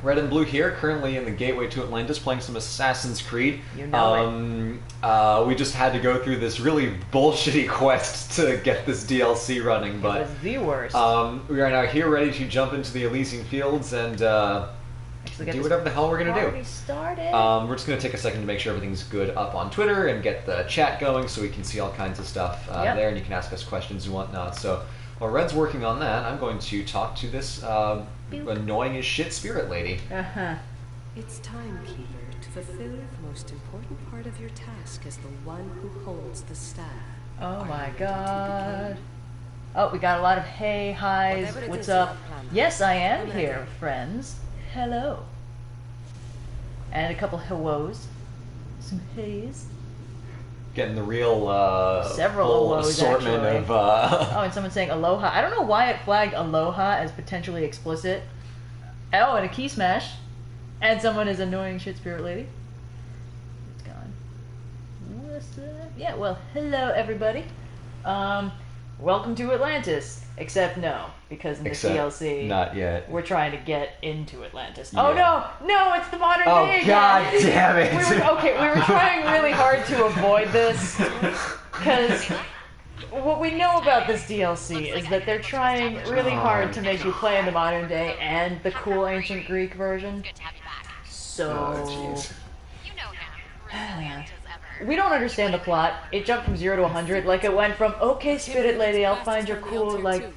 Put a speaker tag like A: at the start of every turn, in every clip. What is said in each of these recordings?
A: Red and Blue here, currently in the gateway to Atlantis, playing some Assassin's Creed.
B: You know
A: we just had to go through this really bullshitty quest to get this DLC running, but
B: it was the worst.
A: we are now here ready to jump into the Elysian Fields and do whatever the hell we're going to do.
B: Started.
A: We're just going to take a second to make sure everything's good up on Twitter and get the chat going so we can see all kinds of stuff there, and you can ask us questions and whatnot. So while Red's working on that, I'm going to talk to this annoying as shit spirit lady.
C: It's time, Keeper, to fulfill the most important part of your task as the one who holds the staff.
B: Oh my god. Oh, we got a lot of hey, hi's, what's up? Yes, I am here, friends. Hello. And a couple hellos. Some heys.
A: Getting the real
B: several
A: whole assortment
B: actually.
A: of
B: Oh, and someone's saying aloha. I don't know why it flagged aloha as potentially explicit. Oh, and a key smash. And someone is annoying shit spirit lady. It's gone. What's up? Yeah, well, hello everybody. Welcome to Atlantis. Except no, because in the DLC,
A: not yet.
B: we're trying to get into Atlantis.
A: Yeah.
B: Oh no, it's the modern day again.
A: God damn it!
B: We were trying really hard to avoid this, because what we know about this DLC is that they're trying really hard to make you play in the modern day and the cool ancient Greek version. So, we don't understand the plot. It jumped from 0 to 100. Like, it went from, okay, spirit lady, I'll find your cool, like,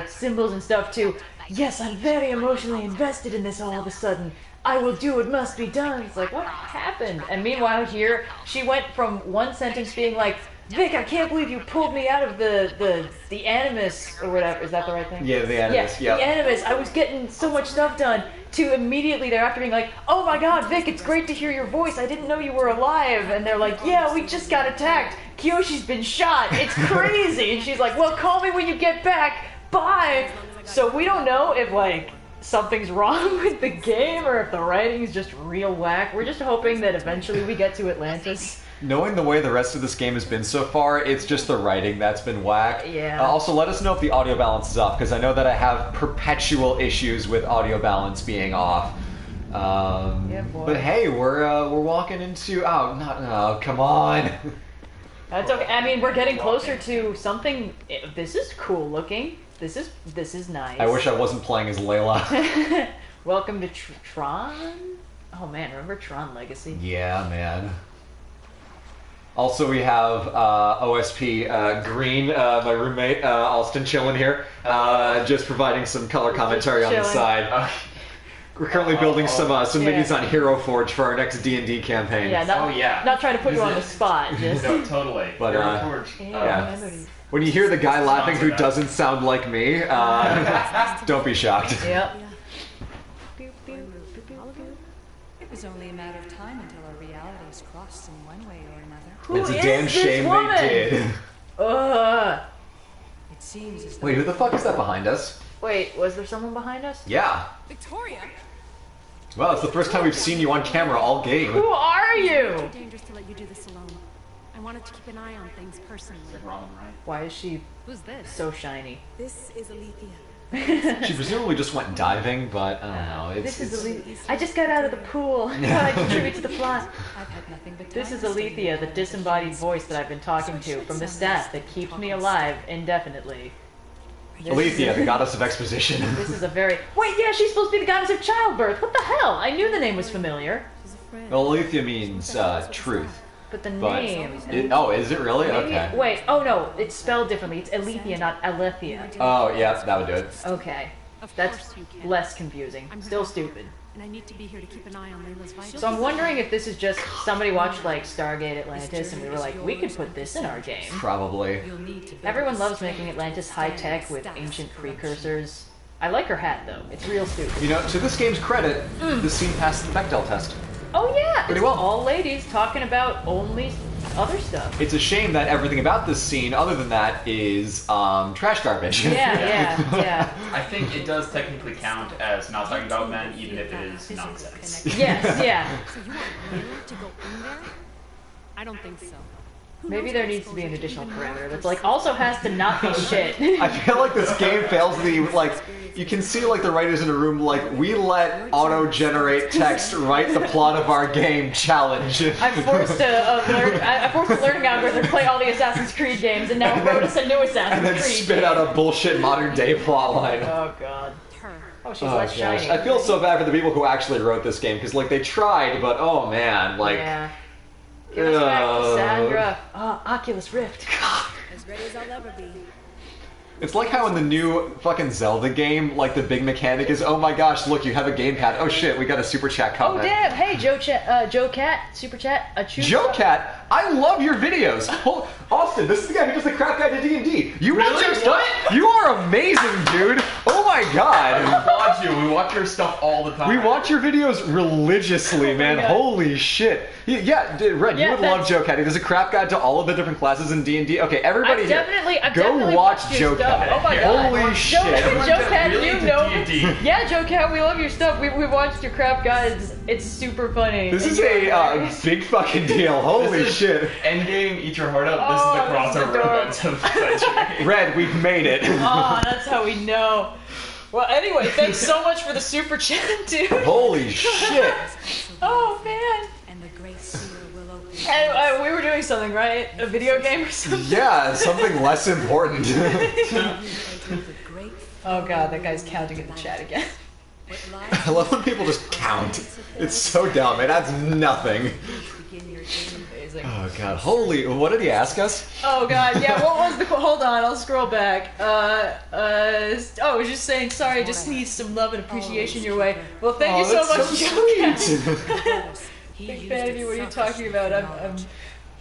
B: symbols and stuff, to, yes, I'm very emotionally invested in this all of a sudden. I will do what must be done. It's like, what happened? And meanwhile here, she went from one sentence being like, Vic, I can't believe you pulled me out of the Animus, or whatever. Is that the right thing?
A: Yeah, the Animus,
B: yeah. The Animus. I was getting so much stuff done, to immediately thereafter being like, oh my god, Vic, it's great to hear your voice. I didn't know you were alive. And they're like, yeah, we just got attacked. Kyoshi's been shot. It's crazy. And she's like, well, call me when you get back. Bye. So we don't know if, like, something's wrong with the game or if the writing's just real whack. We're just hoping that eventually we get to Atlantis.
A: Knowing the way the rest of this game has been so far, it's just the writing that's been whack.
B: Yeah.
A: Also, let us know if the audio balance is off, because I know that I have perpetual issues with audio balance being off.
B: Yeah, boy.
A: But hey, we're walking into... Oh, come on.
B: That's okay. I mean, we're getting closer to something... This is cool looking. This is nice.
A: I wish I wasn't playing as Layla.
B: Welcome to Tron? Oh man, remember Tron Legacy?
A: Yeah, man. Also, we have OSP Green, my roommate, Alston, chilling here, just providing some color commentary on the side. We're currently building some minis on Hero Forge for our next D&D campaign.
B: Yeah, not trying to put you on the spot. Just...
D: No, totally.
A: But,
D: Hero Forge.
A: Yeah. When you hear the guy laughing who doesn't sound like me, don't be shocked.
B: Yep.
C: It was only a matter of time until our realities crossed in one way or another.
B: Who
A: it's a
B: is
A: damn
B: this
A: shame
B: woman?
A: they did.
C: It seems as though...
A: Wait, who the fuck is that behind us?
B: Wait, was there someone behind us?
A: Yeah.
C: Victoria!
A: Well, it's the first time we've seen you on camera all game.
B: Who are you?
E: Too dangerous to let you do this alone. I wanted to keep an eye on things personally.
D: Wrong, right?
B: Why is she
E: Who's this?
B: so shiny?
E: This is Alethea.
A: She presumably just went diving, but I don't know.
B: This is Alethea. I just got out of the pool. I thought I'd contribute to the plot.
C: I've had nothing but
B: This
C: time
B: is
C: to study
B: Alethea, the disembodied voice that I've been talking to from the staff that keeps me alive indefinitely.
A: Alethea, the goddess of exposition.
B: This is a very... Wait, yeah, she's supposed to be the goddess of childbirth. What the hell? I knew the name was familiar.
E: She's a friend.
A: Well, Alethea means truth.
B: But the
A: But
B: name...
A: is it really?
B: Maybe-
A: Okay.
B: Wait, oh no, it's spelled differently. It's Alethea, not Alethea.
A: Oh, yeah, that would do it.
B: Okay.
E: Of
B: That's
E: course you can.
B: less confusing.
E: I'm
B: Still
E: her
B: stupid.
E: And I need to be here to keep an eye on Layla's vitals.
B: So I'm wondering if this is just somebody watched like Stargate Atlantis and we were like, we could put this in our game.
A: Probably.
C: You'll need to build
B: Everyone
C: a
B: loves making Atlantis high tech with ancient precursors. I like her hat though. It's real stupid.
A: You know, to this game's credit, this scene passed the Bechdel test.
B: Oh yeah,
A: Pretty
B: it's
A: well.
B: all ladies talking about only other stuff.
A: It's a shame that everything about this scene, other than that, is trash garbage.
B: Yeah.
D: I think it does technically count as not talking about men, even if it is nonsense.
B: Yes, yeah.
E: So you want Layla to go in there? I don't think so.
B: Maybe there needs to be an additional parameter that's like also has to not be shit.
A: I feel like this game fails the, like, you can see, like, the writers in the room, like, we let auto-generate text write the plot of our game challenge.
B: I forced a learning algorithm to play all the Assassin's Creed games, and now wrote us a new Assassin's
A: And then
B: Creed
A: spit
B: game.
A: out a bullshit modern-day plotline.
B: Oh, God. Oh, she's
A: Oh,
B: less
A: gosh.
B: shiny.
A: I feel so bad for the people who actually wrote this game, because, like, they tried, but, oh, man, like...
B: Yeah. Give us back Cassandra. Oh, Oculus Rift.
C: As ready as I'll ever be.
A: It's like how in the new fucking Zelda game, like, the big mechanic is, oh my gosh, look, you have a gamepad. Oh shit, we got a super chat
B: Oh,
A: comment.
B: damn. Hey, Joe Cat, super chat.
A: Joe Cat, I love your videos. Austin, this is the guy who does the crap guide to D&D. You watch your stuff? You are amazing, dude. Oh my god.
D: We watch you. We watch your stuff all the time.
A: We watch your videos religiously, man.
B: God.
A: Holy shit. Yeah, Red, you
B: Yeah,
A: would love
B: that's-
A: Joe Cat. He does a crap guide to all of the different classes in D&D. Okay, everybody
B: I've
A: here,
B: definitely
A: go watch
B: watched your
A: Joe
B: stuff.
A: Cat.
B: Oh my god.
A: Holy shit.
B: Joe Cat,
D: really
B: you
D: into
B: know.
D: D&D.
B: Yeah, Joe Cat, we love your stuff. We watched your crap guides. It's super funny.
A: This
B: And
A: is
B: you're
A: a
B: hilarious.
A: big fucking deal. Holy
D: This is
A: shit.
D: Endgame, eat your heart out.
B: Oh,
D: This is the
B: this is
D: crossover event of the century.
A: Red, we've made it.
B: Oh, that's how we know. Well, anyway, thanks so much for the super chat, dude.
A: Holy shit.
B: Oh, man.
C: And the great seer will open.
B: And we were doing something, right? A video game or something?
A: Yeah, something less important.
B: Oh god, that guy's counting in the chat again.
A: I love when people just count. It's so dumb. It adds nothing.
B: Amazing.
A: Oh god. Holy, what did he ask us?
B: Oh god, yeah, what was the hold on, I'll scroll back. I was just saying, sorry, I just need some love and appreciation your way. Well, thank you so much, Joe Cat. Big fan of you, what are you talking about? I'm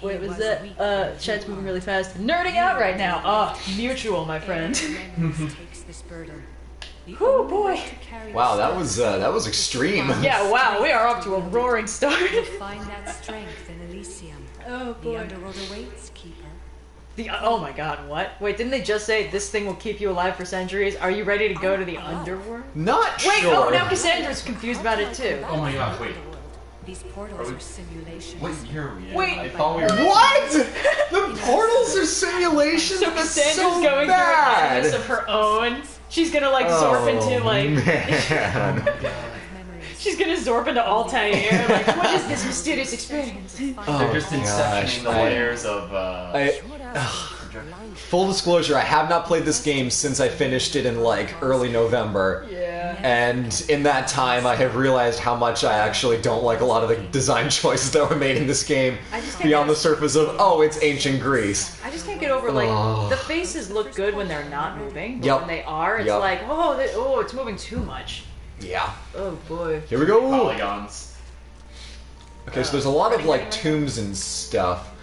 B: wait, was that, chat's moving really fast. Nerding out right now. Oh, mutual, my friend. Oh boy.
A: Wow, that was extreme.
B: Yeah, wow, we are off to a roaring start.
C: Find that strength in Elysium.
B: Oh
C: The
B: boy.
C: underworld awaits, keeper.
B: Oh my god, what? Wait, didn't they just say this thing will keep you alive for centuries? Are you ready to go to the underworld?
A: Not
B: Wait,
A: sure.
B: oh, now Cassandra's confused about it too.
D: Oh my god, wait.
C: These portals are simulations.
D: What year are we in?
B: Wait.
D: I thought we were...
A: What? The portals are simulations?
B: So
A: That's
B: Cassandra's
A: so
B: going
A: bad.
B: through an of her own. She's gonna like zorp into like...
A: man.
B: She's gonna zorp into Altair. Like, what is this mysterious experience?
D: They're just inceptioning the layers of...
A: Full disclosure, I have not played this game since I finished it in like early November.
B: Yeah.
A: And in that time, I have realized how much I actually don't like a lot of the design choices that were made in this game.
B: I just can't
A: Beyond
B: get-
A: the surface of, oh, it's ancient Greece.
B: I just can't get over, like,
A: Ugh.
B: the faces look good when they're not moving, but
A: Yep.
B: when they are, it's
A: Yep.
B: like, oh, it's moving too much.
A: Yeah.
B: Oh boy.
A: Here we go.
D: polygons.
A: Okay, so there's a lot of like tombs and stuff.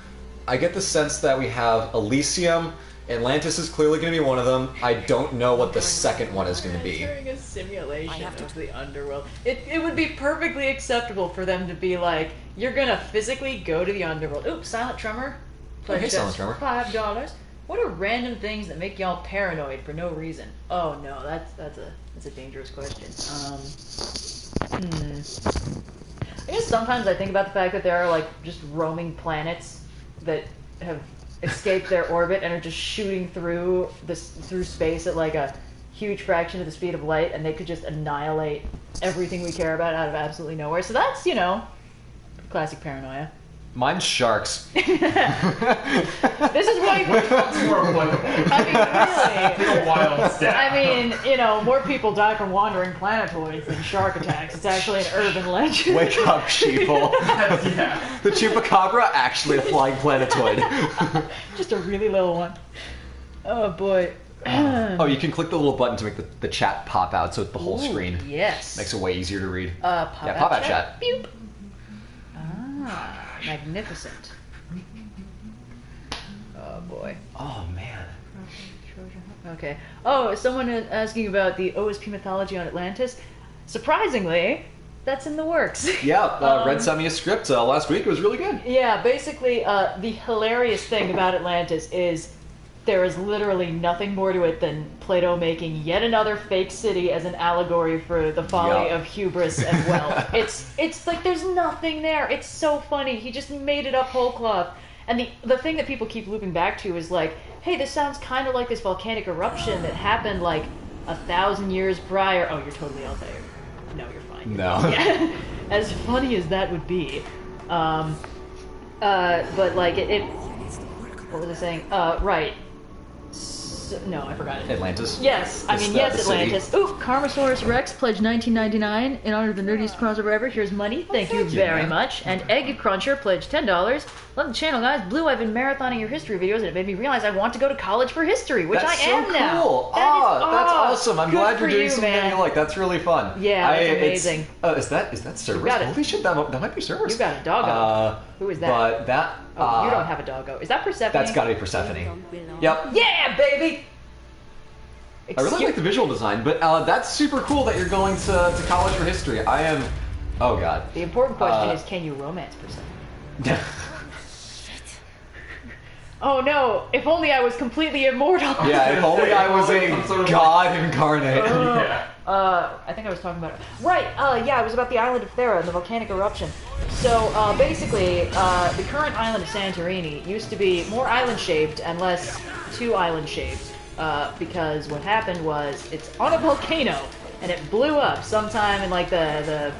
A: I get the sense that we have Elysium. Atlantis is clearly going to be one of them. I don't know what the second one is going to be.
B: During a simulation of the underworld. It would be perfectly acceptable for them to be like, you're gonna physically go to the underworld. Oops, Silent Tremor.
A: Okay, Silent Tremor.
B: $5. What are random things that make y'all paranoid for no reason? Oh no, that's a dangerous question. I guess sometimes I think about the fact that there are like just roaming planets that have escaped their orbit and are just shooting through space at like a huge fraction of the speed of light, and they could just annihilate everything we care about out of absolutely nowhere. So that's, classic paranoia.
A: Mine's sharks.
B: This is why
D: What's more applicable?
B: I mean, really.
D: A wild step.
B: I mean, more people die from wandering planetoids than shark attacks. It's actually an urban legend.
A: Wake up, sheeple.
D: Yeah.
A: The chupacabra actually a flying planetoid.
B: Just a really little one. Oh boy.
A: Oh, you can click the little button to make the chat pop out, so it's the whole
B: Ooh,
A: screen.
B: Yes.
A: Makes it way easier to read.
B: Pop
A: out chat.
B: Boop. Magnificent. Oh boy.
A: Oh man.
B: Okay. Oh, someone is asking about the OSP mythology on Atlantis. Surprisingly, that's in the works.
A: Yeah, Red sent me a script last week. It was really good.
B: Yeah, basically, the hilarious thing about Atlantis is there is literally nothing more to it than Plato making yet another fake city as an allegory for the folly
A: Yup.
B: of hubris and wealth. It's like there's nothing there. It's so funny. He just made it up whole cloth. And the thing that people keep looping back to is like, hey, this sounds kind of like this volcanic eruption that happened like 1,000 years prior. Oh, you're totally out there. No, you're fine.
A: No.
B: Yeah. As funny as that would be. But like it what was I saying? Right. No, I forgot it.
A: Atlantis.
B: Yes, I mean, yes, Atlantis. Ooh, Karmasaurus Rex pledged $19.99 in honor of the nerdiest crossover ever. Here's money. Thank you very much. And Egg Cruncher pledged $10. Love the channel, guys. Blue, I've been marathoning your history videos, and it made me realize I want to go to college for history, which
A: That's
B: I am
A: so
B: now.
A: cool. That's awesome. I'm glad you're doing something
B: man.
A: you like. That's really fun.
B: Yeah, that's amazing.
A: Is that Cerberus? Holy shit, that might be Cerberus.
B: You got a doggo. Who is that?
A: But that.
B: Oh, you don't have a doggo. Is that Persephone?
A: That's got to be Persephone. Yep.
B: Yeah, baby.
A: I really like the visual design, but that's super cool that you're going to college for history. I am. Oh god.
B: The important question is, can you romance Persephone? Oh no! If only I was completely immortal.
A: Yeah, if only I was a god incarnate.
B: I think I was talking about it. Right. Yeah, it was about the island of Thera and the volcanic eruption. So basically, the current island of Santorini used to be more island-shaped and less too island-shaped. Because what happened was it's on a volcano and it blew up sometime in like the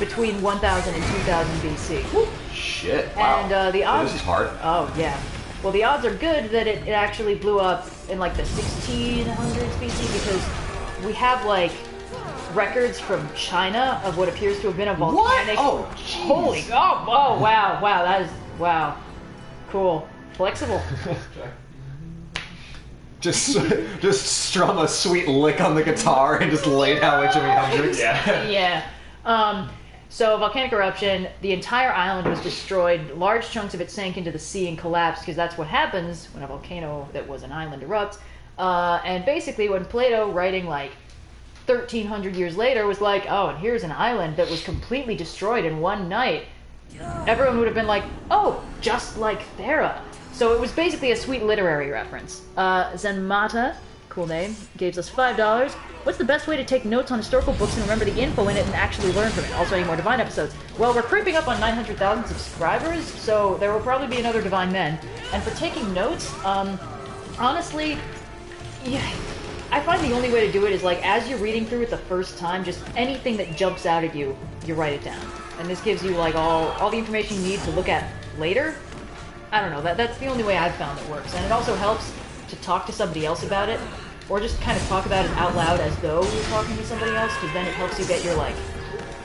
B: between 1000 and 2000 BC.
A: Shit. Wow.
B: And the odds.
A: This is hard.
B: Oh yeah. Well, the odds are good that it actually blew up in like the 1600s BC because we have like records from China of what appears to have been a volcanic.
A: What? Oh, geez.
B: Holy! Oh, wow! That is wow. Cool. Flexible.
A: Just strum a sweet lick on the guitar and just lay down with Jimi Hendrix.
B: Yeah. So volcanic eruption, the entire island was destroyed. Large chunks of it sank into the sea and collapsed because that's what happens when a volcano that was an island erupts. And basically, when Plato, writing like 1,300 years later, was like, oh, and here's an island that was completely destroyed in one night, everyone would have been like, oh, just like Thera. So it was basically a sweet literary reference. Zenmata, cool name, gave us $5. What's the best way to take notes on historical books and remember the info in it and actually learn from it? Also, any more Divine episodes? Well, we're creeping up on 900,000 subscribers, so there will probably be another Divine Men. And for taking notes, honestly, yeah, I find the only way to do it is like as you're reading through it the first time, just anything that jumps out at you, you write it down. And this gives you like all the information you need to look at later. I don't know, that's the only way I've found that works. And it also helps to talk to somebody else about it, or just kind of talk about it out loud as though you're talking to somebody else, because then it helps you get your, like,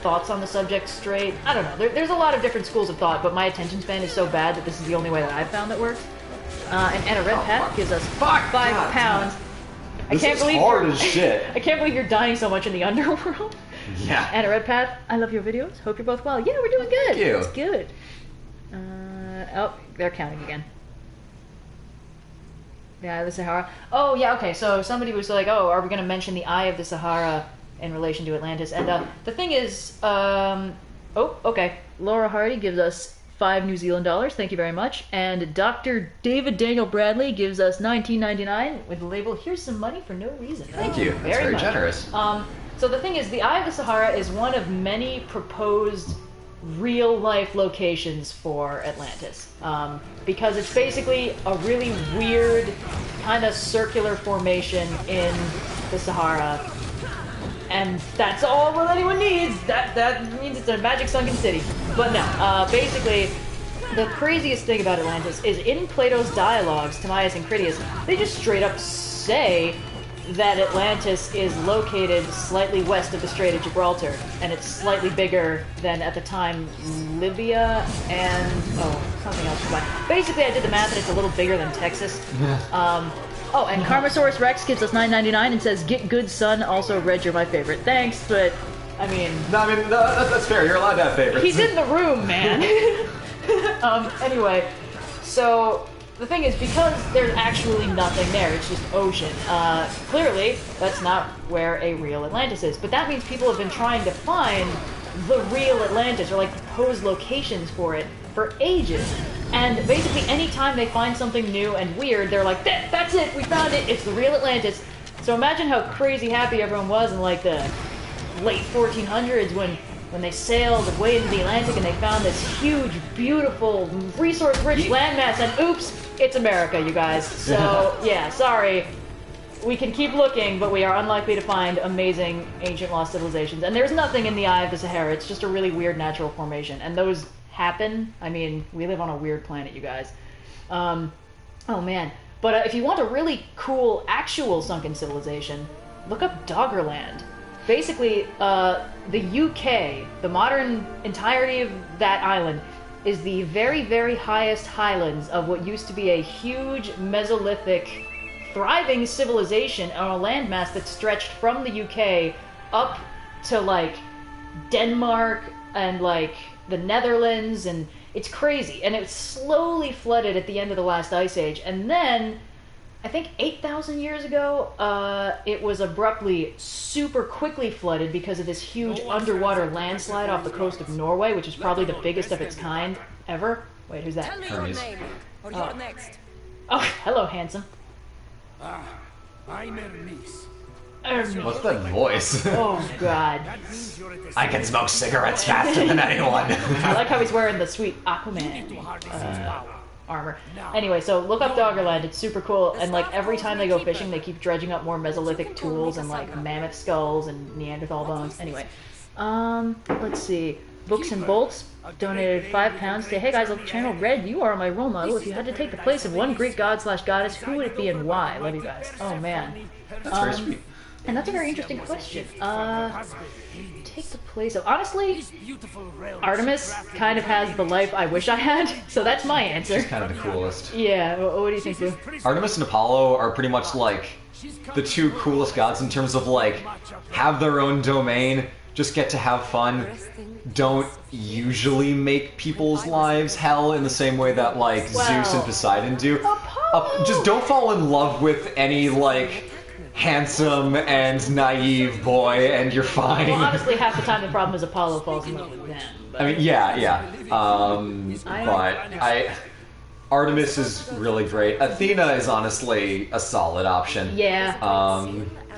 B: thoughts on the subject straight. I don't know, there's a lot of different schools of thought, but my attention span is so bad that this is the only way that I've found that works. And Anna Redpath gives us £5.
A: This is hard as shit.
B: I can't believe you're dying so much in the underworld.
A: Yeah.
B: Anna Redpath, I love your videos. Hope you're both well. Yeah, we're doing good.
A: Thank you.
B: It's good. Oh, they're counting again. Yeah, the Sahara. Oh, yeah, okay, so somebody was like, oh, are we going to mention the Eye of the Sahara in relation to Atlantis? And the thing is, oh, okay. Laura Hardy gives us $5 New Zealand dollars. Thank you very much. And Dr. David Daniel Bradley gives us $19.99 with the label, here's some money for no reason.
A: Thank you. That's very
B: much.
A: Generous.
B: So the thing is, the Eye of the Sahara is one of many proposed real-life locations for Atlantis. Because it's basically a really weird, kind of circular formation in the Sahara. And that's all that anyone needs. That means it's a magic sunken city. But no, basically, the craziest thing about Atlantis is in Plato's dialogues, Timaeus and Critias, they just straight up say that Atlantis is located slightly west of the Strait of Gibraltar, and it's slightly bigger than, at the time, Libya and, something else. But basically, I did the math, and it's a little bigger than Texas. Oh, and Karmasaurus Rex gives us $9.99 and says, "Get good, son. Also, Reg, you're my favorite." Thanks, but I mean,
A: that's fair. You're allowed to have favorites.
B: He's in the room, man. Anyway, so the thing is, because there's actually nothing there, it's just ocean. Clearly, that's not where a real Atlantis is. But that means people have been trying to find the real Atlantis, or like proposed locations for it, for ages. And basically, anytime they find something new and weird, they're like, that's it, we found it, it's the real Atlantis. So imagine how crazy happy everyone was in like the late 1400s when when they sailed way into the Atlantic and they found this huge, beautiful, resource-rich landmass, and oops, it's America, you guys. So, yeah, sorry. We can keep looking, but we are unlikely to find amazing ancient lost civilizations. And there's nothing in the eye of the Sahara. It's just a really weird natural formation. And those happen. I mean, we live on a weird planet, you guys. Oh, man. But if you want a really cool, actual sunken civilization, look up Doggerland. Basically, the UK, the modern entirety of that island, is the very, very highest highlands of what used to be a huge Mesolithic, thriving civilization on a landmass that stretched from the UK up to, like, Denmark and, like, the Netherlands, and it's crazy. And it was slowly flooded at the end of the last ice age, and then I think 8,000 years ago, it was abruptly, super quickly flooded because of this huge underwater landslide off the coast of Norway, which is probably the biggest of its kind ever. Wait, who's that?
C: Tell me your name, or you're next.
B: Oh, hello, handsome.
F: I'm Hermes.
A: What's that voice?
B: Oh, God.
A: I can smoke cigarettes faster than anyone.
B: I like how he's wearing the sweet Aquaman armor. Anyway, so look up Doggerland. It's super cool. And, like, every time they go fishing, they keep dredging up more Mesolithic tools and, like, mammoth skulls and Neanderthal bones. Anyway, let's see. Books and Bolts donated £5 to, hey guys, I'll channel Red. You are my role model. If you had to take the place of one Greek god / goddess, who would it be and why? Love you guys. Oh, man.
A: That's very sweet.
B: And that's a very interesting question. Take the place of... Honestly, Artemis kind of has the life I wish I had, so that's my answer.
A: She's kind of the coolest.
B: Yeah, what do you think, Boo?
A: Artemis and Apollo are pretty much like the two coolest gods in terms of like have their own domain, just get to have fun, don't usually make people's lives hell in the same way that like Zeus and Poseidon do. Just don't fall in love with any like handsome and naive boy and you're fine.
B: Well, honestly, half the time the problem is Apollo falls in love with them. But...
A: I mean, yeah. Artemis is really great. Athena is honestly a solid option.
B: Yeah.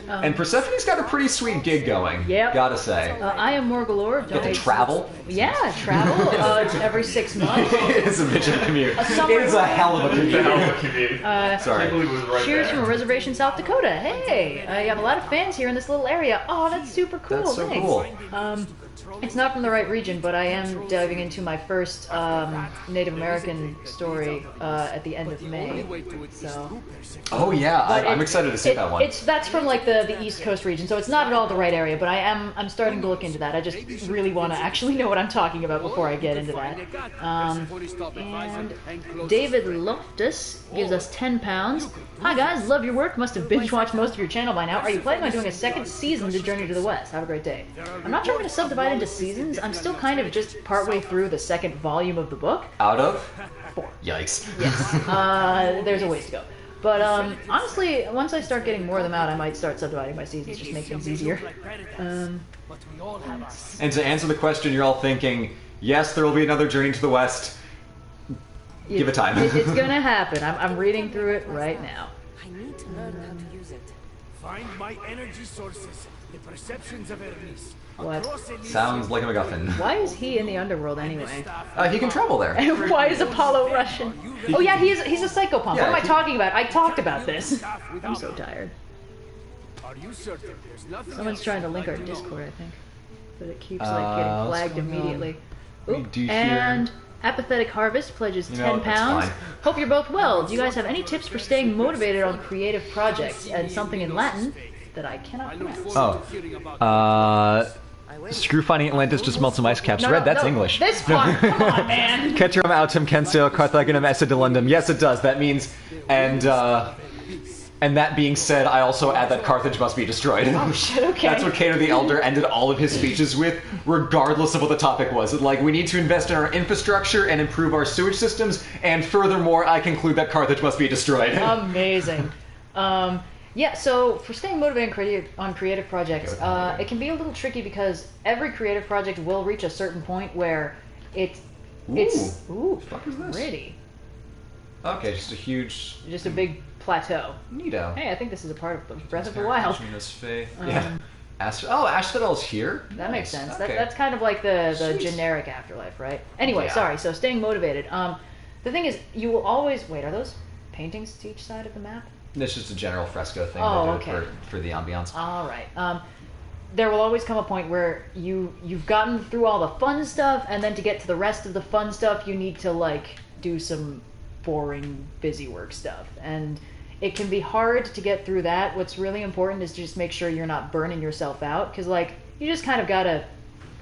A: And Persephone's got a pretty sweet gig going.
B: Yep.
A: Gotta say.
B: I am more galore.
A: Get to travel.
B: Yeah, travel. Every 6 months.
A: It's a bitch of a commute. It's a hell of a commute. Sorry.
B: Cheers from a reservation, South Dakota. Hey, I have a lot of fans here in this little area. Oh, that's super cool.
A: That's so
B: Thanks.
A: cool.
B: It's not from the right region, but I am diving into my first Native American story at the end of May. So.
A: Oh yeah, I'm excited to see that one.
B: That's from like the East Coast region, so it's not at all the right area. But I'm starting to look into that. I just really want to actually know what I'm talking about before I get into that. And David Loftus gives us £10. Hi guys, love your work. Must have binge watched most of your channel by now. Are you planning on doing a second season to Journey to the West? Have a great day. I'm not sure I'm going to subdivide into seasons. I'm still kind of just partway through the second volume of the book.
A: Out of?
B: 4.
A: Yikes.
B: Yes. There's a ways to go. But honestly, once I start getting more of them out, I might start subdividing my seasons, just make things easier.
A: And to answer the question you're all thinking, yes, there will be another Journey to the West. Give it time.
B: It's gonna happen. I'm reading through it right now.
C: I need to learn how to use it.
F: Find my energy sources, the perceptions of Hermes.
B: What?
A: Sounds like a MacGuffin.
B: Why is he in the underworld anyway?
A: He can travel there.
B: And why is Apollo Russian? Oh yeah, he's a psychopomp.
A: Yeah,
B: what am I talking about? I talked about this. I'm so tired.
F: Are you certain there's nothing
B: Someone's
F: else
B: trying to
F: you'd
B: link
F: like
B: our
F: to know?
B: Discord, I think. But it keeps like getting flagged immediately.
A: We
B: Oop,
A: do
B: and
A: hear-
B: Apathetic Harvest pledges £10.
A: that's fine.
B: Hope you're both well. Do you guys have any tips for staying motivated on creative projects? And something in Latin that I cannot pronounce.
A: Screw finding Atlantis just melt some ice caps. Red, that's English.
B: This part, come on, man.
A: Ceterum autem censeo Carthaginem esse delendum. Yes, it does. That means, and that being said, I also add that Carthage must be destroyed.
B: Oh shit, okay.
A: That's what Cato the Elder ended all of his speeches with, regardless of what the topic was. Like, we need to invest in our infrastructure and improve our sewage systems, and furthermore, I conclude that Carthage must be destroyed.
B: Amazing. Yeah, so for staying motivated on creative projects, it can be a little tricky because every creative project will reach a certain point where it's
A: Fuck is this?
B: pretty.
A: Okay, just a
B: big plateau.
A: neato.
B: Hey, I think this is a part of Breath of the Wild.
A: Yeah. Asphodel's here?
B: That makes sense.
A: Okay.
B: That's kind of like the
A: Sweet.
B: generic afterlife, right? Anyway,
A: Yeah.
B: sorry. So staying motivated. The thing is, you will always wait. Are those paintings to each side of the map?
A: It's just a general fresco thing for the ambiance.
B: All right. There will always come a point where you've gotten through all the fun stuff, and then to get to the rest of the fun stuff, you need to like do some boring busy work stuff, and it can be hard to get through that. What's really important is to just make sure you're not burning yourself out, because like you just kind of gotta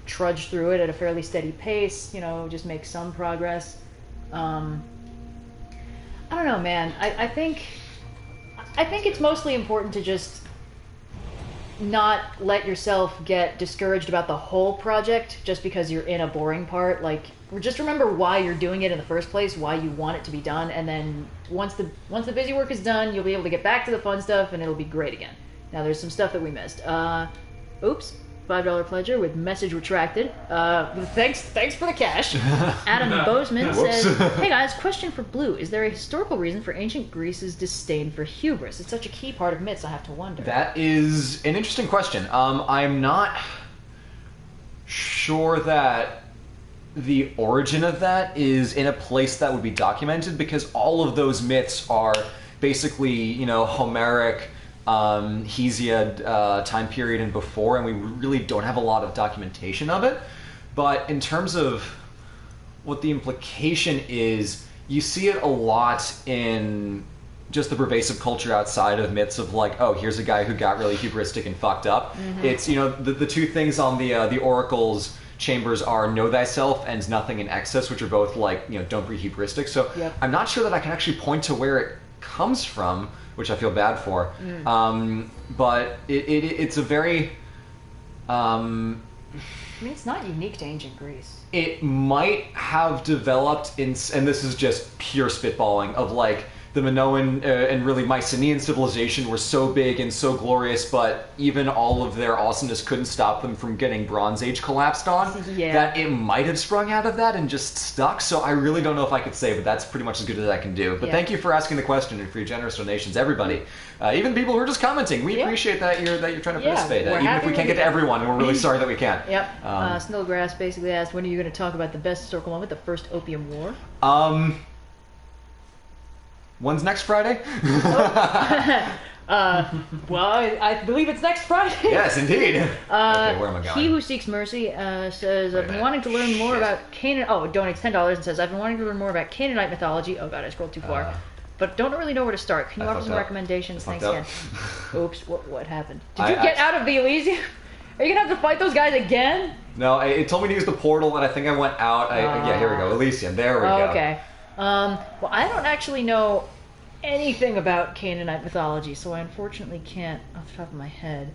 B: trudge through it at a fairly steady pace. Just make some progress. I don't know, man. I think it's mostly important to just not let yourself get discouraged about the whole project just because you're in a boring part. Like, just remember why you're doing it in the first place, why you want it to be done, and then once the busy work is done, you'll be able to get back to the fun stuff, and it'll be great again. Now, there's some stuff that we missed. Oops. $5 pledger with message retracted. Thanks for the cash. Adam Bozeman says, "Hey guys, question for Blue. Is there a historical reason for ancient Greece's disdain for hubris? It's such a key part of myths, I have to wonder."
A: That is an interesting question. I'm not sure that the origin of that is in a place that would be documented, because all of those myths are basically, Homeric, Hesiod time period and before, and we really don't have a lot of documentation of it. But in terms of what the implication is, you see it a lot in just the pervasive culture outside of myths of like, oh, here's a guy who got really hubristic and fucked up. Mm-hmm. It's, the two things on the oracle's chambers are know thyself and nothing in excess, which are both like, don't be hubristic. So
B: yep.
A: I'm not sure that I can actually point to where it comes from, which I feel bad for. But it's a very...
B: it's not unique to ancient Greece.
A: It might have developed in... And this is just pure spitballing of like... The Minoan and really Mycenaean civilization were so big and so glorious, but even all of their awesomeness couldn't stop them from getting Bronze Age collapsed on.
B: Yeah.
A: That it might have sprung out of that and just stuck. So I really don't know if I could say, but that's pretty much as good as I can do. But Thank you for asking the question and for your generous donations, everybody. Even people who are just commenting. We appreciate that you're trying to participate. Even if we can't get to everyone, and we're really sorry that we can't.
B: Yep. Snowgrass basically asked, when are you going to talk about the best historical moment, the First Opium War?
A: When's next Friday?
B: Well, I believe it's next Friday.
A: Yes, indeed. Okay, where am I going?
B: He Who Seeks Mercy says, I've been wanting to learn more about Canaan... Oh, donates $10 and says, I've been wanting to learn more about Canaanite mythology. Oh god, I scrolled too far. But don't really know where to start. Can you offer some recommendations? Thanks again. Oops, what happened? Did you get out of the Elysium? Are you going to have to fight those guys again?
A: No, it told me to use the portal, and I think I went out. Yeah, here we go. Elysium. There we go.
B: Okay. Well, I don't actually know anything about Canaanite mythology, so I unfortunately can't off the top of my head.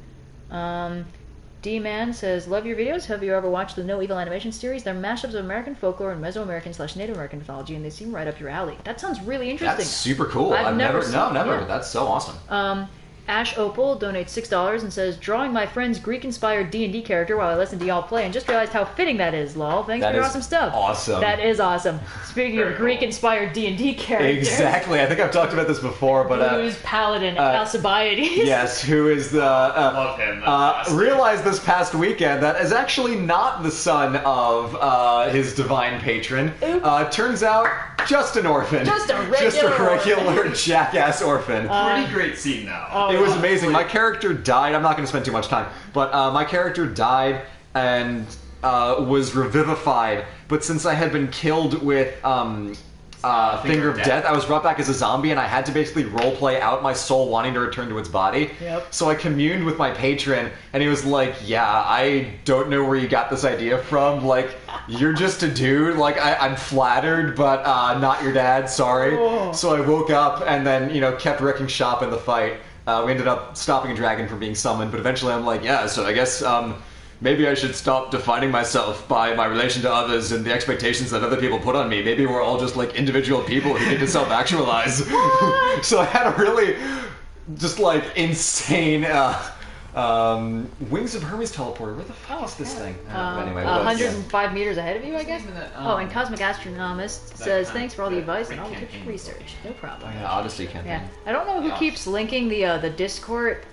B: D-Man says, love your videos. Have you ever watched the No Evil animation series? They're mashups of American folklore and Mesoamerican/Native American mythology, and they seem right up your alley. That sounds really interesting.
A: That's super cool. I've never, but that's so awesome.
B: Ash Opal donates $6 and says, drawing my friend's Greek-inspired D&D character while I listen to y'all play, and just realized how fitting that is, lol. Thanks for your awesome stuff.
A: Awesome.
B: That is awesome. Speaking of Greek-inspired D&D characters.
A: Exactly. I think I've talked about this before, but...
B: who's Paladin Alcibiades.
A: Yes, who is the...
D: love him.
A: Realized this past weekend that is actually not the son of his divine patron. Turns out, just an orphan.
B: Just a regular
A: jackass orphan.
D: Pretty great scene, though.
A: It was amazing. My character died. I'm not going to spend too much time, but my character died and was revivified. But since I had been killed with Finger of Death, I was brought back as a zombie, and I had to basically roleplay out my soul wanting to return to its body.
B: Yep.
A: So I communed with my patron, and he was like, yeah, I don't know where you got this idea from. Like, you're just a dude. Like, I'm flattered, but not your dad. Sorry.
B: Oh.
A: So I woke up and then, kept wrecking shop in the fight. We ended up stopping a dragon from being summoned, but eventually I'm like, yeah, so I guess maybe I should stop defining myself by my relation to others and the expectations that other people put on me. Maybe we're all just like individual people who need to self-actualize. So I had a really just like insane Wings of Hermes teleporter. Where the fuck is this thing? Anyway,
B: 105 meters ahead of you, I guess.
D: Oh,
B: And Cosmic Astronomist says, thanks for all the advice and all the tips and research. No problem.
A: Oh, yeah, Odyssey campaign.
B: Yeah, I don't know who keeps linking the Discord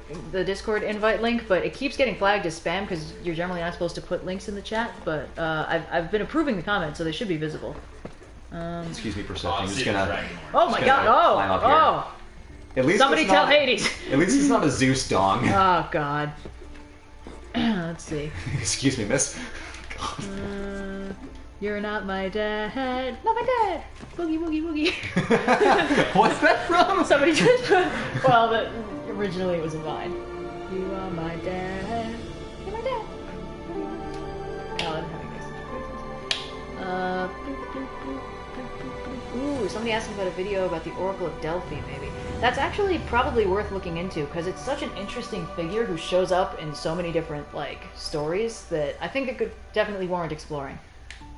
B: invite link, but it keeps getting flagged as spam because you're generally not supposed to put links in the chat. But I've been approving the comments, so they should be visible.
A: Excuse me, Persephone. I'm just gonna.
B: Oh my God!
A: Climb up here. At least
B: Somebody
A: it's
B: tell
A: not,
B: Hades.
A: At least it's not a Zeus dong.
B: Oh God. Let's see.
A: Excuse me, miss.
B: You're not my dad. Not my dad. Boogie woogie woogie.
A: What's that from?
B: Somebody just put. Well, originally it was a Vine. You are my dad. You're my dad. God, I'm having Ooh, somebody asked me about a video about the Oracle of Delphi, maybe. That's actually probably worth looking into, because it's such an interesting figure who shows up in so many different, like, stories that I think it could definitely warrant exploring.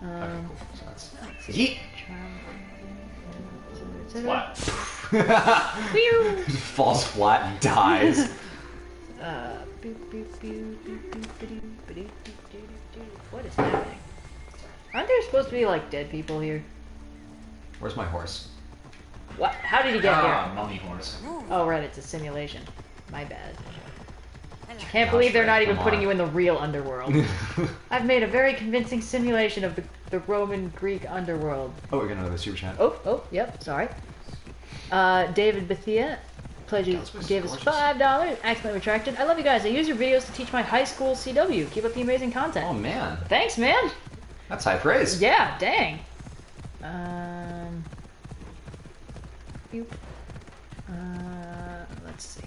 A: Okay, cool. So that's...
B: Yeet!
D: Flat.
A: Falls flat and dies.
B: What is happening? Aren't there supposed to be, like, dead people here?
A: Where's my horse?
B: What? How did he get here?
D: Mummy horse.
B: Oh, right, it's a simulation. My bad. Can't believe they're not even putting you in the real underworld. I've made a very convincing simulation of the Roman Greek underworld.
A: Oh, we're gonna have a super chat.
B: Oh, yep, sorry. David Bethia gave us $5. Accidentally retracted. I love you guys. I use your videos to teach my high school CW. Keep up the amazing content.
A: Oh, man.
B: Thanks, man.
A: That's high praise.
B: Yeah, dang. Let's see.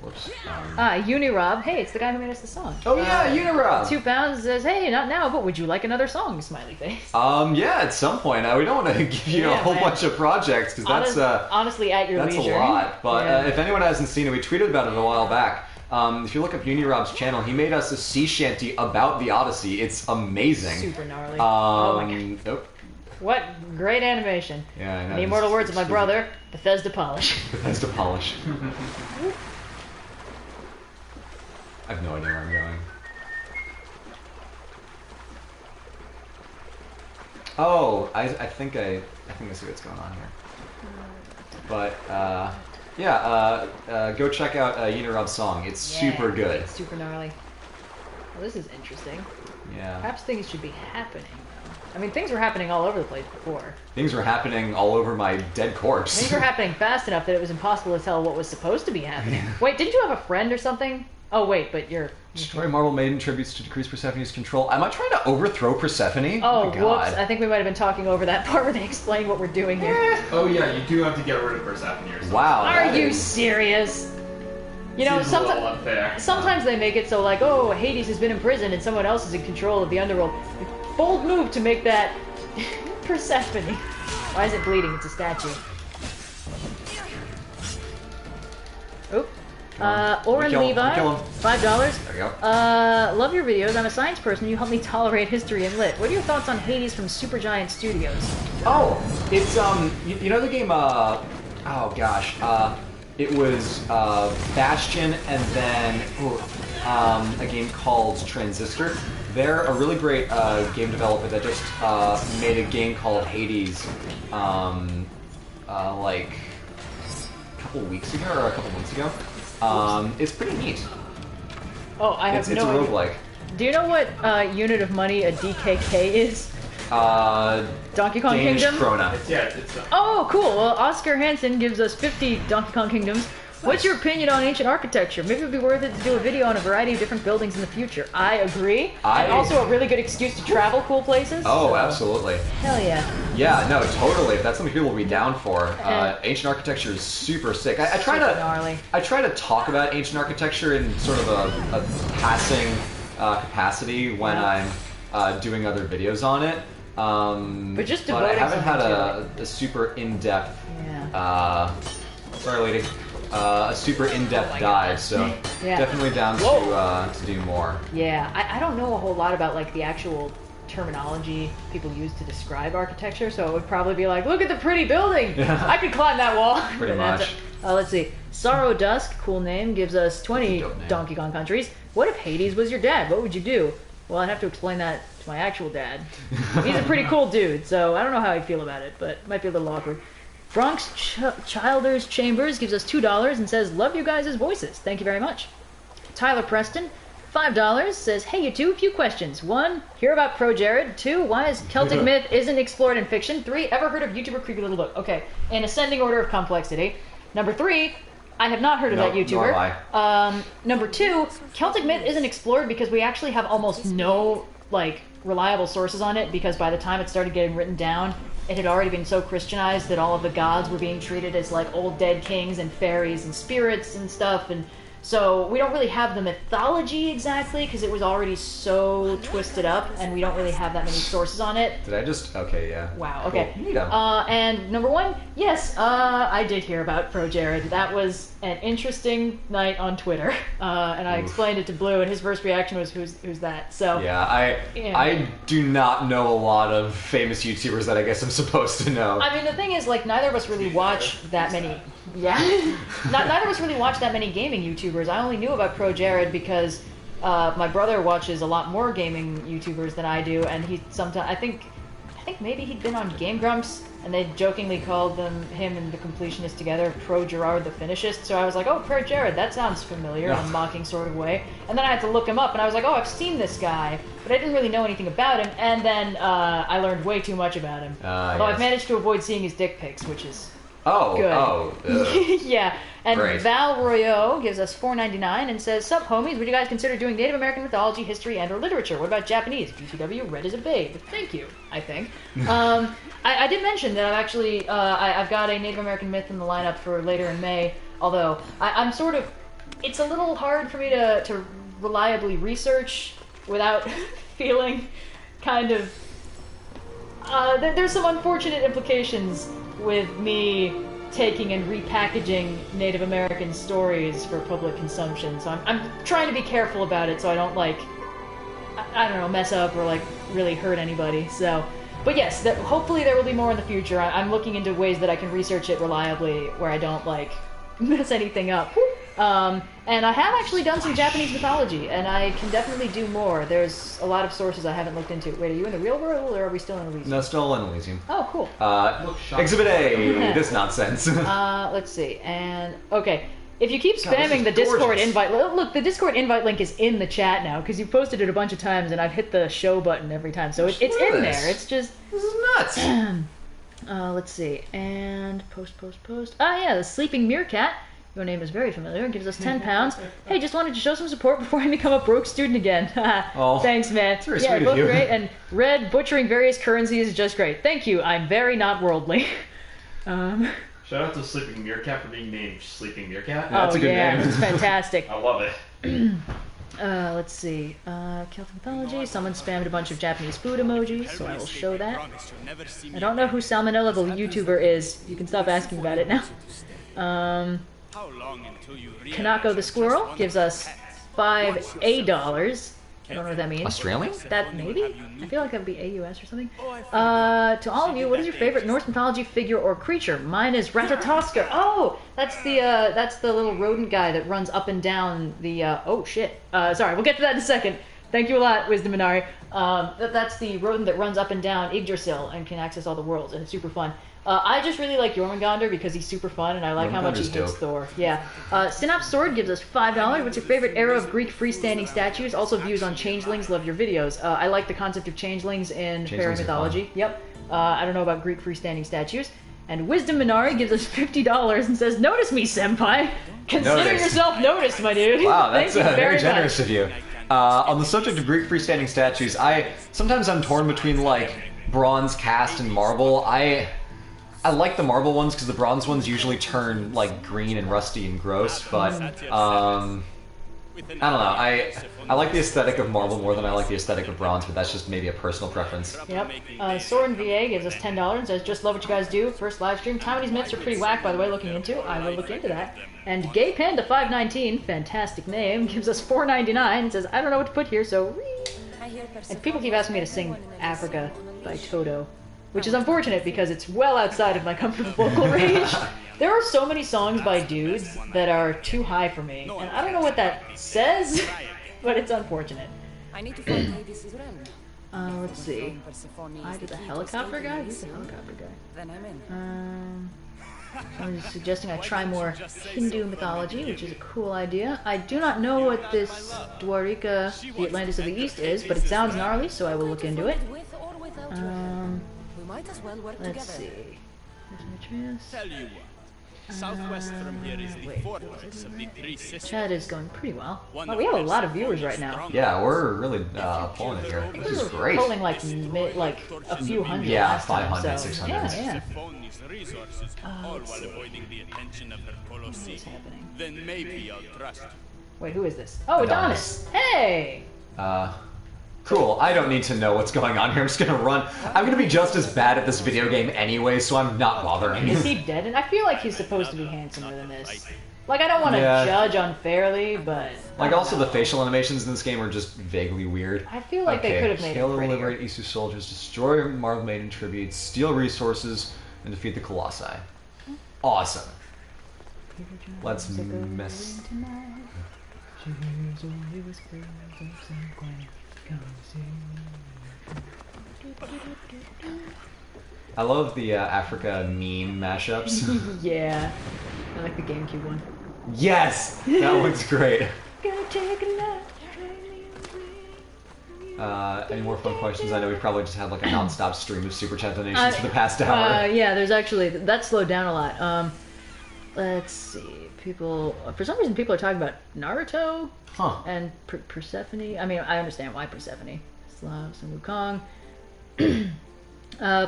A: Whoops.
B: Unirob. Hey, it's the guy who made us the song.
A: Oh yeah, Unirob.
B: £2 says, hey, not now, but would you like another song? Smiley face.
A: Yeah, at some point. We don't want to give you a whole bunch of projects because that's
B: honestly at your leisure.
A: That's a lot. But if anyone hasn't seen it, we tweeted about it a while back. If you look up Unirob's channel, he made us a sea shanty about the Odyssey. It's amazing.
B: Super gnarly. Oh my God.
A: Nope.
B: What great animation.
A: Yeah, I know.
B: In the immortal words of my brother, Bethesda polish.
A: Bethesda polish. I have no idea where I'm going. Oh, I think I see what's going on here. But go check out Unirob's song. It's super good.
B: It's super gnarly. Well, this is interesting.
A: Yeah.
B: Perhaps things should be happening, though. I mean, things were happening all over the place before.
A: Things were happening all over my dead corpse.
B: Things were happening fast enough that it was impossible to tell what was supposed to be happening. Wait, didn't you have a friend or something? Oh, wait, but you're...
A: Destroy Marble Maiden tributes to decrease Persephone's control. Am I trying to overthrow Persephone?
B: Oh,
A: my God.
B: Whoops. I think we might have been talking over that part where they explain what we're doing here.
D: Oh, yeah, you do have to get rid of Persephone or something.
A: Wow.
B: Are you serious? You know, sometimes they make it so like, oh, Hades has been imprisoned and someone else is in control of the underworld. Bold move to make that Persephone. Why is it bleeding? It's a statue. Oop. Oren Levi, $5.
A: There we go.
B: Love your videos. I'm a science person. You help me tolerate history and lit. What are your thoughts on Hades from Supergiant Studios?
A: Oh, it's you know the game oh gosh, it was Bastion and then a game called Transistor. They're a really great game developer that just made a game called Hades like a couple weeks ago or a couple months ago. It's pretty neat.
B: Oh, I have no idea.
A: It's a roguelike.
B: Do you know what unit of money a DKK is? Donkey Kong
A: Danish
B: Kingdom?
A: Krona.
B: Oh, cool. Well, Oscar Hansen gives us 50 Donkey Kong Kingdoms. What's your opinion on ancient architecture? Maybe it would be worth it to do a video on a variety of different buildings in the future. I agree. And also a really good excuse to travel cool places.
A: Oh, absolutely.
B: Hell yeah.
A: Yeah, no, totally. If that's something people will be down for. Ancient architecture is super sick. I try to talk about ancient architecture in sort of a passing capacity when I'm doing other videos on it.
B: But I
A: haven't had a super in-depth.
B: Yeah.
A: Sorry, lady. A super in-depth dive, so definitely down to do more.
B: Yeah, I don't know a whole lot about like the actual terminology people use to describe architecture, so it would probably be like, look at the pretty building! I could climb that wall!
A: Pretty much.
B: Let's see. Sorrow Dusk, cool name, gives us 20 Donkey Kong countries. What if Hades was your dad? What would you do? Well, I'd have to explain that to my actual dad. He's a pretty cool dude, so I don't know how I'd feel about it, but it might be a little awkward. Bronx Childers Chambers gives us $2 and says, love you guys' voices. Thank you very much. Tyler Preston, $5, says, hey you two, a few questions. 1, hear about Pro Jared. 2, why is Celtic myth isn't explored in fiction? 3, ever heard of YouTuber Creepy Little Book? Okay, in ascending order of complexity. Number 3, I have not heard of that YouTuber.
A: Nor have I.
B: Number 2, Celtic myth isn't explored because we actually have almost no, like, reliable sources on it, because by the time it started getting written down, it had already been so Christianized that all of the gods were being treated as, like, old dead kings and fairies and spirits and stuff, and so we don't really have the mythology exactly, because it was already so twisted up, and we don't really have that many sources on it.
A: Did I just... Okay, yeah.
B: Wow, okay.
A: Cool.
B: And number 1, yes, I did hear about Pro Jared. That was an interesting night on Twitter, and I explained it to Blue, and his first reaction was, who's that? So
A: yeah, I do not know a lot of famous YouTubers that I guess I'm supposed to know.
B: I mean, the thing is, like, neither of us really watch that many... Yeah? Neither of us really watch that many gaming YouTubers. I only knew about Pro Jared because my brother watches a lot more gaming YouTubers than I do, and he sometimes... I think maybe he'd been on Game Grumps, and they jokingly called him and the Completionist together Pro Gerard the Finishist, so I was like, oh, Pro Jared, that sounds familiar in a mocking sort of way. And then I had to look him up, and I was like, oh, I've seen this guy, but I didn't really know anything about him, and then I learned way too much about him. Although I've managed to avoid seeing his dick pics, which is... good. Yeah, and great. Val Royo gives us $4.99 and says, sup homies, would you guys consider doing Native American mythology, history, and or literature? What about Japanese? GTW, red as a babe. Thank you, I think. I did mention that I've actually, I've got a Native American myth in the lineup for later in May, although I'm sort of, it's a little hard for me to reliably research without feeling kind of, there's some unfortunate implications with me taking and repackaging Native American stories for public consumption, so I'm trying to be careful about it so I don't, like, I don't know, mess up or, like, really hurt anybody, so... But yes, hopefully there will be more in the future. I'm looking into ways that I can research it reliably where I don't, like, mess anything up. And I have actually done some Japanese mythology, and I can definitely do more. There's a lot of sources I haven't looked into. Wait, are you in the real world, or are we still in Elysium?
A: No, still in Elysium.
B: Oh, cool.
A: Exhibit A, this nonsense.
B: Let's see, and, okay. If you keep spamming the Discord invite... Look, the Discord invite link is in the chat now, because you've posted it a bunch of times, and I've hit the show button every time, so it's in there. It's just...
A: This is nuts!
B: Let's see, and post. Ah, yeah, the Sleeping Meerkat. Your name is very familiar. Gives us £10. Hey, just wanted to show some support before I become a broke student again.
A: Oh,
B: thanks, man.
A: That's very sweet
B: both
A: of you.
B: Great. And Red, butchering various currencies is just great. Thank you. I'm very not worldly.
D: Shout out to Sleeping Meerkat for being named Sleeping Meerkat.
A: That's a good name.
B: It's fantastic.
D: I love it.
B: Let's see. Celtic mythology. Someone spammed a bunch of Japanese food emojis, so I will show that. I don't know who Salmonella the YouTuber is. You can stop asking about it now. Kanako the Squirrel gives us $5 $8. I don't know what that means.
A: Australian?
B: That maybe? I feel like that would be AUS or something. To all of you, what is your favorite Norse mythology figure or creature? Mine is Ratatoskr. Oh, that's the little rodent guy that runs up and down the. Oh shit. Sorry, we'll get to that in a second. Thank you a lot, Wisdom Minari. That's the rodent that runs up and down Yggdrasil and can access all the worlds, and it's super fun. I just really like Jormungandr because he's super fun, and I like how much he hates Thor. Yeah. Synapse Sword gives us $5. What's your favorite era of Greek freestanding statues? Also views on changelings. Love your videos. I like the concept of changelings in fairy mythology. Yep. I don't know about Greek freestanding statues. And Wisdom Minari gives us $50 and says, "Notice me, senpai. Consider yourself noticed, my dude."
A: Wow, that's
B: Thank you
A: very generous of you. On the subject of Greek freestanding statues, sometimes I'm torn between like bronze cast and marble. I like the marble ones because the bronze ones usually turn like green and rusty and gross, but I don't know. I like the aesthetic of marble more than I like the aesthetic of bronze, but that's just maybe a personal preference.
B: Yep. Soren VA gives us $10 and says, "Just love what you guys do. First live stream. Taiwanese myths are pretty whack, by the way. Looking into. I will look into that." And Gay Panda 519, fantastic name, gives us $4.99 and says, "I don't know what to put here, so." And people keep asking me to sing Africa by Toto, which is unfortunate because it's well outside of my comfortable vocal range. There are so many songs by dudes that are too high for me, and I don't know what that says, but it's unfortunate.
E: I need to find Hades' realm.
B: Let's see. Hi to the helicopter guy? Who's the helicopter guy?
E: Then I'm in.
B: Someone's suggesting I try more Hindu mythology, which is a cool idea. I do not know what this Dwarika, the Atlantis of the East, is, but it sounds gnarly, so I will look into it.
E: With or without we might as well work
B: Let's
E: together.
B: see. There's Atreus.
G: Tell you what, southwest from here is the fortress of the three sisters.
B: Chat is going pretty well. Oh, we have a lot of viewers right now.
A: Yeah, we're really pulling it here. This is great.
B: Pulling like a few hundred.
A: Yeah,
B: last time,
A: 500,
B: so,
A: 600.
B: Yeah.
G: Siphoni's resources, all while avoiding the attention of her colossi.
B: What's happening?
G: Then maybe I'll trust you.
B: Wait, who is this? Oh, Adonis. Hey.
A: Cool. I don't need to know what's going on here. I'm just gonna run. I'm gonna be just as bad at this video game anyway, so I'm not bothering.
B: Is he dead? And I feel like he's supposed to be handsomer than this. Like, I don't want to
A: Yeah.
B: judge unfairly, but...
A: Like, also the facial animations in this game are just vaguely weird.
B: I feel like they could have made
A: Kill
B: it
A: or
B: prettier.
A: liberate Isu soldiers, destroy Marvel Maiden tributes, steal resources, and defeat the Colossi. Awesome. Let's mess... I love the Africa meme mashups.
B: Yeah. I like the GameCube one.
A: Yes! That one's great. Any more fun questions? I know we've probably just had like a non-stop stream of super chat donations for the past hour.
B: Yeah, there's actually... That slowed down a lot. Let's see. People... For some reason, people are talking about Naruto and Persephone. I mean, I understand why Persephone. Slavs and Wukong.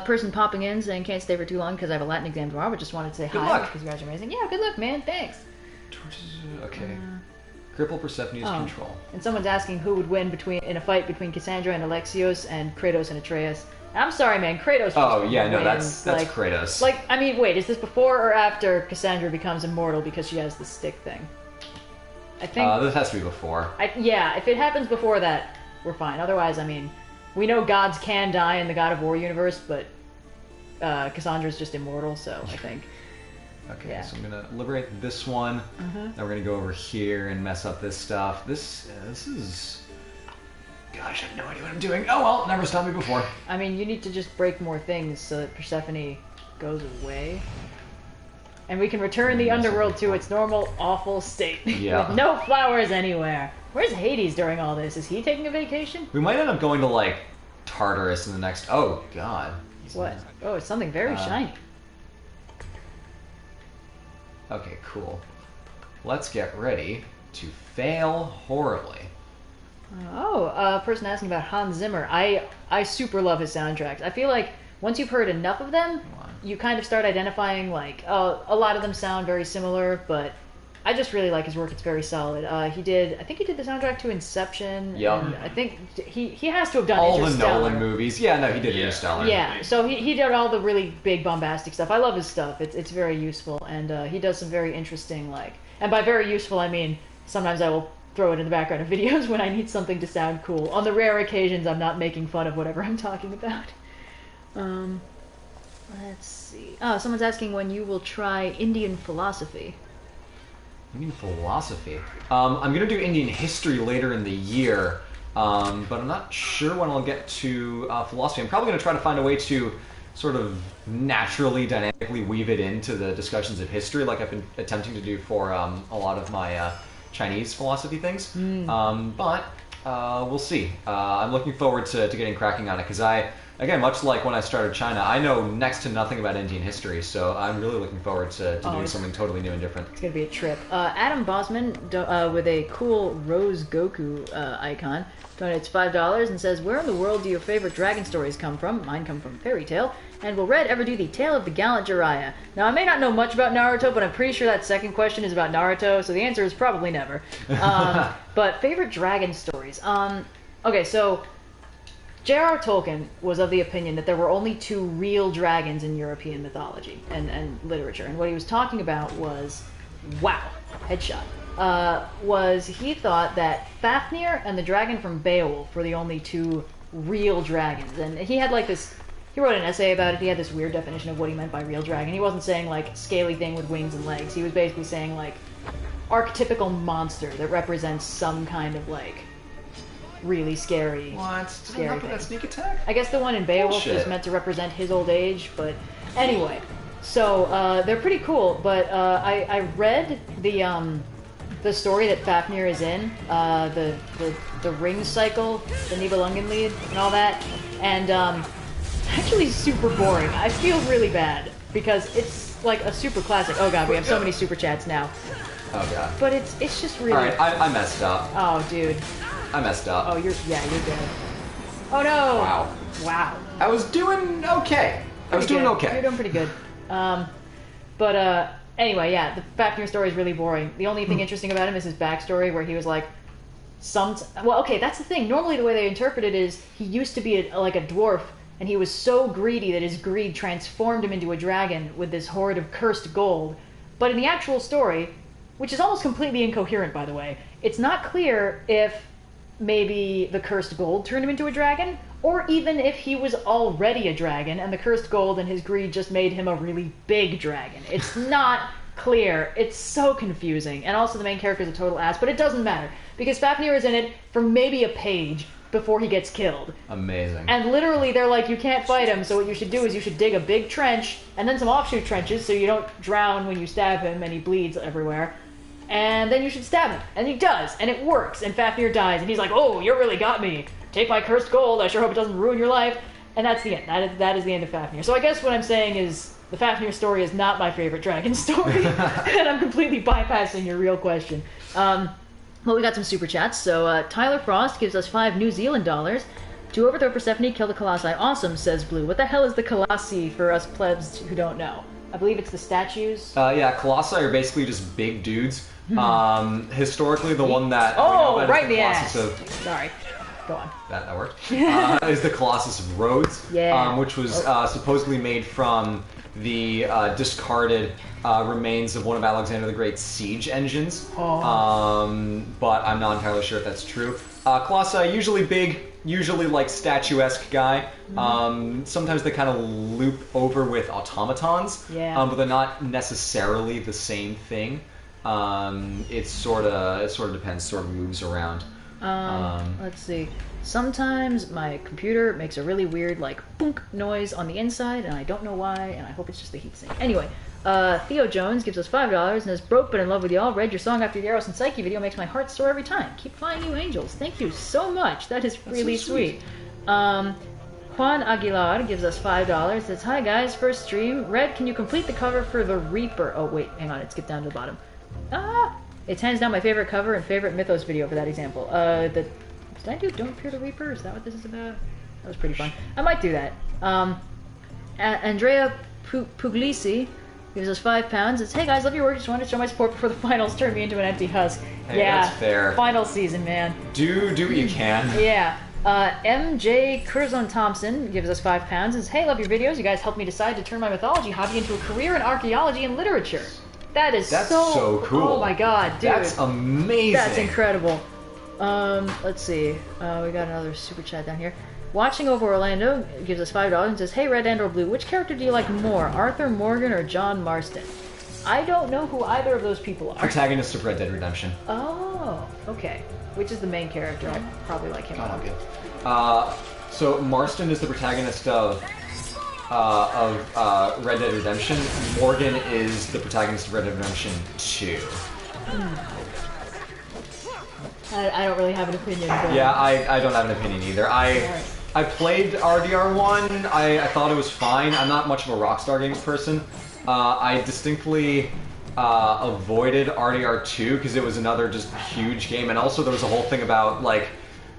B: Person popping in saying can't stay for too long because I have a Latin exam tomorrow, but just wanted to say
A: Good
B: hi
A: luck.
B: because you guys are amazing. Yeah, good luck, man. Thanks.
A: Okay. Cripple Persephone's control.
B: And someone's asking who would win in a fight between Cassandra and Alexios and Kratos and Atreus. I'm sorry, man. Kratos.
A: Oh yeah, no,
B: wins.
A: that's Kratos.
B: Like, I mean, wait, is this before or after Cassandra becomes immortal because she has the stick thing? I think.
A: This has to be before.
B: Yeah, if it happens before that, we're fine. Otherwise, I mean, we know gods can die in the God of War universe, but Cassandra's just immortal, so I think.
A: Okay,
B: Yeah.
A: so I'm gonna liberate this one. Then we're gonna go over here and mess up this stuff. This is. Gosh, I have no idea what I'm doing. Oh well, never stopped me before.
B: I mean, you need to just break more things so that Persephone goes away. And we can return the underworld to its normal, awful state.
A: Yeah.
B: With no flowers anywhere. Where's Hades during all this? Is he taking a vacation?
A: We might end up going to like Tartarus in the next. Oh god.
B: What? Oh, it's something very shiny.
A: Okay, cool. Let's get ready to fail horribly.
B: Oh, a person asking about Hans Zimmer. I super love his soundtracks. I feel like once you've heard enough of them, you kind of start identifying like, a lot of them sound very similar, but I just really like his work. It's very solid. I think he did the soundtrack to Inception.
A: Yep.
B: And I think he has to have done
A: All the
B: Interstellar.
A: Nolan movies. Yeah, no, he did Interstellar.
B: Yeah, so he did all the really big bombastic stuff. I love his stuff. It's very useful, and he does some very interesting and by very useful I mean sometimes I will throw it in the background of videos when I need something to sound cool. On the rare occasions I'm not making fun of whatever I'm talking about. Let's see. Oh, someone's asking when you will try Indian philosophy.
A: Indian philosophy. I'm gonna do Indian history later in the year, but I'm not sure when I'll get to philosophy. I'm probably gonna try to find a way to sort of naturally, dynamically weave it into the discussions of history, like I've been attempting to do for a lot of my Chinese philosophy things. But we'll see. I'm looking forward to getting cracking on it because again, much like when I started China, I know next to nothing about Indian history, so I'm really looking forward to doing something totally new and different.
B: It's gonna be a trip. Adam Bosman with a cool Rose Goku icon donates $5 and says, "Where in the world do your favorite dragon stories come from? Mine come from Fairy Tale. And will Red ever do the Tale of the Gallant Jiraiya?" Now, I may not know much about Naruto, but I'm pretty sure that second question is about Naruto, so the answer is probably never. But favorite dragon stories. Okay, so J.R.R. Tolkien was of the opinion that there were only 2 real dragons in European mythology and literature. And what he was talking about was, wow, headshot. was he thought that Fafnir and the dragon from Beowulf were the only two real dragons. And he had like this... He wrote an essay about it. He had this weird definition of what he meant by real dragon. He wasn't saying like scaly thing with wings and legs. He was basically saying like archetypical monster that represents some kind of like really scary.
A: What?
B: Scary thing.
A: That sneak attack?
B: I guess the one in Beowulf is meant to represent his old age, but anyway. So they're pretty cool. But I read the story that Fafnir is in, the ring cycle, the Nibelungenlied, and all that, and actually super boring. I feel really bad because it's like a super classic. Oh god, we have so many super chats now.
A: Oh god.
B: But it's just really.
A: All right, I messed up.
B: Oh dude.
A: I messed up.
B: Oh you're dead. Oh no.
A: Wow.
B: Wow.
A: I was doing okay.
B: You're doing pretty good. But anyway, yeah, the Fafnir story is really boring. The only thing interesting about him is his backstory, where he was like, well, okay, that's the thing. Normally, the way they interpret it is he used to be like a dwarf, and he was so greedy that his greed transformed him into a dragon with this hoard of cursed gold. But in the actual story, which is almost completely incoherent, by the way, it's not clear if maybe the cursed gold turned him into a dragon, or even if he was already a dragon and the cursed gold and his greed just made him a really big dragon. It's not clear. It's so confusing. And also the main character is a total ass, but it doesn't matter because Fafnir is in it for maybe a page before he gets killed.
A: Amazing.
B: And literally they're like, you can't fight him, so what you should do is you should dig a big trench and then some offshoot trenches so you don't drown when you stab him and he bleeds everywhere. And then you should stab him. And he does, and it works. And Fafnir dies, and he's like, oh, you really got me. Take my cursed gold. I sure hope it doesn't ruin your life. And that's the end. That is the end of Fafnir. So I guess what I'm saying is the Fafnir story is not my favorite dragon story. And I'm completely bypassing your real question. Well, we got some super chats. So Tyler Frost gives us 5 New Zealand dollars. To overthrow Persephone, kill the Colossi. Awesome, says Blue. What the hell is the Colossi for us plebs who don't know? I believe it's the statues.
A: Yeah, Colossi are basically just big dudes. Historically, the one that
B: right in the
A: ass.
B: Sorry, go on.
A: That worked. Is the Colossus of Rhodes, which was supposedly made from the discarded remains of one of Alexander the Great's siege engines. But I'm not entirely sure if that's true. Colossi, usually big, usually like statuesque guy. Sometimes they kind of loop over with automatons, but they're not necessarily the same thing. It sort of depends, sort of moves around.
B: Let's see. Sometimes my computer makes a really weird, like, boonk noise on the inside, and I don't know why, and I hope it's just the heatsink. Anyway, Theo Jones gives us $5 and says, broke but in love with y'all. Read your song after the Eros and Psyche video makes my heart soar every time. Keep flying, you angels. Thank you so much. That is really so sweet. Juan Aguilar gives us $5. Says, hi guys, first stream. Red, can you complete the cover for The Reaper? Oh, wait, hang on, it skipped down to the bottom. It's hands down my favorite cover and favorite Mythos video for that example. Did I do Don't Fear the Reaper? Is that what this is about? That was pretty fun. I might do that. Andrea Puglisi gives us £5 and says, hey guys, love your work. Just wanted to show my support before the finals turn me into an empty husk.
A: Hey,
B: yeah,
A: that's fair.
B: Final season, man.
A: Do what you can.
B: Yeah. MJ Curzon Thompson gives us £5 and says, hey, love your videos. You guys helped me decide to turn my mythology hobby into a career in archaeology and literature. That's
A: so cool.
B: Oh my god, dude.
A: That's amazing.
B: That's incredible. Let's see. We got another super chat down here. Watching Over Orlando gives us $5 and says, hey, Red and or Blue, which character do you like more, Arthur Morgan or John Marston? I don't know who either of those people are.
A: Protagonist of Red Dead Redemption.
B: Oh, okay. Which is the main character? I probably like him.
A: God, I'm good. So Marston is the protagonist of Red Dead Redemption. Morgan is the protagonist of Red Dead Redemption 2.
B: I don't really have an opinion. But...
A: Yeah, I don't have an opinion either. I played RDR1. I thought it was fine. I'm not much of a Rockstar Games person. I distinctly avoided RDR2 because it was another just huge game, and also there was a whole thing about like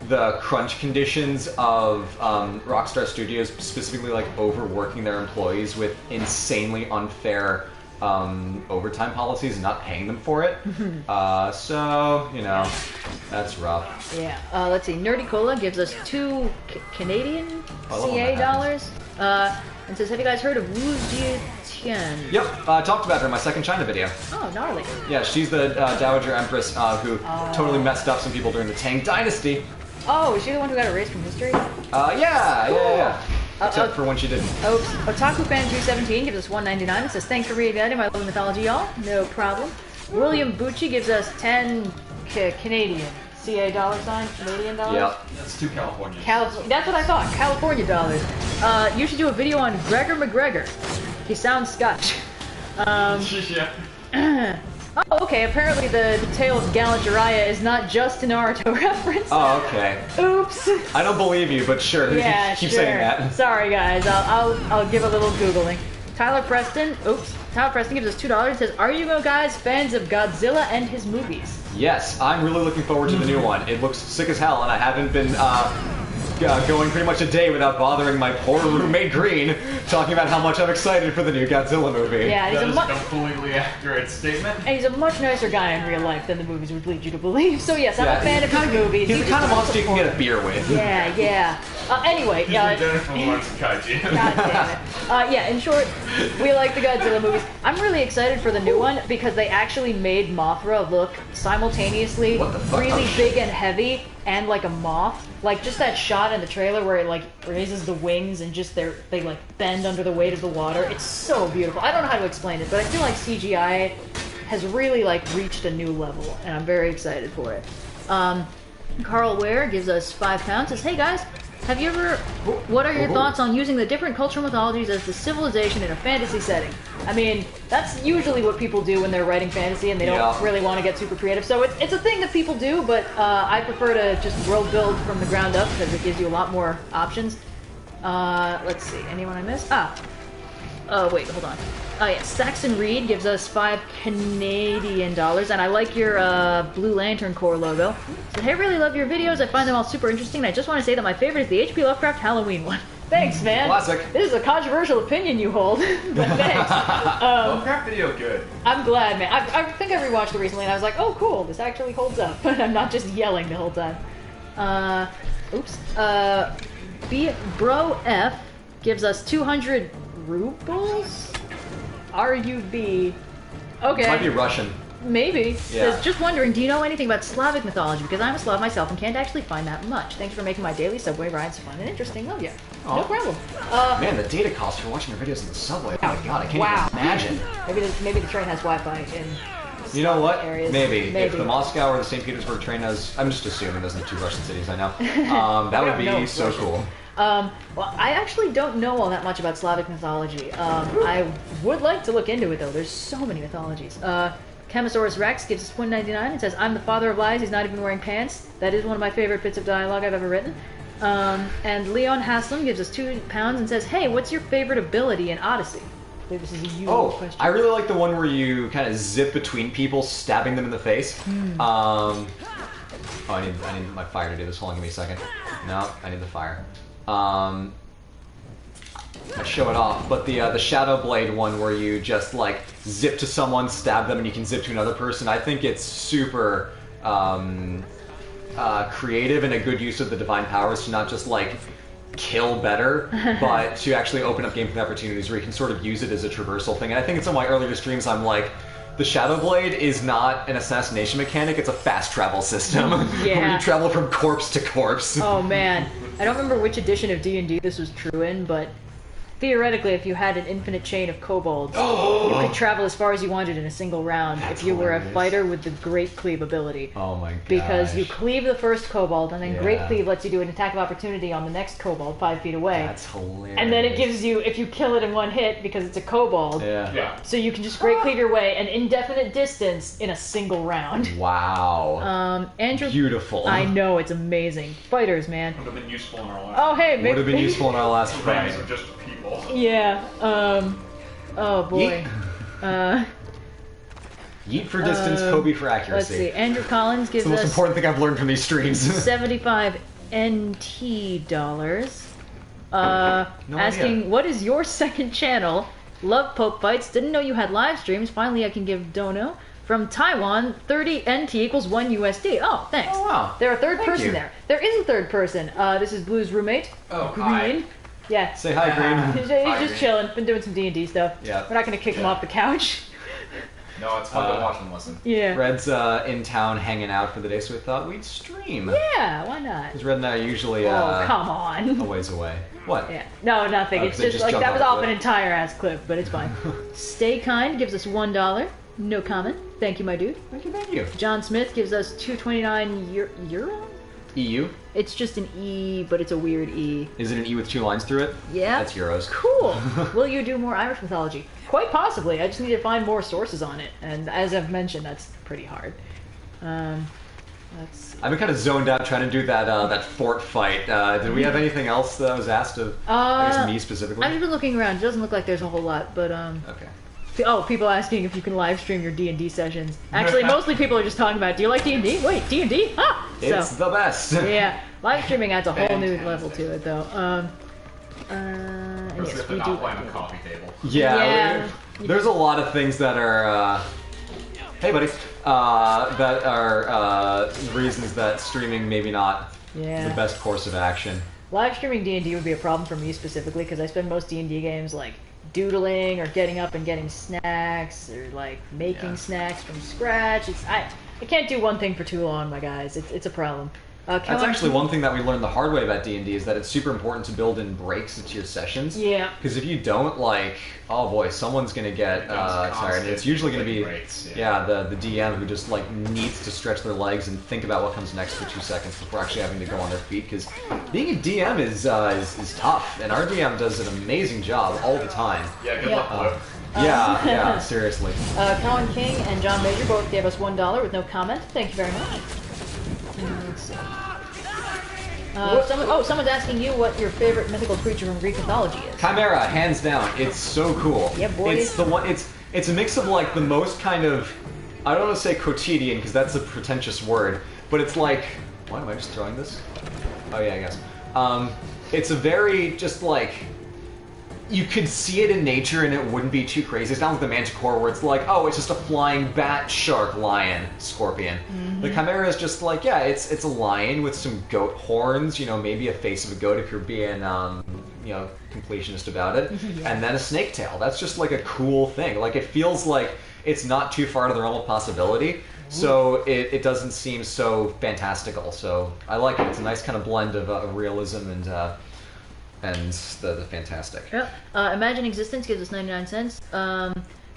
A: the crunch conditions of Rockstar Studios, specifically like overworking their employees with insanely unfair overtime policies and not paying them for it. So, you know, that's rough.
B: Yeah. Let's see. Nerdy Cola gives us 2 Canadian CA dollars. And says, have you guys heard of Wu Jietian?
A: Yep, I talked about her in my second China video.
B: Oh, gnarly.
A: Yeah, she's the Dowager Empress who totally messed up some people during the Tang Dynasty.
B: Oh, is she the one who got erased from history?
A: Yeah. Except for when she didn't.
B: Otaku Fan 317 gives us $1.99. It says, thanks for reigniting my love of mythology, y'all. No problem. William Bucci gives us 10 Canadian. CA dollar sign, Canadian dollars?
A: Yep.
D: That's 2 California.
B: That's what I thought, California dollars. You should do a video on Gregor McGregor. He sounds Scotch. Oh, okay, apparently the tale of gallant Jiraiya is not just a Naruto reference.
A: Oh, okay.
B: Oops.
A: I don't believe you, but sure,
B: Yeah,
A: keep
B: sure.
A: saying that.
B: Sorry, guys, I'll give a little Googling. Tyler Preston gives us $2 and says, are you guys fans of Godzilla and his movies?
A: Yes, I'm really looking forward to the new one. It looks sick as hell, and I haven't been going pretty much a day without bothering my poor roommate Green, talking about how much I'm excited for the new Godzilla movie.
B: Yeah,
D: that is a completely accurate statement.
B: And he's a much nicer guy in real life than the movies would lead you to believe. So yes, I'm a fan of his movies.
A: He's the kind of monster you can get a beer with.
B: Yeah. Anyway,
D: He's been doing it for once, Kaiji.
B: God damn it. Yeah, in short, we like the Godzilla movies. I'm really excited for the new one because they actually made Mothra look simultaneously really big and heavy and like a moth. Like just that shot in the trailer where it like raises the wings and just they like bend under the weight of the water. It's so beautiful. I don't know how to explain it, but I feel like CGI has really like reached a new level, and I'm very excited for it. Carl Ware gives us £5. Says, hey guys, have you ever... What are your thoughts on using the different cultural mythologies as the civilization in a fantasy setting? I mean, that's usually what people do when they're writing fantasy and they don't really want to get super creative. So it's a thing that people do, but I prefer to just world build from the ground up because it gives you a lot more options. Let's see. Anyone I missed? Wait, hold on. Oh yeah, Saxon Reed gives us 5 Canadian dollars, and I like your Blue Lantern Corps logo. So hey, really love your videos. I find them all super interesting. And I just want to say that my favorite is the H.P. Lovecraft Halloween one. Thanks, man.
A: Classic.
B: This is a controversial opinion you hold, but thanks.
D: Lovecraft video good. I'm
B: glad, man. I think I rewatched it recently, and I was like, oh, cool, this actually holds up. But I'm not just yelling the whole time. Bro F gives us 200 rubles? R-U-B. Okay.
A: Might be Russian.
B: Maybe.
A: Yeah.
B: Says, just wondering, do you know anything about Slavic mythology? Because I'm a Slav myself and can't actually find that much. Thanks for making my daily subway rides fun and interesting. Love ya. No problem.
A: Man, the data cost for watching your videos in the subway. Oh my god, I can't even imagine.
B: Maybe the train has Wi-Fi in...
A: You know what?
B: Areas.
A: Maybe. If the Moscow or the St. Petersburg train has... I'm just assuming those are the 2 Russian cities I know. That would be so cool.
B: Well, I actually don't know all that much about Slavic mythology. I would like to look into it, though. There's so many mythologies. Chemosaurus Rex gives us $1.99 and says, I'm the father of lies, he's not even wearing pants. That is one of my favorite bits of dialogue I've ever written. And Leon Haslam gives us £2 and says, hey, what's your favorite ability in Odyssey? I believe this is a you question.
A: I really like the one where you kind of zip between people, stabbing them in the face. I need my fire to do this. Hold on, give me a second. No, I need the fire. I show it off, but the Shadow Blade one where you just like zip to someone, stab them, and you can zip to another person. I think it's super creative and a good use of the divine powers to not just like kill better, but to actually open up gameplay opportunities where you can sort of use it as a traversal thing. And I think in some of my earlier streams, I'm like, the Shadow Blade is not an assassination mechanic, it's a fast travel system where you travel from corpse to corpse.
B: Oh man, I don't remember which edition of D&D this was true in, but theoretically, if you had an infinite chain of kobolds, you could travel as far as you wanted in a single round if you were a fighter with the Great Cleave ability.
A: Oh my gosh.
B: Because you cleave the first kobold, and then Great Cleave lets you do an attack of opportunity on the next kobold 5 feet away.
A: That's hilarious.
B: And then it gives you, if you kill it in one hit, because it's a kobold, so you can just Great Cleave your way an indefinite distance in a single round.
A: Wow.
B: Andrew,
A: beautiful.
B: I know, it's amazing. Fighters, man.
D: Would have been useful in our last.
B: Oh hey,
A: would have been useful in our last fight.
D: Are just people.
B: Yeah. Oh boy.
A: Yeet for distance, Kobe for accuracy.
B: Let's see. Andrew Collins gives
A: it's the most
B: us
A: important thing I've learned from these streams.
B: 75 NT dollars. Asking, what is your second channel? Love Pope Fights. Didn't know you had live streams. Finally, I can give dono. From Taiwan, 30 NT equals 1 USD. Oh, thanks.
A: Oh, wow.
B: There are a third
A: Thank
B: person
A: you.
B: there. There is a third person. This is Blue's roommate.
D: Oh,
B: Green.
D: hi.
B: Yeah.
A: Say hi, Green.
B: He's
D: Hi,
B: just
D: Green.
B: chilling. Been doing some D&D stuff.
A: Yeah.
B: We're not going to kick him off the couch.
D: No, it's fun to watch and listen.
B: Yeah.
A: Red's in town hanging out for the day, so we thought we'd stream.
B: Yeah, why not?
A: Because Red and I are usually
B: Oh, come on.
A: a ways away. What?
B: Yeah. No, nothing.
A: Oh,
B: It's
A: they
B: just
A: just
B: like
A: jump
B: that was
A: on
B: off
A: it.
B: an entire ass clip, but it's fine. Stay Kind gives us $1. No comment. Thank you, my dude.
A: Thank you, thank you.
B: John Smith gives us 229 euro.
A: EU?
B: It's just an E, but it's a weird E.
A: Is it an E with 2 lines through it?
B: Yeah.
A: That's euros.
B: Cool. Will you do more Irish mythology? Quite possibly. I just need to find more sources on it, and as I've mentioned, that's pretty hard. Let's see.
A: I've been kind of zoned out trying to do that fort fight. Did we have anything else that was asked of, I guess, me specifically?
B: I've just been looking around. It doesn't look like there's a whole lot, but
A: Okay.
B: Oh, people asking if you can live stream your D&D sessions. Actually, mostly people are just talking about, do you like D&D? Wait, D&D? Ah!
A: It's the best.
B: Yeah, live streaming adds a whole new
D: Fantastic.
B: level to it, though.
D: Let's
B: Yes,
D: get the
B: we do.
D: outline of coffee table.
A: Yeah, there's a lot of things that are, hey buddy, that are reasons that streaming maybe not
B: Yeah.
A: the best course of action.
B: Live streaming D&D would be a problem for me specifically because I spend most D&D games like doodling or getting up and getting snacks or like making snacks from scratch. I can't do one thing for too long, my guys. It's a problem.
A: That's actually one thing that we learned the hard way about D&D is that it's super important to build in breaks into your sessions.
B: Yeah.
A: Because if you don't, like, oh boy, someone's going to get tired. And it's usually going to be,
D: breaks,
A: the DM who just, like, needs to stretch their legs and think about what comes next for 2 seconds before actually having to go on their feet. Because being a DM is tough, and our DM does an amazing job all the time.
D: Yeah, good luck, Blue.
A: Yeah, seriously.
B: Colin King and John Major both gave us $1 with no comment. Thank you very much. Let's see. Someone's asking you what your favorite mythical creature from Greek mythology is.
A: Chimera, hands down. It's so cool.
B: Yeah, boy.
A: It's the one. It's a mix of like the most kind of, I don't want to say quotidian because that's a pretentious word, but it's like, why am I just throwing this? Oh yeah, I guess. It's a very just like, you could see it in nature and it wouldn't be too crazy. It's not like the Manticore where it's like, oh, it's just a flying bat, shark, lion, scorpion. The Chimera is just like, yeah, it's a lion with some goat horns, maybe a face of a goat if you're being, completionist about it, and then a snake tail. That's just like a cool thing. Like, it feels like it's not too far to the realm of possibility, so it doesn't seem so fantastical. So I like it. It's a nice kind of blend of realism and the fantastic.
B: Yep. Imagine Existence gives us 99 cents.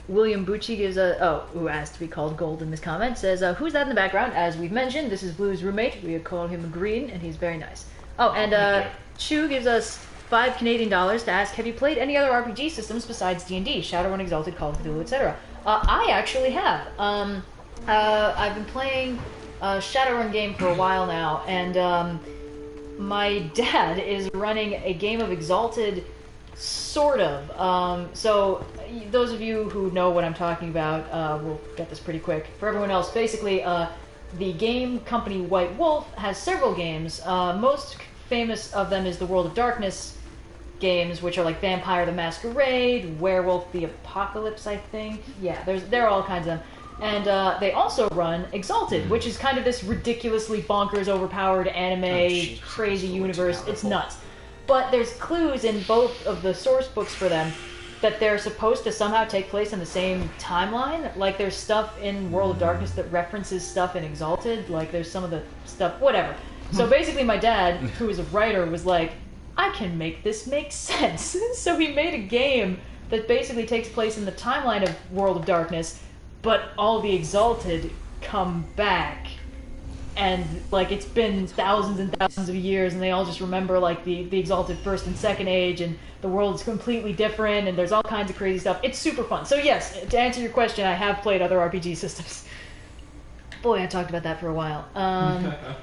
B: William Bucci gives who asked to be called Gold in this comment, says, who's that in the background? As we've mentioned, this is Blue's roommate. We call him Green, and he's very nice. Oh, and Chu gives us $5 Canadian to ask, have you played any other RPG systems besides D&D, Shadowrun, Exalted, Call of Cthulhu, etc.? I actually have. I've been playing a Shadowrun game for a while now, and my dad is running a game of Exalted, sort of. So those of you who know what I'm talking about will get this pretty quick. For everyone else, basically, the game company White Wolf has several games. Most famous of them is the World of Darkness games, which are like Vampire the Masquerade, Werewolf the Apocalypse, I think. Yeah, there are all kinds of them. And they also run Exalted, which is kind of this ridiculously bonkers, overpowered anime, crazy universe. It's nuts. But there's clues in both of the source books for them that they're supposed to somehow take place in the same timeline. Like, there's stuff in World of Darkness that references stuff in Exalted. Like, there's some of the stuff, whatever. So basically my dad, who is a writer, was like, I can make this make sense. So he made a game that basically takes place in the timeline of World of Darkness, but all the Exalted come back. And, like, it's been thousands and thousands of years, and they all just remember, like, the Exalted First and Second Age, and the world's completely different, and there's all kinds of crazy stuff. It's super fun. So yes, to answer your question, I have played other RPG systems. Boy, I talked about that for a while.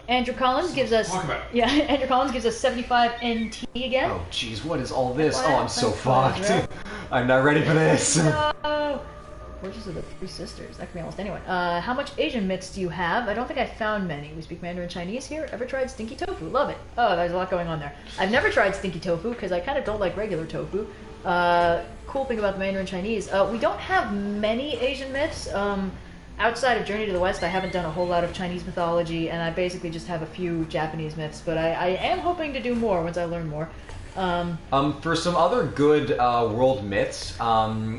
B: Andrew Collins gives us... Andrew Collins gives us 75 NT again.
A: Oh, jeez, what is all this?
B: What?
A: Oh, I'm so
B: That's fun,
A: fucked.
B: right?
A: I'm not ready for this.
B: No. Fortress of the Three Sisters. That could be almost anyone. How much Asian myths do you have? I don't think I found many. We speak Mandarin Chinese here. Ever tried stinky tofu? Love it. Oh, there's a lot going on there. I've never tried stinky tofu because I kind of don't like regular tofu. Cool thing about the Mandarin Chinese. We don't have many Asian myths. Outside of Journey to the West, I haven't done a whole lot of Chinese mythology, and I basically just have a few Japanese myths, but I am hoping to do more once I learn more.
A: For some other good world myths,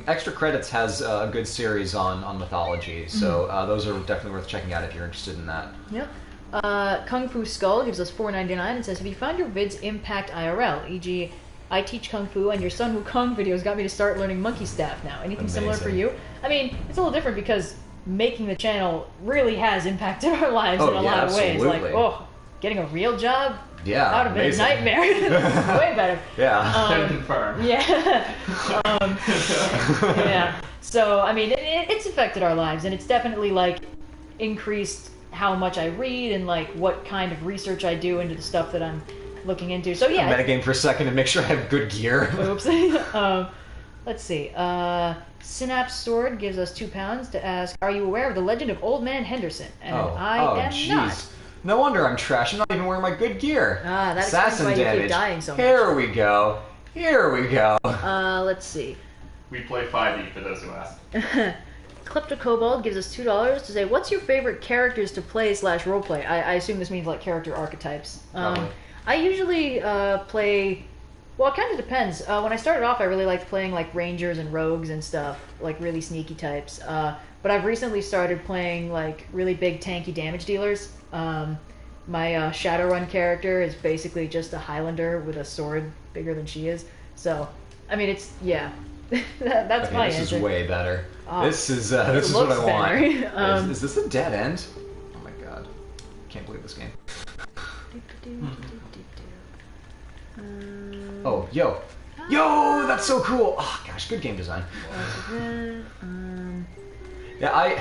A: Extra Credits has a good series on mythology, so those are definitely worth checking out if you're interested in that.
B: Yep. Kung Fu Skull gives us $4.99 and says, have you found your vids impact IRL? E.g., I teach Kung Fu and your Sun Wukong videos got me to start learning monkey staff now. Anything similar for you? I mean, it's a little different because making the channel really has impacted our lives in a lot of ways. Like, getting a real job?
A: Yeah,
B: that would have been a nightmare. Way better.
A: Yeah.
D: Confirm.
B: Yeah. Yeah. So, I mean, it's affected our lives, and it's definitely, like, increased how much I read and, like, what kind of research I do into the stuff that I'm looking into. So, yeah.
A: Metagame for a second and make sure I have good gear.
B: Oops. Let's see. Synapse Sword gives us £2 to ask, are you aware of the legend of Old Man Henderson? And I am not.
A: No wonder I'm trash. I'm not even wearing my good gear.
B: That explains why you keep dying so much.
A: Here we go. Here we go.
B: Let's see.
D: We play 5e for those who ask.
B: Kleptocobalt gives us $2 to say, what's your favorite characters to play / roleplay? I assume this means like character archetypes. I usually play... Well, it kind of depends. When I started off, I really liked playing like rangers and rogues and stuff, like really sneaky types. But I've recently started playing like really big tanky damage dealers. My Shadowrun character is basically just a Highlander with a sword bigger than she is. So, I mean, it's, yeah. That's my answer.
A: This is way better. This is what I want. Is this a dead end? Oh my god. Can't believe this game. Oh, yo, that's so cool! Oh gosh, good game design. Yeah,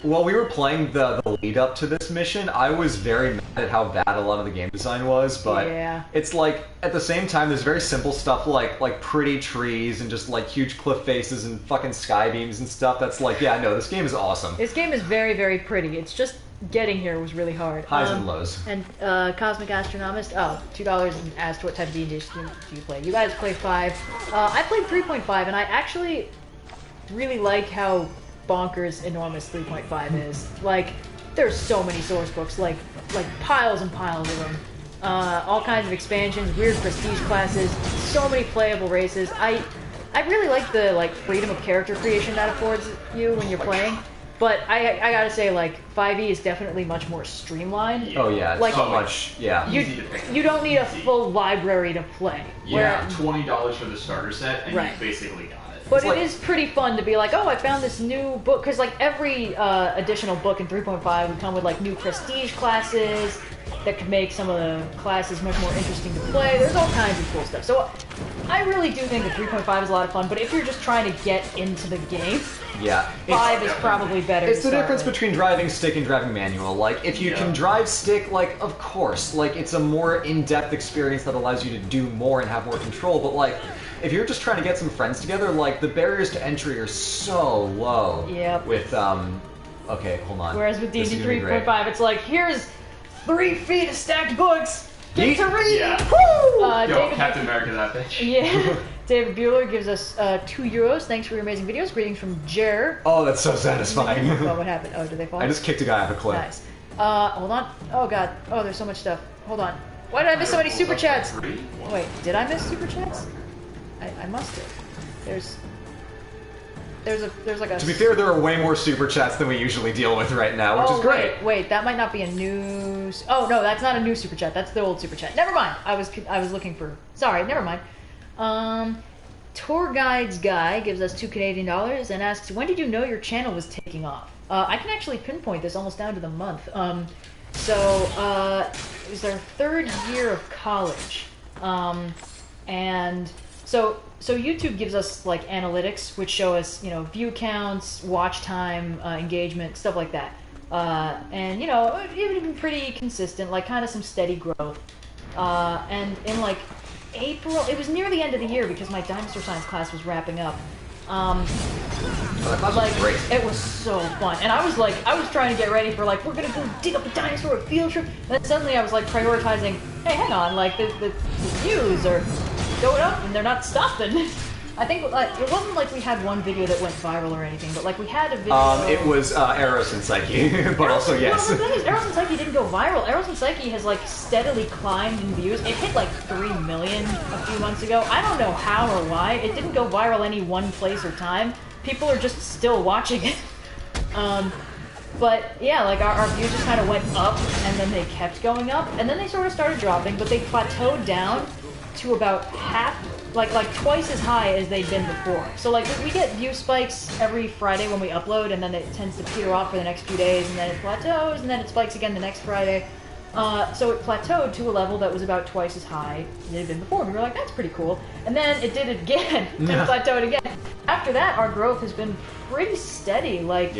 A: while we were playing the lead up to this mission, I was very mad at how bad a lot of the game design was, but it's like, at the same time, there's very simple stuff like pretty trees and just like huge cliff faces and fucking sky beams and stuff that's like, yeah, no, this game is awesome.
B: This game is very, very pretty. It's just getting here was really hard.
A: Highs and lows.
B: And Cosmic Astronomist, $2 and asked what type of D&D do you play. You guys play 5. I played 3.5, and I actually really like how bonkers enormous 3.5 is. Like, there's so many source books, like piles and piles of them. All kinds of expansions, weird prestige classes, so many playable races. I really like the freedom of character creation that affords you when you're playing. But I gotta say, like, 5e is definitely much more streamlined.
A: Oh yeah,
B: like,
A: so much, yeah.
B: You don't need a full library to play.
D: Yeah, $20 for the starter set, and you basically got it.
B: But it is pretty fun to be like, oh, I found this new book, because like every additional book in 3.5 would come with like new prestige classes that could make some of the classes much more interesting to play. There's all kinds of cool stuff. So I really do think that 3.5 is a lot of fun, but if you're just trying to get into the game, 5 is probably better.
A: It's the difference between driving stick and driving manual. Like, if you can drive stick, like, of course, like, it's a more in-depth experience that allows you to do more and have more control, but like, if you're just trying to get some friends together, like, the barriers to entry are so low.
B: Yep.
A: With, okay, hold on.
B: Whereas with D&D 3.5, it's like, here's 3 feet of stacked books. Get to read!
D: Yeah.
B: Woo!
D: Yo, Captain America, that bitch.
B: Yeah. David Bueller gives us €2. Thanks for your amazing videos. Greetings from Jer.
A: Oh, that's so satisfying.
B: Oh, what happened? Oh, did they fall?
A: I just kicked a guy off a cliff.
B: Nice. Hold on. Oh, God. Oh, there's so much stuff. Hold on. Why did I miss so many super chats? Wait, did I miss super chats? I must have. There's like a...
A: To be fair, there are way more super chats than we usually deal with right now, which is great.
B: Wait, that might not be a new... Oh, no, that's not a new super chat. That's the old super chat. Never mind. I was looking for... Sorry, never mind. Tour Guides Guy gives us $2 Canadian and asks, when did you know your channel was taking off? I can actually pinpoint this almost down to the month. It was our 3rd year of college. And so YouTube gives us like analytics, which show us, view counts, watch time, engagement, stuff like that. And it would be pretty consistent, like kind of some steady growth. And in like April, it was near the end of the year because my dinosaur science class was wrapping up.
A: That class was great.
B: It was so fun, and I was trying to get ready for like, we're gonna go dig up a dinosaur field trip, and then suddenly I was like prioritizing, hey, hang on, like the views are going up and they're not stopping. I think it wasn't like we had one video that went viral or anything, but like we had a video.
A: It was Eros and Psyche, but also yes.
B: Well, the thing is, Eros and Psyche didn't go viral. Eros and Psyche has like steadily climbed in views. It hit like 3 million a few months ago. I don't know how or why. It didn't go viral any one place or time. People are just still watching it. But yeah, like our views just kind of went up, and then they kept going up, and then they sort of started dropping, but they plateaued down to about half. Like twice as high as they'd been before. So like we get view spikes every Friday when we upload, and then it tends to peter off for the next few days, and then it plateaus, and then it spikes again the next Friday. So it plateaued to a level that was about twice as high as it had been before. We were like, that's pretty cool. And then it did it again, and plateaued again. After that, our growth has been pretty steady, like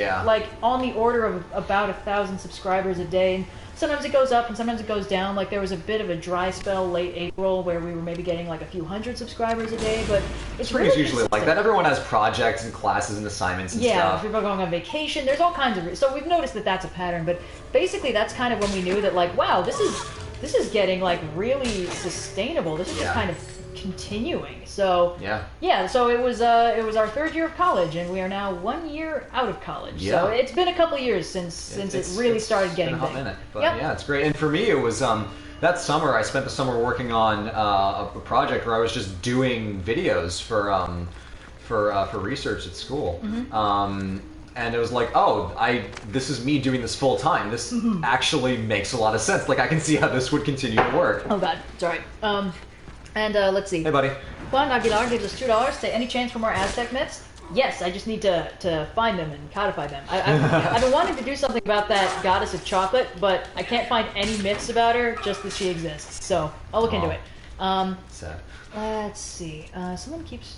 B: on the order of about 1,000 subscribers a day. And sometimes it goes up and sometimes it goes down. Like there was a bit of a dry spell late April where we were maybe getting like a few hundred subscribers a day, but it's
A: Spring
B: really
A: is usually like that. Everyone has projects and classes and assignments and stuff.
B: Yeah, people are going on vacation. There's all kinds of so we've noticed that that's a pattern. But basically, that's kind of when we knew that like, wow, this is getting like really sustainable. This is just kind of continuing. So so it was our 3rd year of college, and we are now 1 year out of college.
A: Yeah.
B: So it's been a couple of years since it really started getting big.
A: It's been a hot minute, but yeah, it's great. And for me, it was that summer. I spent the summer working on a project where I was just doing videos for research at school. And it was like, this is me doing this full time. This actually makes a lot of sense. Like I can see how this would continue to work.
B: Oh God, sorry. And let's see.
A: Hey, buddy.
B: Juan Aguilar gives us $2. Say, any chance for more Aztec myths? Yes, I just need to find them and codify them. I've been wanting to do something about that goddess of chocolate, but I can't find any myths about her, just that she exists. So I'll look into it.
A: Sad.
B: Let's see. Someone keeps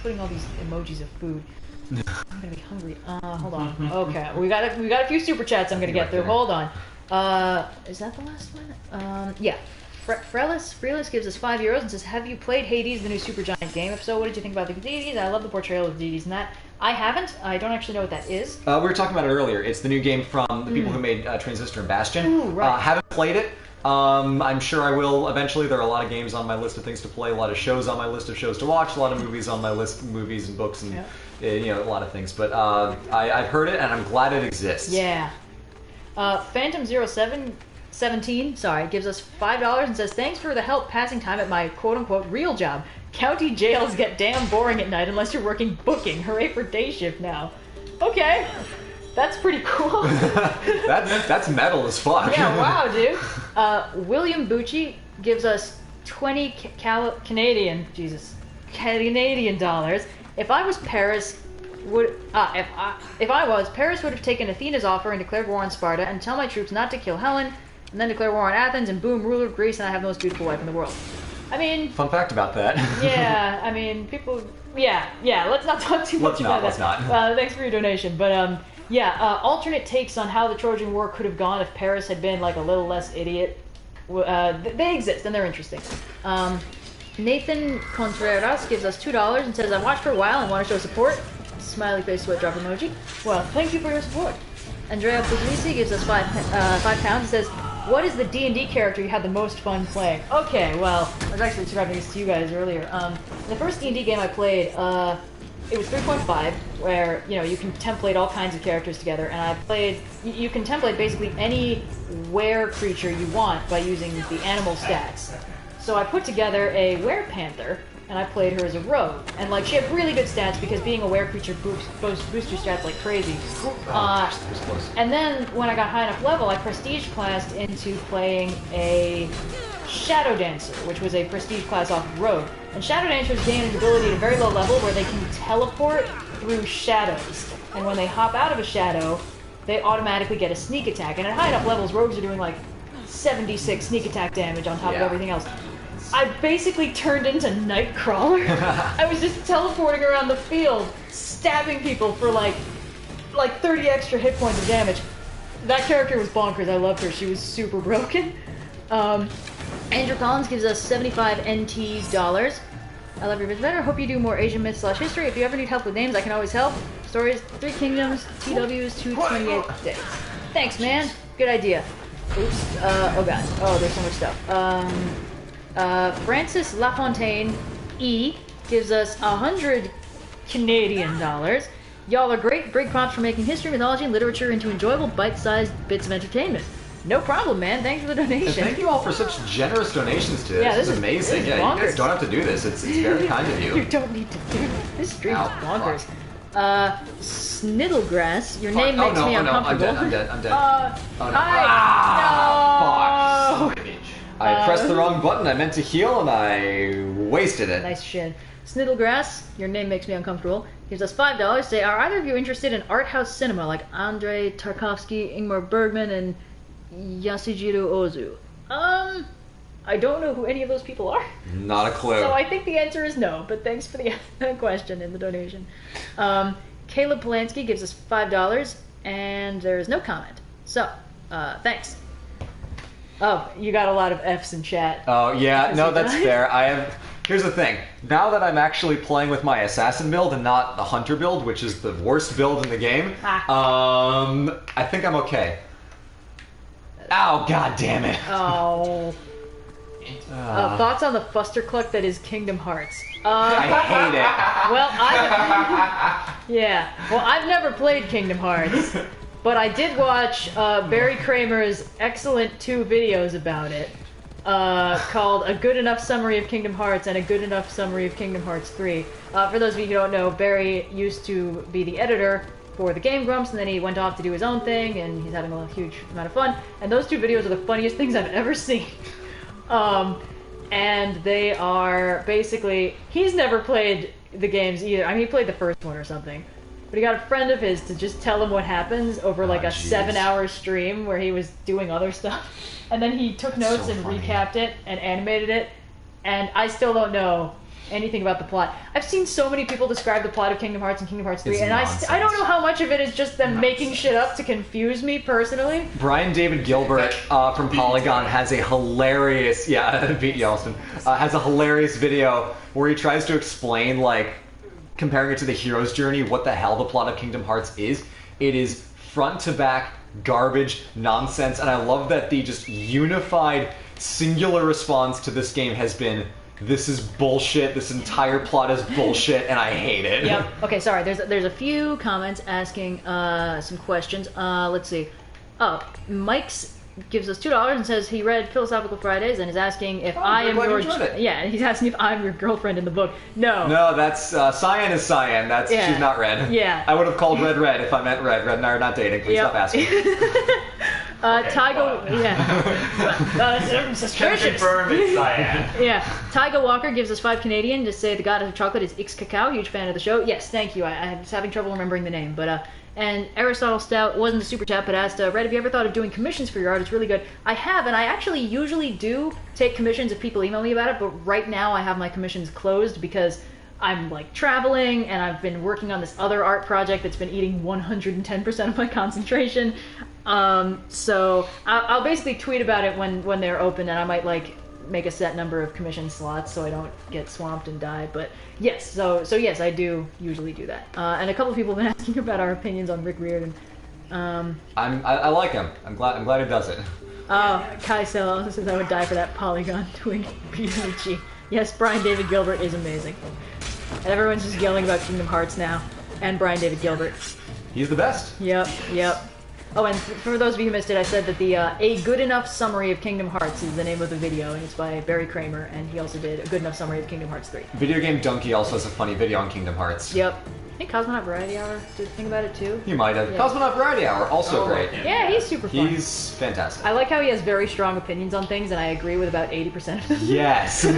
B: putting all these emojis of food. I'm gonna be hungry. Hold on. Okay, we got a few super chats I'm gonna get through. Hold on. Is that the last one? Yeah. Freelis gives us €5 and says, have you played Hades, the new Supergiant game? If so, what did you think about the deities? I love the portrayal of deities in that. I haven't. I don't actually know what that is.
A: We were talking about it earlier. It's the new game from the people who made Transistor and Bastion.
B: Ooh, right.
A: Haven't played it. I'm sure I will eventually. There are a lot of games on my list of things to play, a lot of shows on my list of shows to watch, a lot of movies on my list, movies and books, and a lot of things. But I've heard it, and I'm glad it exists.
B: Yeah. Phantom07 17, gives us $5 and says, thanks for the help passing time at my quote-unquote real job. County jails get damn boring at night unless you're working booking. Hooray for day shift now. Okay. That's pretty cool.
A: that's metal as fuck.
B: Yeah, wow, dude. William Bucci gives us 20 Canadian dollars. If I was Paris, Paris would have taken Athena's offer and declared war on Sparta and tell my troops not to kill Helen, and then declare war on Athens, and boom, ruler of Greece, and I have the most beautiful wife in the world. I mean...
A: Fun fact about that.
B: Yeah, I mean, people... Yeah, let's not talk too much about that.
A: Let's not.
B: Thanks for your donation. But, alternate takes on how the Trojan War could have gone if Paris had been, like, a little less idiot. They exist, and they're interesting. Nathan Contreras gives us $2 and says, I've watched for a while and want to show support. Smiley face sweat drop emoji. Well, thank you for your support. Andrea Puglisi gives us £5 and says, what is the D&D character you had the most fun playing? Okay, well, I was actually describing this to you guys earlier. The first D&D game I played, it was 3.5, where, you can template all kinds of characters together, and I played, you can template basically any were creature you want by using the animal stats. So I put together a were-panther, and I played her as a rogue. And, she had really good stats because being a were-creature boosts your stats like crazy. And then, when I got high enough level, I prestige classed into playing a Shadow Dancer, which was a prestige class off of rogue. And Shadow Dancers gain an ability at a very low level where they can teleport through shadows. And when they hop out of a shadow, they automatically get a sneak attack. And at high enough levels, rogues are doing, 76 sneak attack damage on top of everything else. I basically turned into Nightcrawler. I was just teleporting around the field, stabbing people for like 30 extra hit points of damage. That character was bonkers. I loved her. She was super broken. Andrew Collins gives us 75 NT dollars. I love your bits better. Hope you do more Asian myth / history. If you ever need help with names, I can always help. Stories, 3 Kingdoms, TWs, 228 days. Thanks, man. Good idea. Oops. Oh god. Oh, there's so much stuff. Francis Lafontaine E gives us 100 Canadian dollars. Y'all are great. Big props for making history, mythology, and literature into enjoyable, bite-sized bits of entertainment. No problem, man. Thanks for the donation.
A: And thank you all for such generous donations to this.
B: Yeah,
A: this is amazing.
B: This is
A: you guys don't have to do this. It's very kind of you.
B: You don't need to do this. This stream is bonkers. Sniddlegrass, your name makes me uncomfortable.
A: I'm dead.
B: Oh no.
A: Fuck. I pressed the wrong button. I meant to heal and I wasted it.
B: Nice shin. Sniddlegrass, your name makes me uncomfortable. Gives us $5. Say, are either of you interested in art house cinema like Andrei Tarkovsky, Ingmar Bergman, and Yasujiro Ozu? I don't know who any of those people are.
A: Not a clue.
B: So I think the answer is no, but thanks for the question and the donation. Caleb Polanski gives us $5, and there is no comment. So, thanks. Oh, you got a lot of F's in chat.
A: Oh, yeah. No, that's fair. Here's the thing. Now that I'm actually playing with my assassin build and not the hunter build, which is the worst build in the game, I think I'm okay. Oh, god damn it.
B: Oh. Thoughts on the fustercluck that is Kingdom Hearts?
A: I hate it.
B: Well, I've never played Kingdom Hearts, but I did watch Barry Kramer's excellent 2 videos about it, called A Good Enough Summary of Kingdom Hearts and A Good Enough Summary of Kingdom Hearts 3. For those of you who don't know, Barry used to be the editor for the Game Grumps, and then he went off to do his own thing, and he's having a huge amount of fun. And those 2 videos are the funniest things I've ever seen. And they are basically, he's never played the games either. I mean, he played the first one or something, but he got a friend of his to just tell him what happens over like a 7-hour stream where he was doing other stuff, and then he took notes and recapped it and animated it, and I still don't know anything about the plot. I've seen so many people describe the plot of Kingdom Hearts and Kingdom Hearts 3, and I don't know how much of it is just them making shit up to confuse me personally.
A: Brian David Gilbert from Polygon has a hilarious, beat Yellowstone, has a hilarious video where he tries to explain, like, comparing it to the hero's journey, what the hell the plot of Kingdom Hearts is. It is front to back garbage nonsense, and I love that the just unified singular response to this game has been, this is bullshit, this entire plot is bullshit, and I hate it.
B: Yep. Okay, sorry, there's a few comments asking some questions. Let's see. Oh, Mike's gives us $2 and says he read Philosophical Fridays and is asking if I am your... Yeah, he's asking if I'm your girlfriend in the book. No.
A: No, that's... Cyan is Cyan. That's... Yeah. She's not Red.
B: Yeah.
A: I would have called Red Red if I meant Red. Red and I are not dating. Please stop asking.
B: Tyga... Yeah. Suspicious.
D: Confirm it's Cyan.
B: Yeah. Tyga Walker gives us 5 Canadian to say the god of chocolate is Ix Cacao. Huge fan of the show. Yes, thank you. I was having trouble remembering the name, but... And Aristotle Stout wasn't a super chat, but asked, Red, have you ever thought of doing commissions for your art? It's really good. I have, and I actually usually do take commissions if people email me about it, but right now I have my commissions closed because I'm, like, traveling, and I've been working on this other art project that's been eating 110% of my concentration. So I'll basically tweet about it when they're open, and I might, like, make a set number of commission slots so I don't get swamped and die, but yes, so yes, I do usually do that. And a couple of people have been asking about our opinions on Rick Riordan.
A: I like him. I'm glad he does it.
B: Kai Sell also says I would die for that Polygon twink Biuchi. Yes, Brian David Gilbert is amazing. And everyone's just yelling about Kingdom Hearts now. And Brian David Gilbert.
A: He's the best.
B: Yep. Oh, and for those of you who missed it, I said that the A Good Enough Summary of Kingdom Hearts is the name of the video, and it's by Barry Kramer, and he also did A Good Enough Summary of Kingdom Hearts 3.
A: Video Game Donkey also has a funny video on Kingdom Hearts.
B: Yep. I think Cosmonaut Variety Hour did think about it too.
A: He might have. Yeah. Cosmonaut Variety Hour, also great.
B: Yeah, he's super fun.
A: He's fantastic.
B: I like how he has very strong opinions on things, and I agree with about 80% of them.
A: Yes. He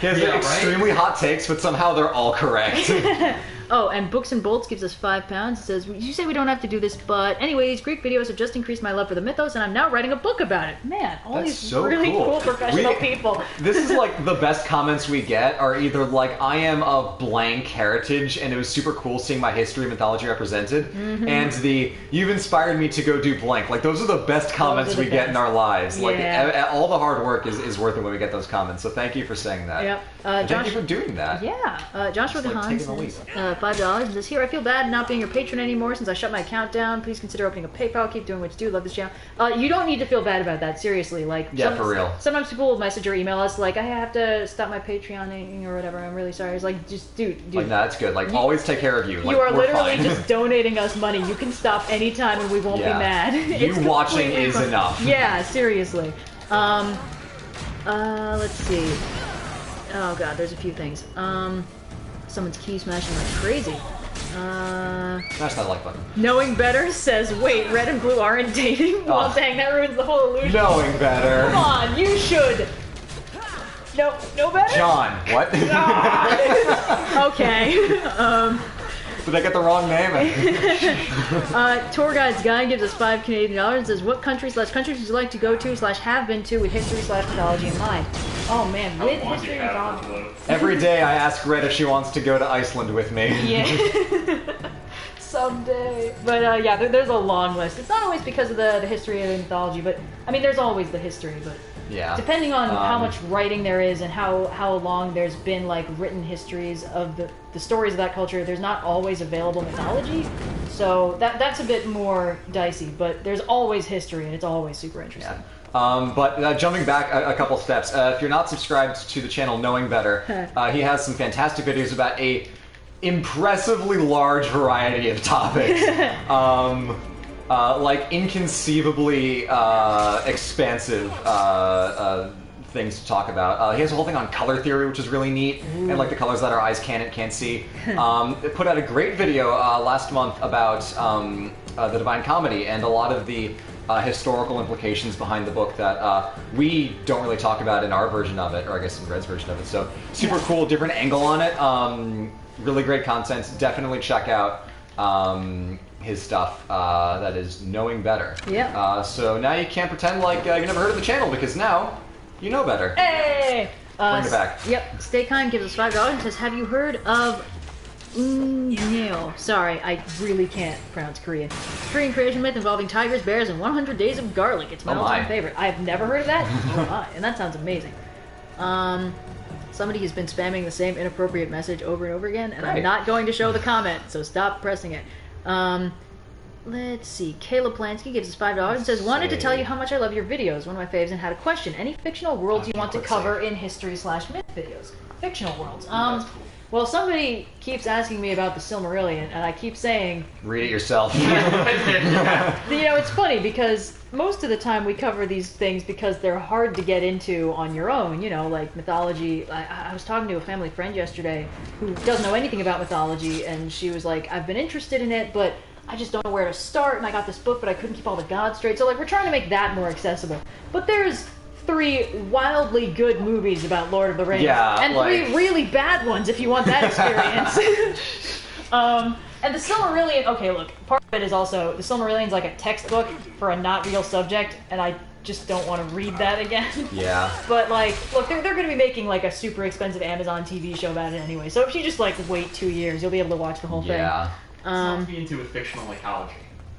A: has extremely hot takes, but somehow they're all correct.
B: Oh, and Books and Bolts gives us £5. It says, you say we don't have to do this, but anyways, Greek videos have just increased my love for the mythos, and I'm now writing a book about it. Man, all
A: That's
B: these
A: so
B: really cool professional people.
A: This is like the best comments we get are either like, I am of blank heritage, and it was super cool seeing my history and mythology represented, and the, you've inspired me to go do blank. Like, those are the best comments we get in our lives. Like, all the hard work is worth it when we get those comments, so thank you for saying that.
B: Yep.
A: Thank you for doing that.
B: Yeah. Joshua Gahan says, $5 and says, here, I feel bad not being your patron anymore since I shut my account down. Please consider opening a PayPal. Keep doing what you do. Love this channel. You don't need to feel bad about that, seriously. Like,
A: yeah, for real.
B: Sometimes people will message or email us like, I have to stop my Patreoning or whatever. I'm really sorry. It's like, just, dude.
A: Like, that's good. Like, always take care of you. Like,
B: you are literally
A: fine.
B: just donating us money. You can stop anytime and we won't be mad.
A: You watching is enough.
B: Yeah, seriously. Let's see. Oh god, there's a few things. Someone's key smashing like crazy.
A: Smash that like button.
B: Knowing Better says, wait, red and blue aren't dating? Well, dang, that ruins the whole illusion.
A: Knowing Better.
B: Come on, you should. No better?
A: John, what?
B: Okay.
A: Did I get the wrong name?
B: Tour Guide's Guy gives us $5 and says, what countries would you like to go to / have been to with history / mythology in mind? Oh man, with history and mythology.
A: Every day I ask Red if she wants to go to Iceland with me.
B: Yeah. Someday. But yeah, there's a long list. It's not always because of the history of the mythology, but I mean, there's always the history, but
A: yeah.
B: Depending on how much writing there is and how long there's been like written histories of the stories of that culture, there's not always available mythology. So that's a bit more dicey, but there's always history and it's always super interesting.
A: Yeah. But jumping back a couple steps, if you're not subscribed to the channel Knowing Better, he has some fantastic videos about a impressively large variety of topics. Like inconceivably expansive things to talk about. He has a whole thing on color theory, which is really neat, and like the colors that our eyes can't see. It put out a great video last month about the Divine Comedy and a lot of the historical implications behind the book that we don't really talk about in our version of it, or I guess in Red's version of it. So super cool, different angle on it. Really great content. Definitely check out his stuff. That is Knowing Better.
B: Yeah.
A: So now you can't pretend like you never heard of the channel, because now you know better.
B: Hey!
A: Bring it back.
B: Yep. Stay Kind gives us $5 and says, have you heard of Sorry, I really can't pronounce Korean. Korean creation myth involving tigers, bears, and 100 days of garlic. It's my all-time favorite. I've never heard of that. Oh my, and that sounds amazing. Somebody has been spamming the same inappropriate message over and over again, and I'm not going to show the comment, so stop pressing it. Let's see. Kayla Plansky gives us $5 and says, wanted to tell you how much I love your videos, one of my faves, and had a question. Any fictional worlds you want to cover in history / myth videos? Fictional worlds. Well, somebody keeps asking me about the Silmarillion, and I keep saying...
A: Read it yourself.
B: You know, it's funny, because most of the time we cover these things because they're hard to get into on your own, you know, like mythology. I was talking to a family friend yesterday who doesn't know anything about mythology, and she was like, I've been interested in it, but I just don't know where to start, and I got this book, but I couldn't keep all the gods straight. So, like, we're trying to make that more accessible. But there's 3 wildly good movies about Lord of the Rings, and 3 really bad ones if you want that experience. And the Silmarillion, okay, look, part of it is also, the Silmarillion's like a textbook for a not real subject, and I just don't want to read that again.
A: Yeah.
B: But, like, look, they're going to be making, like, a super expensive Amazon TV show about it anyway, so if you just, like, wait 2 years, you'll be able to watch the whole thing.
A: Yeah.
D: It's not to be into with fictional ecology.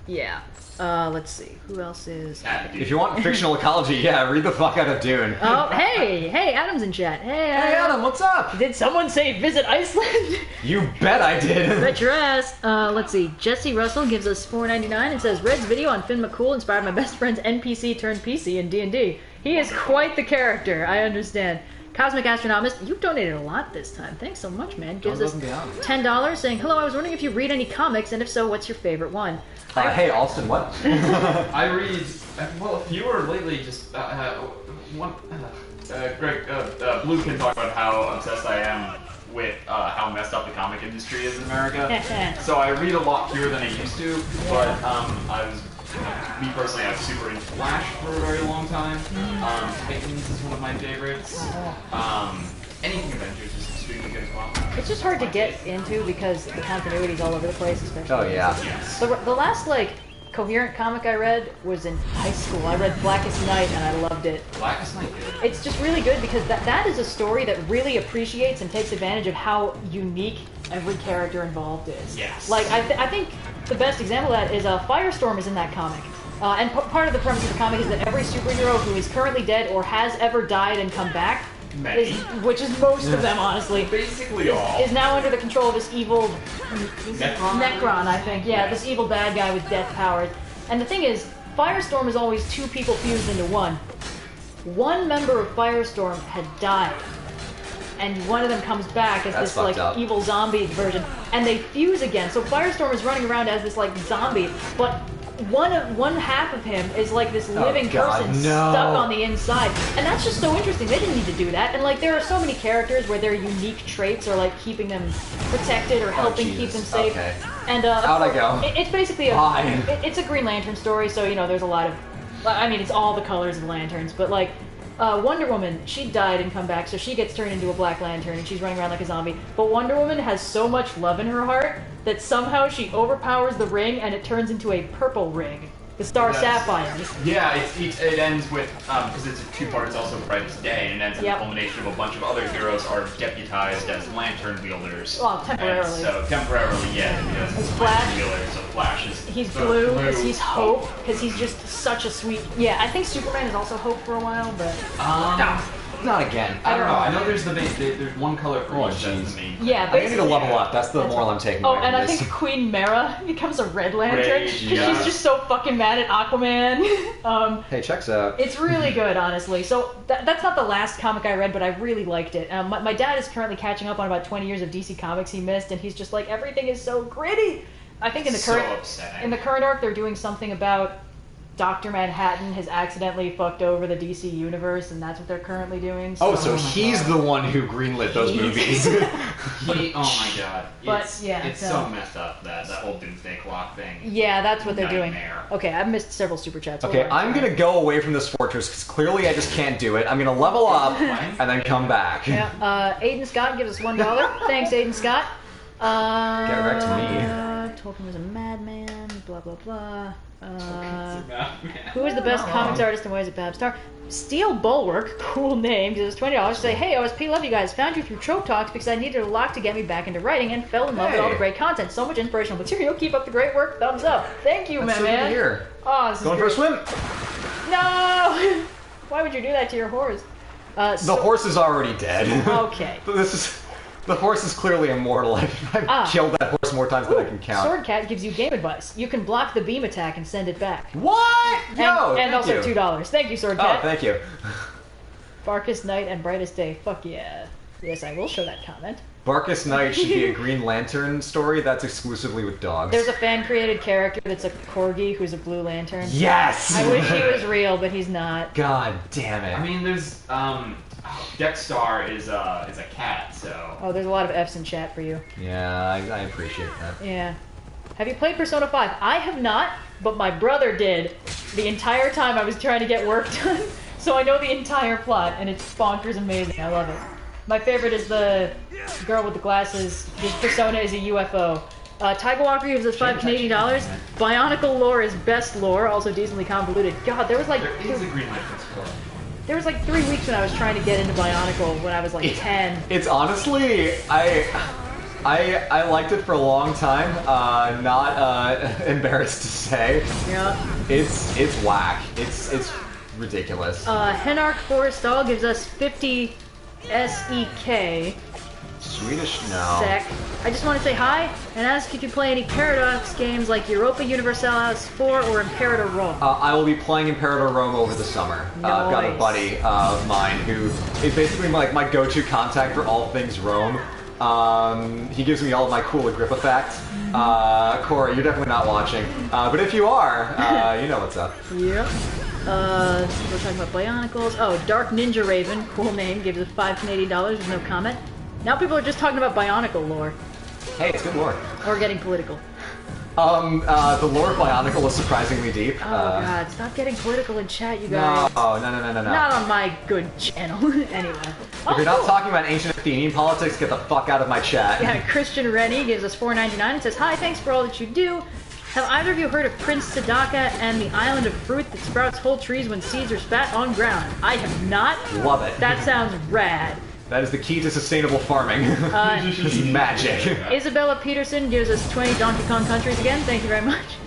B: Yeah. Let's see. Who else is...
A: If you want fictional ecology, yeah, read the fuck out of Dune.
B: Oh, hey! Hey, Adam's in chat. Hey,
A: Adam, what's up?
B: Did someone say visit Iceland?
A: You bet I did.
B: Bet your ass. Let's see. Jesse Russell gives us $4.99 and says, Red's video on Finn McCool inspired my best friend's NPC turned PC in D&D. He is quite the character, I understand. Cosmic Astronomist, you've donated a lot this time. Thanks so much, man. Gives us $10 saying, hello, I was wondering if you read any comics, and if so, what's your favorite one?
A: Hey, Alston, what?
D: I read, well, fewer lately, just one. Greg, Blue can talk about how obsessed I am with how messed up the comic industry is in America. So I read a lot fewer than I used to, but me personally, I was super into Flash for a very long time. Titans is one of my favorites. Anything Avengers is extremely good.
B: It's just hard to get into because the continuity's all over the place, especially.
A: Oh yeah.
D: Yes.
B: The last, like, coherent comic I read was in high school. I read Blackest Night and I loved it.
D: Blackest Night.
B: It's just really good because that is a story that really appreciates and takes advantage of how unique every character involved is.
D: Yes.
B: Like, I think the best example of that is Firestorm is in that comic. And part of the premise of the comic is that every superhero who is currently dead or has ever died and come back, which is most of them, honestly,
D: basically all,
B: is now under the control of this evil
D: Necron,
B: I think. Yeah, this evil bad guy with death powers. And the thing is, Firestorm is always two people fused into one. One member of Firestorm had died, and one of them comes back as this like evil zombie version, and they fuse again. So Firestorm is running around as this like zombie, but one half of him is like this living person stuck on the inside, and that's just so interesting. They didn't need to do that, and like there are so many characters where their unique traits are like keeping them protected or helping keep them safe.
A: Okay.
B: And
A: how'd I go?
B: It's basically it's a Green Lantern story, so you know there's a lot of, I mean it's all the colors of lanterns, but like Wonder Woman, she died and come back, so she gets turned into a Black Lantern and she's running around like a zombie. But Wonder Woman has so much love in her heart that somehow she overpowers the ring and it turns into a purple ring. The Star Sapphires.
D: Yeah, it ends with, because it's a two-part, it's also Brightest Day, and it ends in the culmination of a bunch of other heroes are deputized as lantern wielders.
B: Well, temporarily.
D: And so, temporarily, yeah. Because
B: Flash.
D: wielders, so Flash is...
B: He's blue, because he's Hope, because he's just such a sweet... Yeah, I think Superman is also Hope for a while, but...
A: Not again.
D: I don't know. I know there's there's one color for each. That's the main.
B: Yeah,
A: I need to level up. That's the moral I'm taking.
B: Oh, and I think Queen Mara becomes a Red Lantern because she's just so fucking mad at Aquaman.
A: Hey, checks out.
B: It's really good, honestly. So that's not the last comic I read, but I really liked it. My dad is currently catching up on about 20 years of DC Comics he missed, and he's just like, everything is so gritty. I think in the current arc, they're doing something about Dr. Manhattan has accidentally fucked over the DC universe, and that's what they're currently doing. So.
A: Oh, so he's the one who greenlit those movies.
D: Oh my god.
B: But
D: it's so messed up, that whole Doomsday Clock thing.
B: Yeah, that's what they're doing.
D: Nightmare.
B: Okay, I've missed several super chats.
A: Okay, I'm gonna go away from this fortress because clearly I just can't do it. I'm gonna level up and then come back.
B: Yeah, Aiden Scott gives us $1. Thanks, Aiden Scott.
A: Get wrecked me.
B: Tolkien was a madman, blah blah blah. Who is the best comics artist and why is it Babstar? Steel Bulwark, cool name, gives us $20 to say, hey OSP, love you guys, found you through Trope Talks because I needed a lock to get me back into writing and fell in love with all the great content. So much inspirational material, keep up the great work, thumbs up. Thank you,
A: That's
B: man.
A: so good to hear.
B: Oh, this is
A: Going for a swim?
B: No! Why would you do that to your horse?
A: The horse is already dead.
B: Okay.
A: The horse is clearly immortal. I've killed that horse more times than I can count.
B: Swordcat gives you game advice. You can block the beam attack and send it back.
A: What?
B: And also $2. Thank you, Swordcat.
A: Oh, thank you.
B: Darkest Night and Brightest Day. Fuck yeah. Yes, I will show that comment.
A: Darkest Night should be a Green Lantern story that's exclusively with dogs.
B: There's a fan-created character that's a corgi who's a Blue Lantern.
A: Yes!
B: I wish he was real, but he's not.
A: God damn it.
D: I mean, there's, Dexstar is a cat, so...
B: Oh, there's a lot of F's in chat for you.
A: Yeah, I appreciate that.
B: Yeah. Have you played Persona 5? I have not, but my brother did the entire time I was trying to get work done. So I know the entire plot, and it's bonkers amazing. I love it. My favorite is the girl with the glasses. His persona is a UFO. Tiger Walker gives us $5 Canadian. Bionicle lore is best lore, also decently convoluted. God, there was like...
D: There is a Green Lantern story.
B: There was like 3 weeks when I was trying to get into Bionicle when I was like 10.
A: It's honestly, I liked it for a long time. Not embarrassed to say.
B: Yeah.
A: It's whack. It's ridiculous.
B: Henark Forrestal gives us 50 SEK.
A: Swedish? No.
B: Sec. I just want to say hi and ask if you play any Paradox games like Europa Universalis 4 or Imperator Rome.
A: I will be playing Imperator Rome over the summer.
B: Nice.
A: I've got a buddy of mine who is basically like my go-to contact for all things Rome. He gives me all of my cool Agrippa facts. Cora, you're definitely not watching. But if you are, you know what's up.
B: Yep. We're talking about Bionicles. Oh, Dark Ninja Raven, cool name, gives us $5 Canadian with no comment. Now people are just talking about Bionicle lore.
A: Hey, it's good lore.
B: Or getting political.
A: The lore of Bionicle is surprisingly deep.
B: Oh god, stop getting political in chat, you guys.
A: No.
B: Not on my good channel. Anyway.
A: If you're not talking about ancient Athenian politics, get the fuck out of my chat.
B: Yeah, Christian Rennie gives us $4.99 and says, "Hi, thanks for all that you do. Have either of you heard of Prince Sadaka and the island of fruit that sprouts whole trees when seeds are spat on ground? I have not.
A: Love it.
B: That sounds rad."
A: That is the key to sustainable farming. It's magic.
B: Isabella Peterson gives us 20 Donkey Kong countries again. Thank you very much.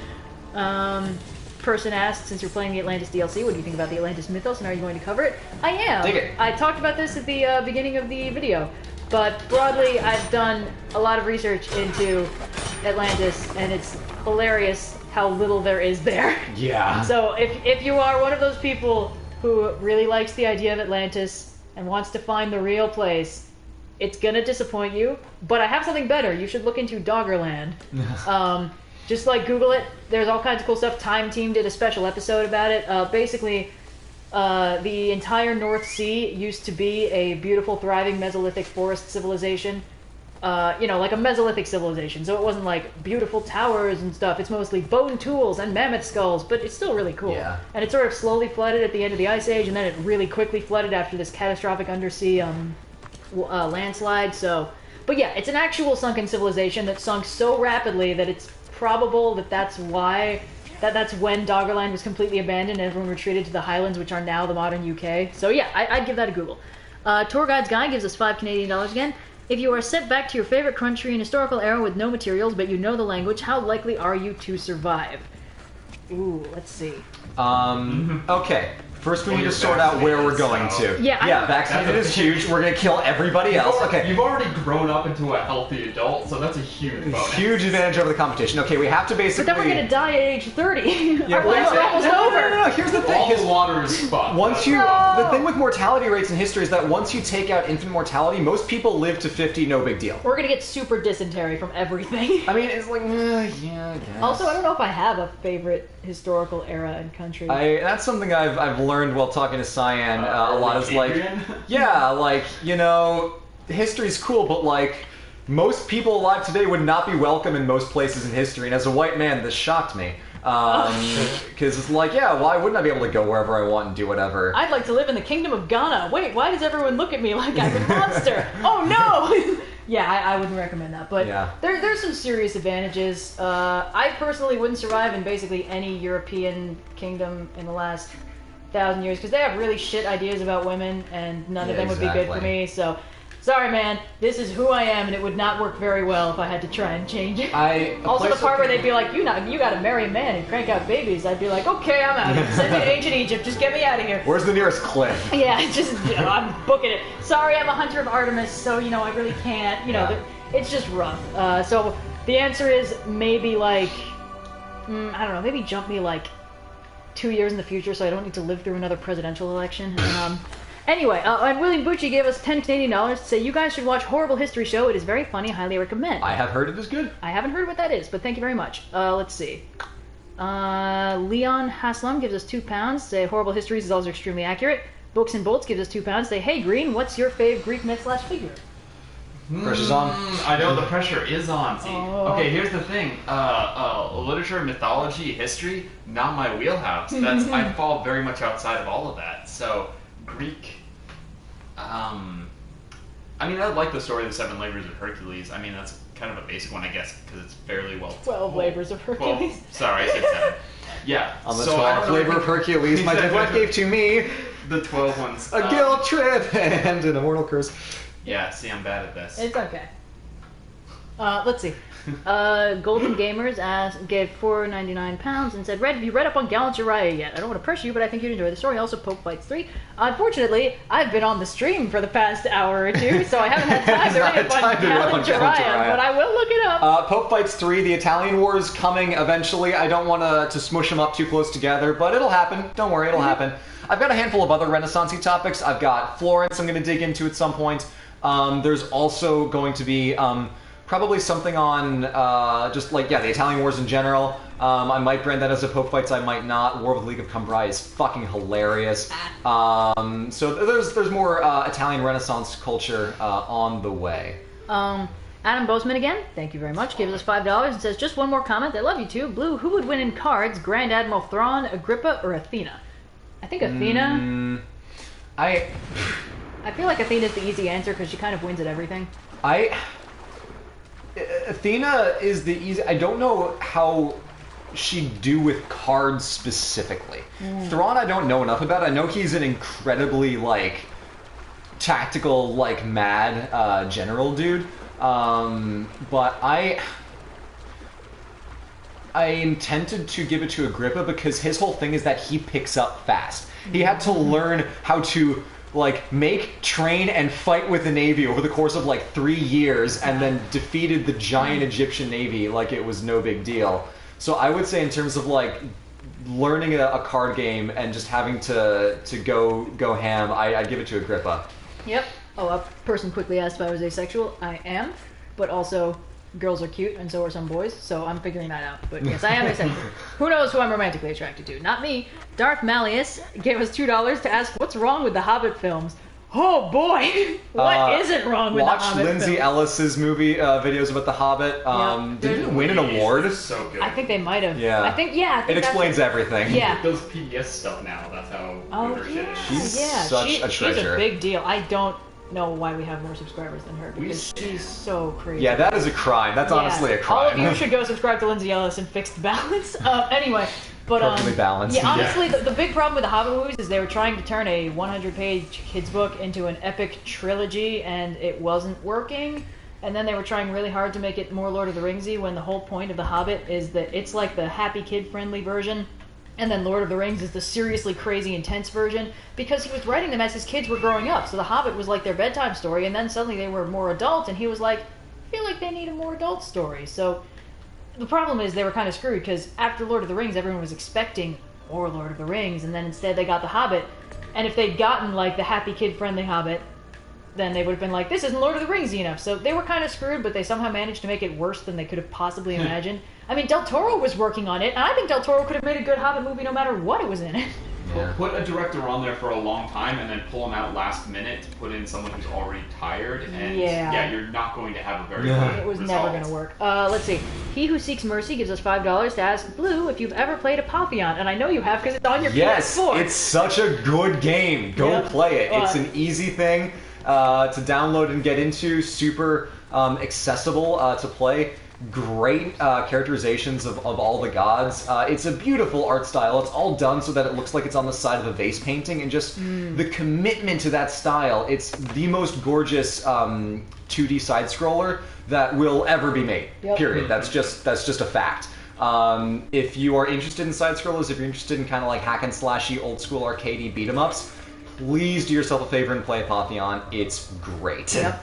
B: Person asked, since you're playing the Atlantis DLC, what do you think about the Atlantis mythos and are you going to cover it? I am.
A: Dig it.
B: I talked about this at the beginning of the video. But broadly, I've done a lot of research into Atlantis, and it's hilarious how little there is there.
A: Yeah.
B: So if you are one of those people who really likes the idea of Atlantis and wants to find the real place, it's gonna disappoint you. But I have something better. You should look into Doggerland. Just like Google it. There's all kinds of cool stuff. Time Team did a special episode about it. Basically, the entire North Sea used to be a beautiful, thriving Mesolithic forest civilization. Like a Mesolithic civilization. So it wasn't like beautiful towers and stuff. It's mostly bone tools and mammoth skulls, but it's still really cool.
A: Yeah.
B: And it sort of slowly flooded at the end of the Ice Age, and then it really quickly flooded after this catastrophic undersea landslide. So, but yeah, it's an actual sunken civilization that sunk so rapidly that it's probable that that's why. That's when Doggerland was completely abandoned and everyone retreated to the Highlands, which are now the modern UK. So yeah, I'd give that a Google. Tour Guide's Guy gives us $5 Canadian again. If you are sent back to your favorite country in historical era with no materials, but you know the language, how likely are you to survive? Ooh, let's see.
A: Okay. First, we need to sort out where we're going to.
B: Yeah,
A: vaccinated is huge. We're gonna kill everybody else. Okay.
D: You've already grown up into a healthy adult, so that's a huge bonus.
A: Huge advantage over the competition. Okay, we have to basically.
B: But then we're gonna die at age 30.
A: Yeah,
B: Our lives are almost over.
A: No. Here's the thing.
D: All the water is fucked.
A: The thing with mortality rates in history is that once you take out infant mortality, most people live to 50, no big deal.
B: We're gonna get super dysentery from everything.
A: I mean, it's like, yeah, I guess.
B: Also, I don't know if I have a favorite historical era and country.
A: That's something I've learned while talking to Cyan a lot. Is like, history's cool, but like, most people alive today would not be welcome in most places in history, and as a white man, this shocked me. Because it's like, why wouldn't I be able to go wherever I want and do whatever?
B: I'd like to live in the Kingdom of Ghana. Wait, why does everyone look at me like I'm a monster? Oh no! Yeah, I wouldn't recommend that, but there's some serious advantages. I personally wouldn't survive in basically any European kingdom in the last 1,000 years, because they have really shit ideas about women, and none of them would be good for me, so... Sorry, man. This is who I am, and it would not work very well if I had to try and change it. Also, the part where they'd be like, you gotta marry a man and crank out babies, I'd be like, okay, I'm out. Send me to ancient Egypt. Just get me out of here.
A: Where's the nearest cliff?
B: Yeah, I'm booking it. Sorry, I'm a hunter of Artemis, so, I really can't. It's just rough. So the answer is maybe like, I don't know, maybe jump me like 2 years in the future so I don't need to live through another presidential election. Anyway, and William Bucci gave us $10 Canadian to say, you guys should watch Horrible History Show. It is very funny. Highly recommend.
A: I have heard it is good.
B: I haven't heard what that is, but thank you very much. Let's see. Leon Haslam gives us £2. Say, Horrible Histories is also extremely accurate. Books and Bolts gives us £2. Say, hey, Green, what's your fave Greek myth/figure?
A: Pressure's on.
D: I know the pressure is on. See, okay, here's the thing. Literature, mythology, history, not my wheelhouse. I fall very much outside of all of that. So, Greek. I like the story of the 7 Labors of Hercules. I mean, that's kind of a basic one, I guess, because it's fairly well
B: 12 Labors of Hercules.
D: 12, sorry, I said 7. Yeah.
A: On the 12th labor of Hercules, my dead wife gave to me
D: the 12 ones.
A: A guilt trip and an immortal curse.
D: Yeah, see, I'm bad at this.
B: It's okay. Let's see. Golden Gamers gave £4.99 and said, Red, have you read up on Gallant Uriah yet? I don't want to pressure you, but I think you'd enjoy the story. Also, Pope Fights 3. Unfortunately, I've been on the stream for the past hour or two, so I haven't had time to read up on Gallant Uriah, but I will look it up.
A: Pope Fights 3, the Italian War is coming eventually. I don't want to smush them up too close together, but it'll happen. Don't worry, it'll happen. I've got a handful of other Renaissance-y topics. I've got Florence I'm going to dig into at some point. There's also going to be... probably something on the Italian Wars in general. I might brand that as a Pope Fights, I might not. War of the League of Cambrai is fucking hilarious. So there's more Italian Renaissance culture on the way.
B: Adam Bozeman again, thank you very much, gives us $5 and says, just one more comment, I love you too. Blue, who would win in cards, Grand Admiral Thrawn, Agrippa, or Athena? I think Athena. I feel like Athena's the easy answer because she kind of wins at everything.
A: Athena is the easy... I don't know how she'd do with cards specifically. Thrawn I don't know enough about. I know he's an incredibly, like, tactical, like, mad general dude. But I am tempted to give it to Agrippa because his whole thing is that he picks up fast. He had to learn how to, like, make, train, and fight with the Navy over the course of, like, 3 years, and then defeated the giant Egyptian Navy like it was no big deal. So I would say in terms of, like, learning a card game and just having to go ham, I'd give it to Agrippa.
B: Yep. Oh, a person quickly asked if I was asexual. I am, but also girls are cute, and so are some boys, so I'm figuring that out. But yes, I am asexual. Who knows who I'm romantically attracted to? Not me. Darth Malleus gave us $2 to ask what's wrong with the Hobbit films. Oh boy, what isn't wrong with the Hobbit
A: Watch Lindsay
B: films?
A: Ellis's movie videos about the Hobbit. Did it win an award?
D: So good.
B: I think they might have.
A: Yeah.
B: I think
A: it explains everything.
B: Yeah.
D: Those PBS stuff now. That's how good her shit is.
A: She's such a treasure.
B: She's a big deal. I don't know why we have more subscribers than her because she's so crazy.
A: Yeah, that is a crime. That's honestly a crime.
B: All of you should go subscribe to Lindsay Ellis and fix the balance. Anyway, but
A: Perfectly balanced.
B: Yeah, honestly, the big problem with the Hobbit movies is they were trying to turn a 100-page kids book into an epic trilogy, and it wasn't working. And then they were trying really hard to make it more Lord of the Ringsy, when the whole point of the Hobbit is that it's like the happy kid-friendly version. And then Lord of the Rings is the seriously crazy intense version, because he was writing them as his kids were growing up. So The Hobbit was like their bedtime story, and then suddenly they were more adult, and he was like, I feel like they need a more adult story. So the problem is they were kind of screwed, because after Lord of the Rings, everyone was expecting more Lord of the Rings, and then instead they got The Hobbit. And if they'd gotten like the happy kid-friendly Hobbit, then they would have been like, this isn't Lord of the Ringsy enough. So they were kind of screwed, but they somehow managed to make it worse than they could have possibly imagined. I mean, Del Toro was working on it, and I think Del Toro could have made a good Hobbit movie no matter what it was in it.
A: Yeah.
D: Put a director on there for a long time and then pull him out last minute to put in someone who's already tired, and you're not going to have a very good
B: It was
D: result.
B: never going to work. Let's see. He Who Seeks Mercy gives us $5 to ask Blue if you've ever played Apotheon, and I know you have because it's on your PS4.
A: It's such a good game. Go play it. It's an easy thing to download and get into. Super accessible to play. Great characterizations of all the gods. It's a beautiful art style. It's all done so that it looks like it's on the side of a vase painting, and just the commitment to that style. It's the most gorgeous 2D side scroller that will ever be made.
B: Yep.
A: Period. That's just a fact. If you are interested in side scrollers, if you're interested in kind of like hack and slashy, old school arcadey beat 'em ups, please do yourself a favor and play Apotheon. It's great.
B: Yep.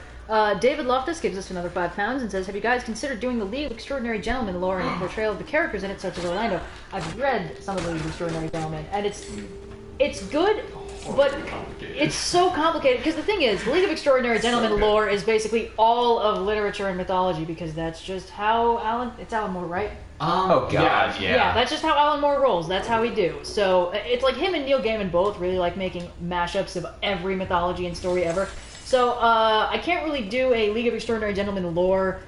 B: David Loftus gives us another £5 and says, have you guys considered doing the League of Extraordinary Gentlemen lore and portrayal of the characters in it, such as Orlando? I've read some of the League of Extraordinary Gentlemen, and it's good, but it's so complicated. Because the thing is, League of Extraordinary Gentlemen lore is basically all of literature and mythology, because that's just how Alan Moore, right?
A: Oh god,
B: Yeah, that's just how Alan Moore rolls. That's how we do. So it's like him and Neil Gaiman both really like making mashups of every mythology and story ever. So I can't really do a League of Extraordinary Gentlemen lore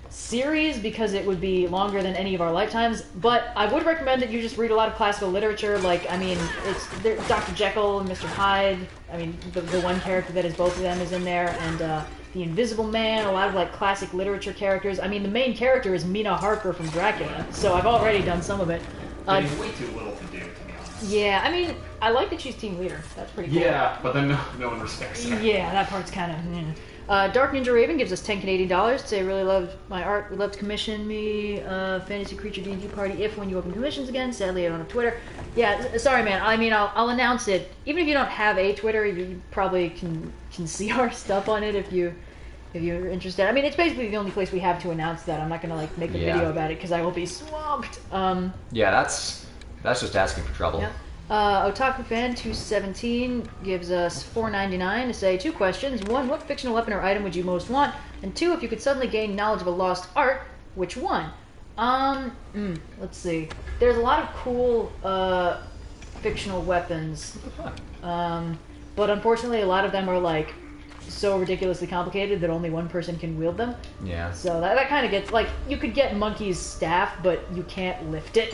B: series because it would be longer than any of our lifetimes, but I would recommend that you just read a lot of classical literature. Like, I mean, it's Dr. Jekyll and Mr. Hyde. I mean, the one character that is both of them is in there, and the Invisible Man, a lot of like classic literature characters. I mean, the main character is Mina Harker from Dracula, so I've already done some of it.
D: It's way too little to do, to be honest.
B: Yeah, I mean, I like that she's team leader. That's pretty cool.
D: Yeah, but then no one respects her.
B: Yeah, that part's kind of... Dark Ninja Raven gives us $10 Canadian to say, really loved my art, would love to commission me a fantasy creature D&D party when you open commissions again. Sadly, I don't have Twitter. Yeah, sorry, man. I mean, I'll announce it. Even if you don't have a Twitter, you probably can see our stuff on it if you're interested. I mean, it's basically the only place we have to announce that. I'm not gonna like make a video about it because I will be swamped.
A: Yeah, that's just asking for trouble.
B: Yeah. Otaku Fan 217 gives us $4.99 to say 2 questions. 1, what fictional weapon or item would you most want? And 2, if you could suddenly gain knowledge of a lost art, which one? Let's see. There's a lot of cool fictional weapons, but unfortunately a lot of them are like so ridiculously complicated that only one person can wield them.
A: Yeah.
B: So that kind of gets, like, you could get Monkey's staff, but you can't lift it.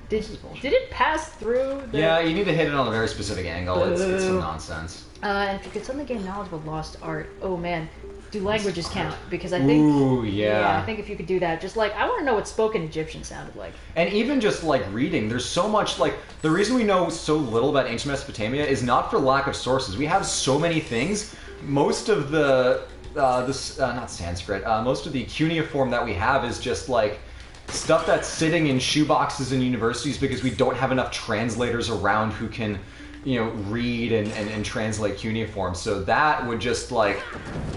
B: Did it pass through the...
A: Yeah, you need to hit it on a very specific angle. It's some nonsense.
B: And if you could suddenly gain knowledge of a lost art, oh man, do languages count? Because I think...
A: Ooh, yeah.
B: I think if you could do that, just like, I want to know what spoken Egyptian sounded like.
A: And even just, like, reading, there's so much, like, the reason we know so little about ancient Mesopotamia is not for lack of sources. We have so many things. Most of the, not Sanskrit, most of the cuneiform that we have is just, like, stuff that's sitting in shoeboxes in universities because we don't have enough translators around who can, read and translate cuneiform. So that would just, like,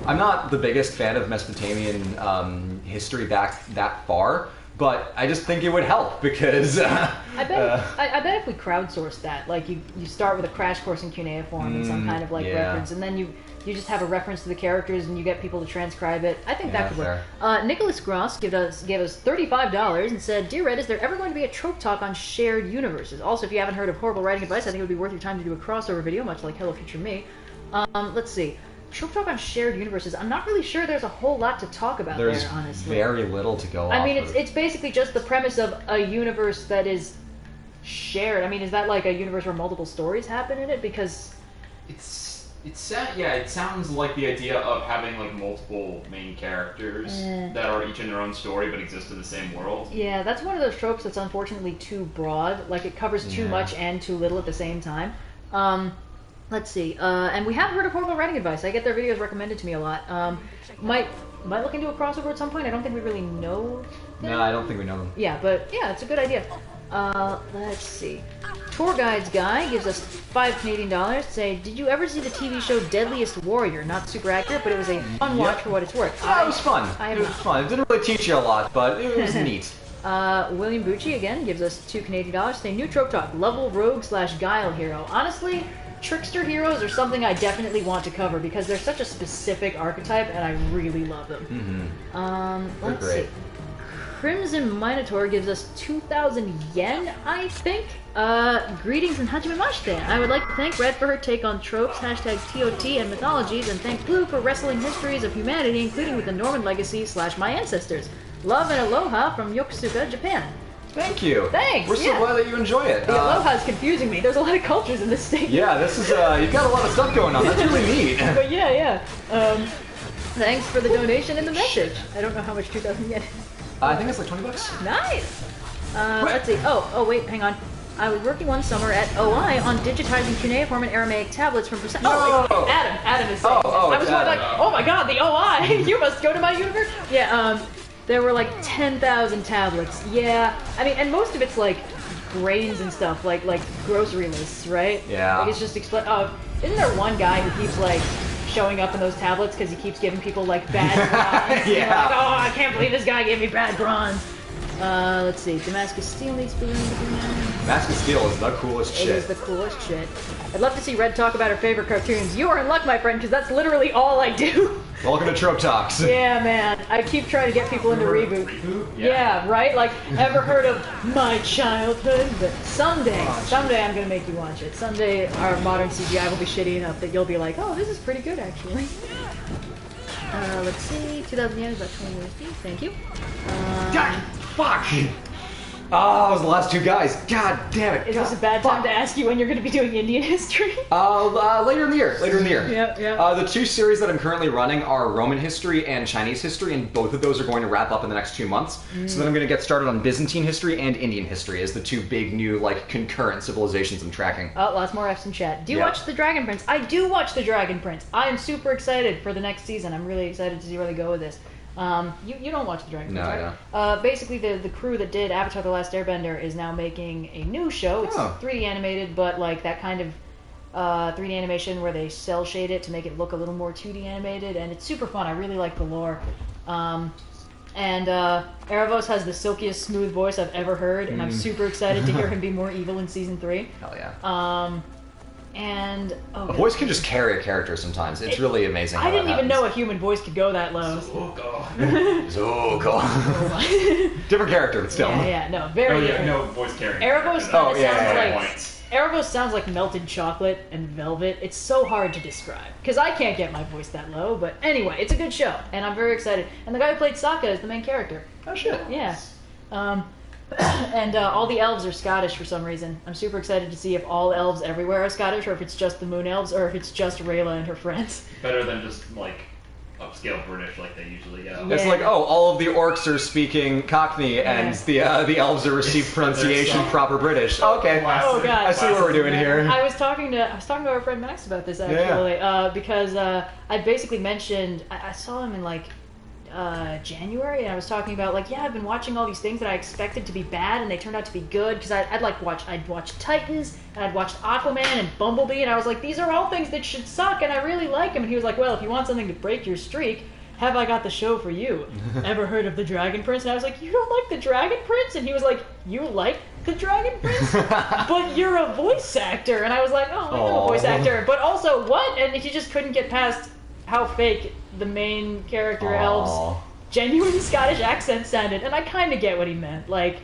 A: I'm not the biggest fan of Mesopotamian history back that far, but I just think it would help because
B: I bet if we crowdsourced that, like you start with a crash course in cuneiform and some kind of like reference, and then you just have a reference to the characters and you get people to transcribe it. I think that could work. Nicholas Gross gave us $35 and said, "Dear Red, is there ever going to be a trope talk on shared universes? Also, if you haven't heard of Horrible Writing Advice, I think it would be worth your time to do a crossover video, much like Hello Future Me." Let's see. Trope talk on shared universes. I'm not really sure there's a whole lot to talk about there, honestly.
A: There's very little to go off
B: I mean,
A: of.
B: it's basically just the premise of a universe that is shared. I mean, is that like a universe where multiple stories happen in it? Because
D: it sounds like the idea of having like multiple main characters that are each in their own story but exist in the same world.
B: Yeah, that's one of those tropes that's unfortunately too broad. Like it covers too much and too little at the same time. Let's see. And we have heard of Horrible Writing Advice. I get their videos recommended to me a lot. Might look into a crossover at some point. I don't think we really know them.
A: No, I don't think we know them.
B: Yeah, but yeah, it's a good idea. Let's see. Tour Guides Guy gives us $5 Canadian to say, "Did you ever see the TV show Deadliest Warrior? Not super accurate, but it was a fun watch for what it's worth."
A: Yeah, it was fun. It was fun. It didn't really teach you a lot, but it was neat.
B: William Bucci again gives us $2 Canadian to say, "New trope talk, level rogue / guile hero." Honestly, trickster heroes are something I definitely want to cover because they're such a specific archetype and I really love them. Let's see. Crimson Minotaur gives us 2,000 yen, I think. Greetings and Hajime Mashite. I would like to thank Red for her take on tropes, #TOT and mythologies, and thank Blue for wrestling histories of humanity, including with the Norman legacy / my ancestors. Love and aloha from Yokosuka, Japan.
A: Thank you.
B: Thanks.
A: We're so glad that you enjoy it.
B: The aloha is confusing me. There's a lot of cultures in this state.
A: Yeah, this is you've got a lot of stuff going on. That's really neat.
B: But yeah. Thanks for the donation and the message. I don't know how much 2,000 yen is.
A: I think it's like $20.
B: Nice. Let's see. Oh, wait, hang on. I was working one summer at OI on digitizing cuneiform and Aramaic tablets from percent. Oh, Adam is saying this. I was like, oh my god, the OI! You must go to my university. Yeah, there were like 10,000 tablets. Yeah, I mean, and most of it's like grains and stuff, like grocery lists, right?
A: Yeah.
B: Like it's just isn't there one guy who keeps like showing up in those tablets because he keeps giving people like bad bronze?
A: Yeah.
B: Like, oh, I can't believe this guy gave me bad bronze. Let's see. Damascus Steel needs to be
A: Damascus Steel is the coolest shit.
B: It is the coolest shit. I'd love to see Red talk about her favorite cartoons. You are in luck, my friend, because that's literally all I do.
A: Welcome to Trope Talks.
B: Yeah, man. I keep trying to get people into Reboot. Yeah, right? Like, ever heard of My Childhood? But someday I'm going to make you watch it. Someday our modern CGI will be shitty enough that you'll be like, oh, this is pretty good, actually. Let's see. 2,000 yen is about 20 USD. Thank you.
A: God, fuck! Oh, that was the last two guys. God damn it.
B: Is this a bad time to ask you when you're going to be doing Indian history?
A: Later in the year.
B: Yeah.
A: The two series that I'm currently running are Roman history and Chinese history, and both of those are going to wrap up in the next 2 months. So then I'm going to get started on Byzantine history and Indian history as the two big new, like, concurrent civilizations I'm tracking.
B: Oh, lots more F's in chat. Do you watch The Dragon Prince? I do watch The Dragon Prince. I am super excited for the next season. I'm really excited to see where they go with this. You don't watch The Dragon Prince, right?
A: No.
B: Basically, the crew that did Avatar: The Last Airbender is now making a new show. It's 3D animated, but like that kind of 3D animation where they cel shade it to make it look a little more 2D animated, and it's super fun. I really like the lore. And Erebos has the silkiest smooth voice I've ever heard, and I'm super excited to hear him be more evil in season 3.
A: Hell yeah.
B: And
A: a voice can just carry a character sometimes. It's really amazing.
B: I didn't even know a human voice could go that low.
A: Different character, but still.
B: Yeah, no, very different.
D: No voice carrying.
B: Erebos Erebos sounds like melted chocolate and velvet. It's so hard to describe because I can't get my voice that low. But anyway, it's a good show, and I'm very excited. And the guy who played Sokka is the main character.
A: Oh shit.
B: Yeah. And all the elves are Scottish for some reason. I'm super excited to see if all elves everywhere are Scottish, or if it's just the Moon Elves, or if it's just Rayla and her friends.
D: Better than just like upscale British like they usually go.
A: It's like, oh, all of the orcs are speaking Cockney, and the elves are received pronunciation proper British. Oh, okay.
B: Oh god.
A: I see what we're doing here.
B: I was talking to our friend Max about this actually, because I basically mentioned I saw him in like January, and I was talking about like, yeah, I've been watching all these things that I expected to be bad, and they turned out to be good because I'd watched Titans, and I'd watched Aquaman and Bumblebee, and I was like, these are all things that should suck, and I really like them. And he was like, well, if you want something to break your streak, have I got the show for you? Ever heard of the Dragon Prince? And I was like, you don't like the Dragon Prince? And he was like, you like the Dragon Prince? But you're a voice actor. And I was like, oh, I am a voice actor, but also what? And he just couldn't get past how fake the main character elf's genuine Scottish accent sounded, and I kind of get what he meant. Like,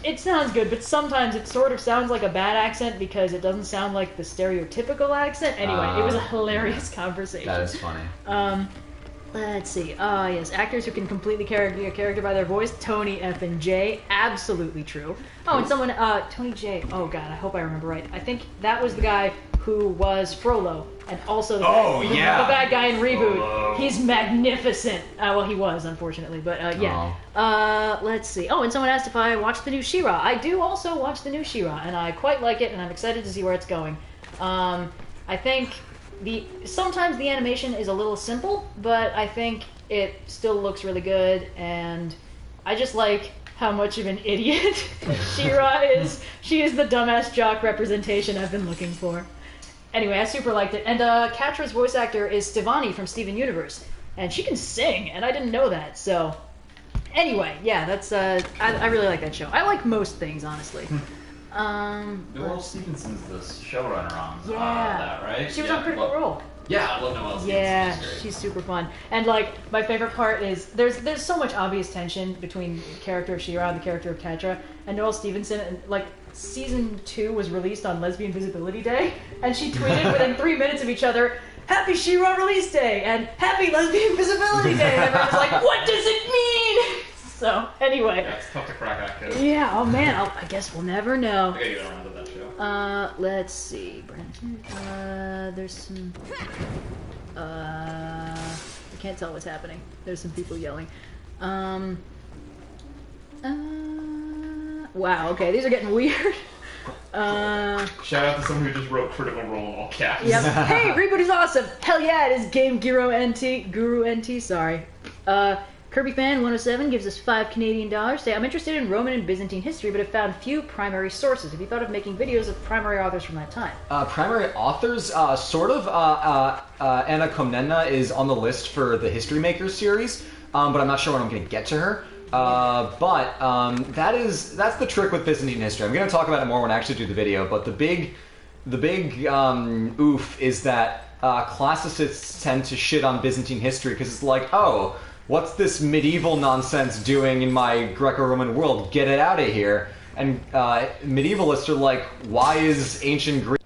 B: it sounds good, but sometimes it sort of sounds like a bad accent because it doesn't sound like the stereotypical accent. Anyway, it was a hilarious conversation.
A: That is funny.
B: Let's see. Yes, actors who can completely carry a character by their voice. Tony F and J, absolutely true. Oh, and someone, Tony J. Oh god, I hope I remember right. I think that was the guy who was Frollo, and also the bad guy in Reboot.
D: Frollo.
B: He's magnificent. Well, he was, unfortunately, but yeah. Let's see. Oh, and someone asked if I watched the new She-Ra. I do also watch the new She-Ra, and I quite like it, and I'm excited to see where it's going. I think sometimes the animation is a little simple, but I think it still looks really good, and I just like how much of an idiot She-Ra is. She is the dumbass jock representation I've been looking for. Anyway, I super liked it. And Catra's voice actor is Stevani from Steven Universe. And she can sing, and I didn't know that, so... Anyway, yeah, that's, I really like that show. I like most things, honestly.
D: Noelle Stevenson's the showrunner on that, right?
B: She was on Critical Role.
D: Yeah, I love Noelle Stevenson.
B: Yeah, she's super fun. And, like, my favorite part is, there's so much obvious tension between the character of She-Ra and the character of Catra. And Noelle Stevenson, and, like, Season 2 was released on Lesbian Visibility Day, and she tweeted within 3 minutes of each other, Happy She-Ra Release Day, and Happy Lesbian Visibility Day, and everyone was like, what does it mean? So, anyway.
D: Yeah, it's tough to crack that code.
B: Yeah, oh man, I guess we'll never know.
D: I gotta get around to that show.
B: Let's see. There's some... I can't tell what's happening. There's some people yelling. Wow, okay, these are getting weird.
D: Shout out to someone who just wrote Critical Role in all caps.
B: Yep. Hey, Reboot is awesome! Hell yeah, it is Game Guru NT, sorry. Kirby Fan 107 gives us $5 Canadian. Say, I'm interested in Roman and Byzantine history, but have found few primary sources. Have you thought of making videos of primary authors from that time?
A: Primary authors, sort of. Anna Komnena is on the list for the History Makers series, but I'm not sure when I'm going to get to her. That's the trick with Byzantine history. I'm going to talk about it more when I actually do the video, but the big oof is that classicists tend to shit on Byzantine history because it's like, oh, what's this medieval nonsense doing in my Greco-Roman world? Get it out of here. And medievalists are like, why is ancient Greece...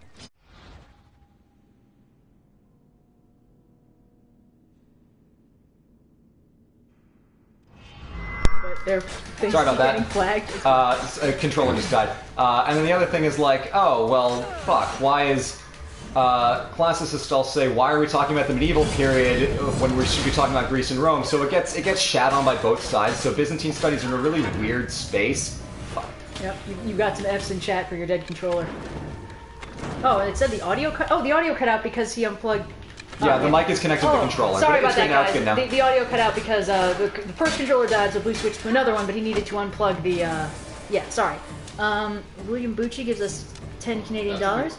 A: Sorry about that. A controller just died. And then the other thing is like, oh, well, fuck, why is... classicists all say, why are we talking about the medieval period when we should be talking about Greece and Rome? So it gets shat on by both sides. So Byzantine studies are in a really weird space. Fuck.
B: Yep, you got some F's in chat for your dead controller. Oh, and it said the audio cut. Oh, the audio cut out because he unplugged.
A: Yeah, the mic is connected to the controller.
B: Sorry about
A: that,
B: guys.
A: It's good now.
B: The audio cut out because the first controller died, so Blue switched to another one, but he needed to unplug the. Yeah, sorry. William Bucci gives us $10 Canadian.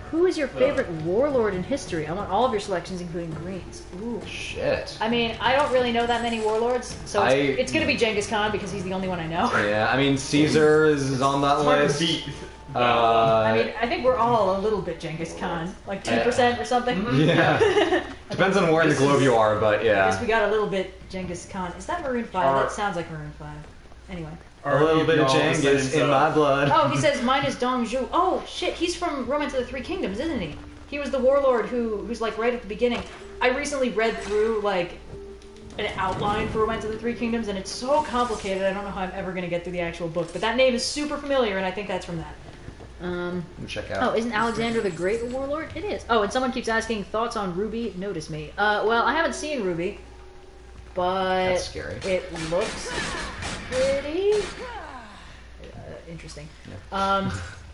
B: Who is your favorite warlord in history? I want all of your selections, including Greens. Ooh.
A: Shit.
B: I mean, I don't really know that many warlords, so it's going to be Genghis Khan because he's the only one I know.
A: Yeah, I mean, Caesar is on that list.
B: I mean, I think we're all a little bit Genghis Khan, like 2% or something.
A: Yeah. Depends on where in the globe you are, but yeah.
B: I guess we got a little bit Genghis Khan. Is that Maroon 5? That sounds like Maroon 5. Anyway.
A: A little bit of Genghis in my blood.
B: Oh, he says mine is Dong Zhu. Oh shit, he's from Romance of the Three Kingdoms, isn't he? He was the warlord who's like right at the beginning. I recently read through like an outline for Romance of the Three Kingdoms, and it's so complicated. I don't know how I'm ever gonna get through the actual book, but that name is super familiar, and I think that's from that.
A: Check out.
B: Oh, isn't Alexander the Great a warlord? It is. Oh, and someone keeps asking thoughts on Ruby. Notice me. Well, I haven't seen Ruby, but
A: That's scary.
B: it looks pretty interesting.
A: Yeah.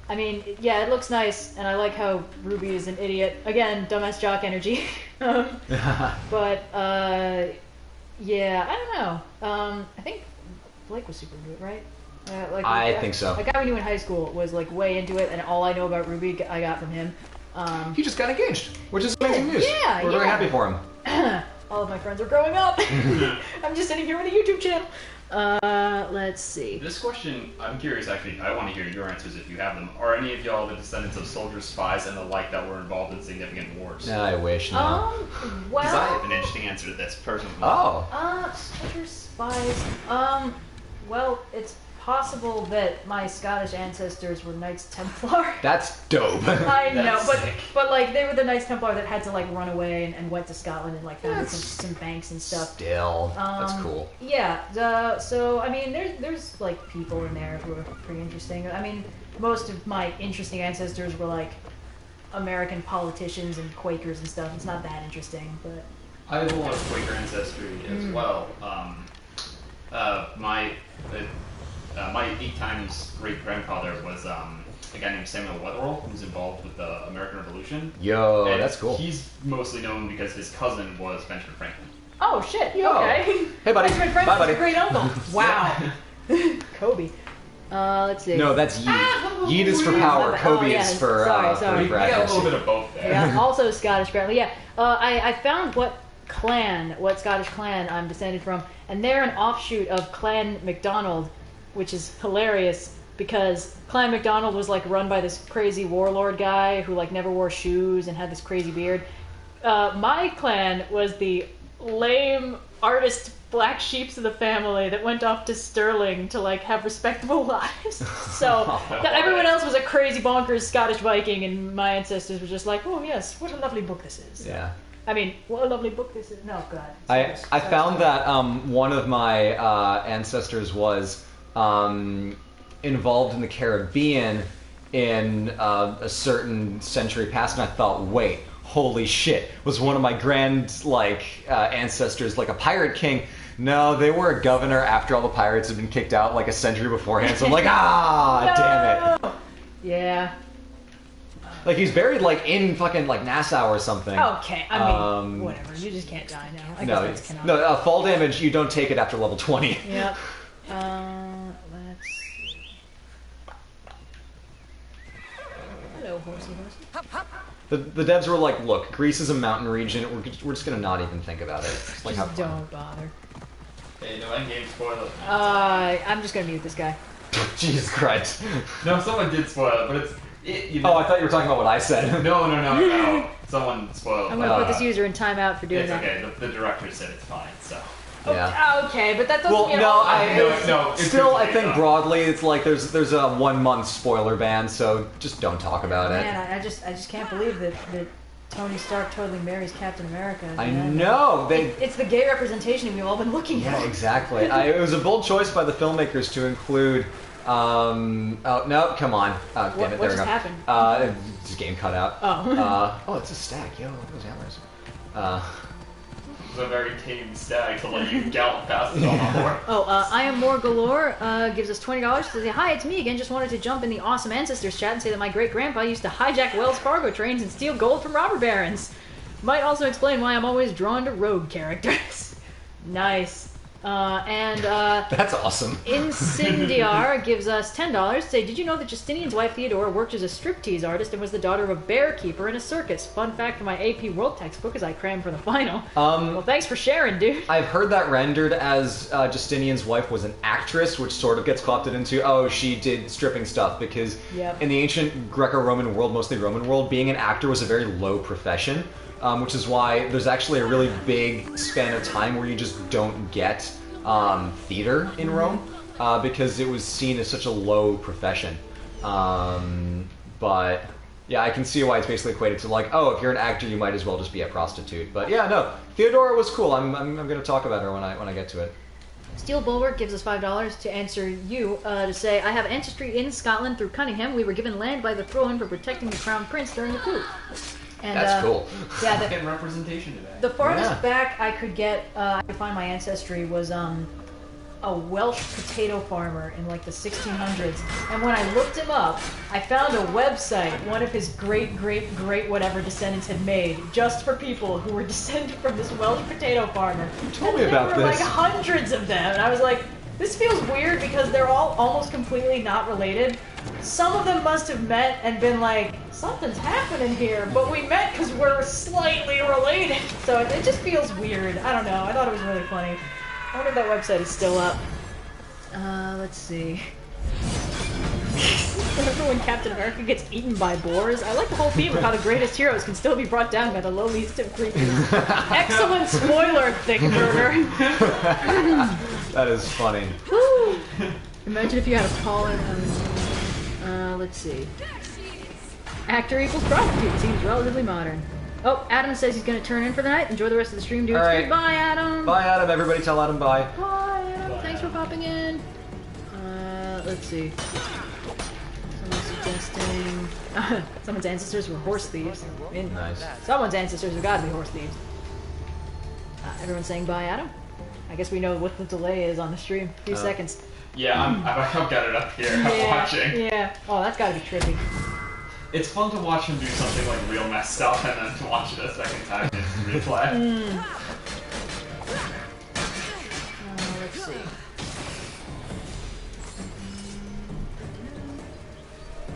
B: I mean, yeah, it looks nice, and I like how Ruby is an idiot. Again, dumbass jock energy. But yeah, I don't know. I think Blake was super into it, right?
A: I think so.
B: Like, guy we knew in high school was like way into it, and all I know about Ruby I got from him.
A: He just got engaged, which is amazing news.
B: Yeah,
A: We're very happy for him.
B: All of my friends are growing up. I'm just sitting here with a YouTube channel. Let's see.
D: This question, I'm curious actually, I want to hear your answers if you have them. Are any of y'all the descendants of soldiers, spies, and the like that were involved in significant wars?
A: I wish, no.
D: Because
B: Well...
D: I have an interesting answer to this, personally.
A: Oh.
B: Soldiers, spies... well, it's possible that my Scottish ancestors were Knights Templar.
A: That's dope.
B: I know,
D: That's sick.
B: but like they were the Knights Templar that had to like run away and went to Scotland and like founded some banks and stuff.
A: Still, that's cool.
B: Yeah. So I mean, there's like people in there who are pretty interesting. I mean, most of my interesting ancestors were like American politicians and Quakers and stuff. It's not that interesting, but
D: I have a lot of Quaker ancestry as well. My 8 times great-grandfather was a guy named Samuel Wetherell, who was involved with the American Revolution.
A: Yo,
D: And
A: that's cool.
D: He's mostly known because his cousin was Benjamin Franklin.
B: oh shit.
A: Yo.
B: Okay.
A: Hey, buddy.
B: Benjamin
A: Bye,
B: Franklin's
A: buddy.
B: a great uncle. Wow. Kobe. Let's see.
A: No, that's Yeet. Yeet is for power.
B: Oh,
A: Kobe
B: yeah.
A: is for
B: Sorry.
D: We got a
A: accuracy.
D: little bit of both there.
B: Yeah, also Scottish apparently. Yeah, I found what Scottish clan I'm descended from, and they're an offshoot of Clan MacDonald, which is hilarious because Clan MacDonald was like run by this crazy warlord guy who like never wore shoes and had this crazy beard. My clan was the lame artist black sheeps of the family that went off to Stirling to like have respectable lives. So everyone else was a crazy bonkers Scottish Viking, and my ancestors were just like, oh yes, what a lovely book this is.
A: Yeah.
B: I mean, what a lovely book this is. No, God.
A: I found that one of my ancestors was involved in the Caribbean in a certain century past, and I thought, wait, holy shit, was one of my ancestors like a pirate king? No, they were a governor after all the pirates had been kicked out like a century beforehand, so I'm like, damn it.
B: Yeah.
A: Like, he's buried like in fucking like Nassau or something.
B: Okay, I mean, whatever. You just can't die now. I guess that's canonical.
A: No, fall damage, you don't take it after level 20.
B: Yep. Let's see. Hello, horsey.
A: The devs were like, look, Greece is a mountain region, we're just gonna not even think about it. Just, like,
B: Just don't bother.
D: Hey, no end-game spoiler.
B: I'm just gonna mute this guy.
A: Jesus Christ.
D: No, someone did spoil it, but it's...
A: Oh, I thought you were talking about what I said.
D: No. Someone spoiled it.
B: I'm gonna put this user in timeout for doing
D: It's
B: that.
D: okay, the director said it's fine, so...
A: Yeah.
B: Okay, but that doesn't
A: Well,
B: mean
A: no,
D: it's
A: still, I
D: completely
A: think
D: fine.
A: broadly, it's like there's a 1 month spoiler ban, so just don't talk about it.
B: Man, I just can't believe that Tony Stark totally marries Captain America.
A: I know
B: It's the gay representation we've all been looking for.
A: Yeah, exactly. It was a bold choice by the filmmakers to include. Oh no! Come on! Oh, damn it!
B: What
A: there we
B: just
A: go.
B: happened?
A: This game cut out.
B: Oh.
A: It's a stack. Yo, look at those hammers.
D: It was a very tame stag to let you gallop past it on the horse.
B: I am more galore. Gives us $20 to say hi. It's me again. Just wanted to jump in the awesome ancestors chat and say that my great grandpa used to hijack Wells Fargo trains and steal gold from robber barons. Might also explain why I'm always drawn to rogue characters. Nice.
A: That's awesome.
B: Incendiar gives us $10 to say, did you know that Justinian's wife Theodora worked as a striptease artist and was the daughter of a bear keeper in a circus? Fun fact from my AP World textbook as I crammed for the final. Well, thanks for sharing, dude.
A: I've heard that rendered as Justinian's wife was an actress, which sort of gets co-opted into, she did stripping stuff, because in the ancient Greco-Roman world, mostly Roman world, being an actor was a very low profession. Which is why there's actually a really big span of time where you just don't get theater in Rome. because it was seen as such a low profession. But yeah, I can see why it's basically equated to like, oh, if you're an actor, you might as well just be a prostitute. But yeah, no, Theodora was cool. I'm going to talk about her when I get to it.
B: Steel Bulwark gives us $5 to answer you, to say, I have ancestry in Scotland through Cunningham. We were given land by the throne for protecting the crown prince during the coup. And,
A: that's cool.
B: Yeah,
D: Getting representation today.
B: the farthest back I could get, I could find my ancestry was a Welsh potato farmer in like the 1600s. And when I looked him up, I found a website one of his great whatever descendants had made just for people who were descended from this Welsh potato farmer.
A: Tell me about
B: there were
A: this.
B: like hundreds of them, and I was like, this feels weird because they're all almost completely not related. Some of them must have met and been like, something's happening here, but we met because we're slightly related. So it just feels weird. I don't know. I thought it was really funny. I wonder if that website is still up. Let's see. Remember when Captain America gets eaten by boars? I like the whole theme of how the greatest heroes can still be brought down by the lowliest of creatures. Excellent spoiler, Thick Burger.
A: That is funny.
B: Woo! Imagine if you had a pollen. Let's see. Actor equals prostitute. Seems relatively modern. Oh, Adam says he's going to turn in for the night. Enjoy the rest of the stream, dudes.
A: All right.
B: Goodbye, Adam.
A: Bye, Adam. Everybody tell Adam bye.
B: Bye, Adam. Thanks for popping in. Let's see. Someone's suggesting... someone's ancestors were horse thieves. I mean,
A: Nice.
B: someone's ancestors have got to be horse thieves. Everyone's saying bye, Adam. I guess we know what the delay is on the stream. A few seconds.
D: Yeah, I've got it up here. I'm watching.
B: Yeah. Oh, that's got to be trippy.
D: It's fun to watch him do something like real messed up and then to watch it a second time in replay.
B: Let's see.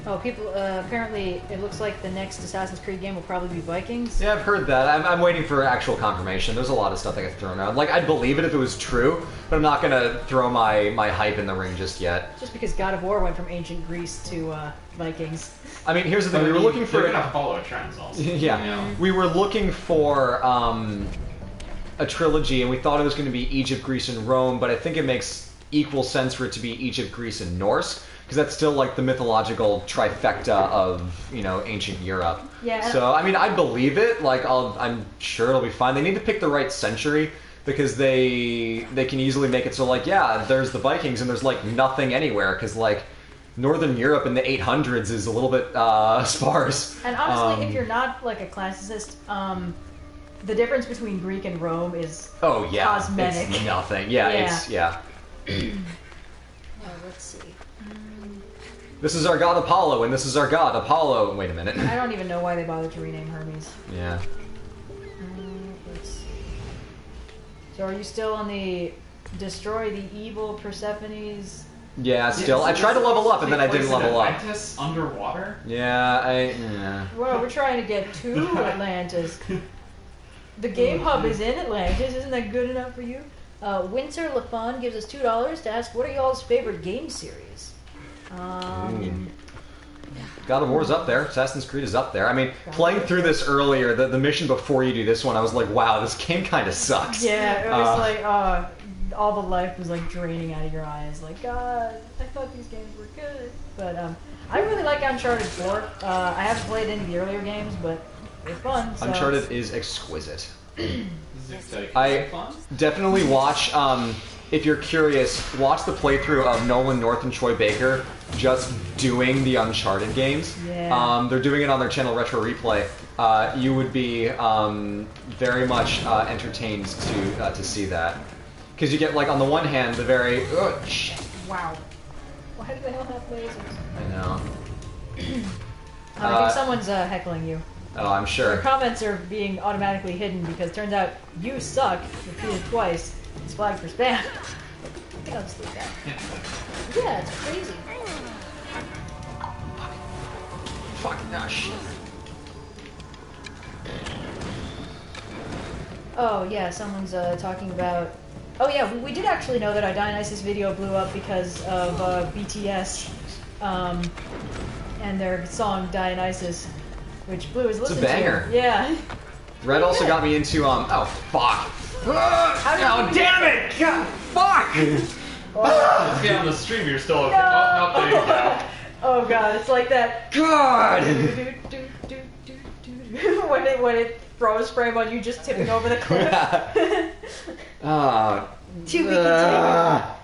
B: Oh, people, apparently it looks like the next Assassin's Creed game will probably be Vikings.
A: Yeah, I've heard that. I'm waiting for actual confirmation. There's a lot of stuff that gets thrown around. Like, I'd believe it if it was true, but I'm not going to throw my hype in the ring just yet.
B: Just because God of War went from ancient Greece to Vikings.
A: I mean, here's the thing. We were looking for...
D: They're going to follow trends also.
A: Yeah. We were looking for a trilogy, and we thought it was going to be Egypt, Greece, and Rome, but I think it makes equal sense for it to be Egypt, Greece, and Norse. Because that's still like the mythological trifecta of, you know, ancient Europe.
B: Yeah.
A: So I mean, I believe it. Like, I'm sure it'll be fine. They need to pick the right century because they can easily make it so like, yeah, there's the Vikings and there's like nothing anywhere because like Northern Europe in the 800s is a little bit sparse.
B: And honestly, if you're not like a classicist, the difference between Greek and Rome is cosmetic.
A: It's nothing. It's
B: let's see.
A: This is our god Apollo, and this is our god Apollo. Wait a minute.
B: I don't even know why they bothered to rename Hermes.
A: Yeah.
B: Let's see. So are you still on the destroy the evil Persephone's?
A: Yeah, still. I tried to level up, and then I didn't level up.
D: Atlantis underwater?
A: Yeah,
B: Well, we're trying to get to Atlantis. The game hub is in Atlantis. Isn't that good enough for you? Winter LaFon gives us $2 to ask, what are y'all's favorite game series?
A: God of War's up there. Assassin's Creed is up there. I mean, playing through this earlier, the mission before you do this one, I was like, wow, this game kind of sucks.
B: Yeah, it was like, all the life was like draining out of your eyes. Like, God, I thought these games were good. But I really like Uncharted 4. I haven't played any of the earlier games, but they're fun. So.
A: Uncharted is exquisite. I definitely watch, if you're curious, watch the playthrough of Nolan North and Troy Baker just doing the Uncharted games.
B: Yeah.
A: They're doing it on their channel Retro Replay. You would be very much entertained to see that. Because you get, like, on the one hand, the very... Oh, shit.
B: Wow. Why do they all have lasers?
A: I know.
B: I think someone's heckling you.
A: Oh, I'm sure.
B: Your comments are being automatically hidden because it turns out you suck, repeated twice. It's flagged for spam. I think I'll just leave that. Yeah, it's crazy.
A: Fuck, nah, shit.
B: Oh, yeah, someone's talking about... Oh, yeah, we did actually know that our Dionysus video blew up because of BTS and their song Dionysus, which Blue is listening to.
A: It's a banger.
B: Yeah.
A: Red also got me into, oh, fuck. Oh, damn it! God, fuck!
D: Let's be on the stream, you're still okay.
B: No.
D: Oh, no, there you go.
B: Oh god, it's like that.
A: God!
B: when it throws frame on you just tipping over the cliff. Too weak to take.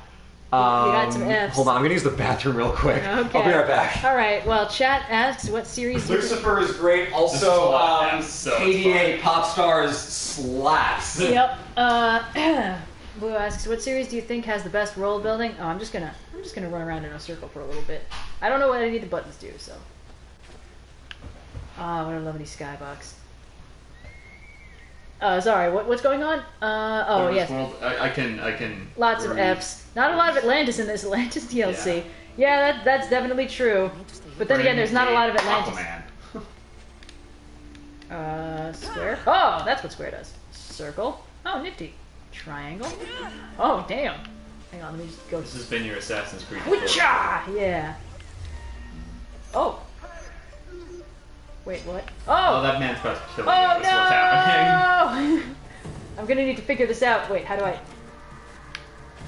B: You got some Fs.
A: Hold on, I'm gonna use the bathroom real quick.
B: Okay.
A: I'll be right back.
B: Alright, well, chat asks what series do you
A: Lucifer is great. Also, KDA Pop Stars slaps.
B: Yep. Blue asks, what series do you think has the best world building? Oh, I'm just gonna run around in a circle for a little bit. I don't know what any of the buttons do, so. Ah, what a lovely skybox. Sorry, what's going on? Oh, yes.
D: World, I can.
B: Lots of Fs. Not a lot of Atlantis in this Atlantis DLC. Yeah, that's definitely true. But then again, there's not a lot of Atlantis. Square. Oh, that's what square does. Circle. Oh, nifty. Triangle. Oh, damn. Hang on, let me just go.
D: This has been your Assassin's Creed.
B: Witcha! Yeah. Oh. Wait, what? Oh!
D: that man's about to kill you.
B: Oh,
D: That's
B: no!
D: what's happening.
B: I'm gonna need to figure this out. Wait, how do I...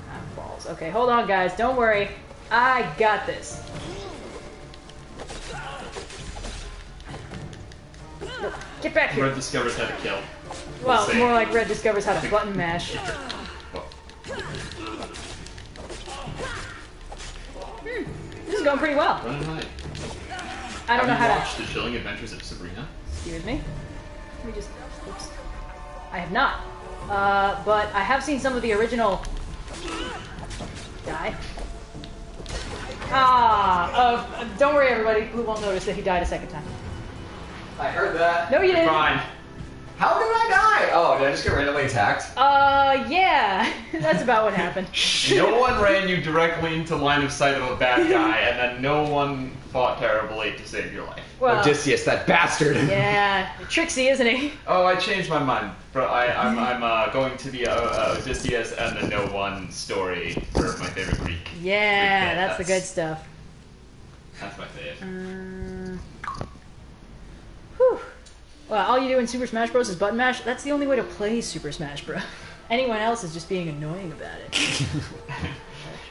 B: Ah, balls. Okay, hold on, guys. Don't worry. I got this. Get back here.
D: Red discovers how to kill.
B: Well, more like Red discovers how to button mash. This is going pretty well. I don't know how to...
D: watched The Chilling Adventures of Sabrina?
B: Excuse me. Let me just... Oops. I have not. But I have seen some of the original... Die. Don't worry, everybody. Blue won't notice that he died a second time.
A: I heard that.
B: No, you didn't.
D: Fine.
A: How did I die? Oh, did I just get randomly attacked?
B: Yeah. That's about what happened.
D: No one ran you directly into line of sight of a bad guy, and then no one fought terribly to save your life.
B: Well,
A: Odysseus, that bastard.
B: Yeah. Tricksy, isn't he?
D: Oh, I changed my mind. I'm going to the Odysseus and the No One story for my favorite Greek.
B: Yeah, that's the good stuff.
D: That's my favorite.
B: Whew. Well, all you do in Super Smash Bros. Is button mash. That's the only way to play Super Smash Bros. Anyone else is just being annoying about it.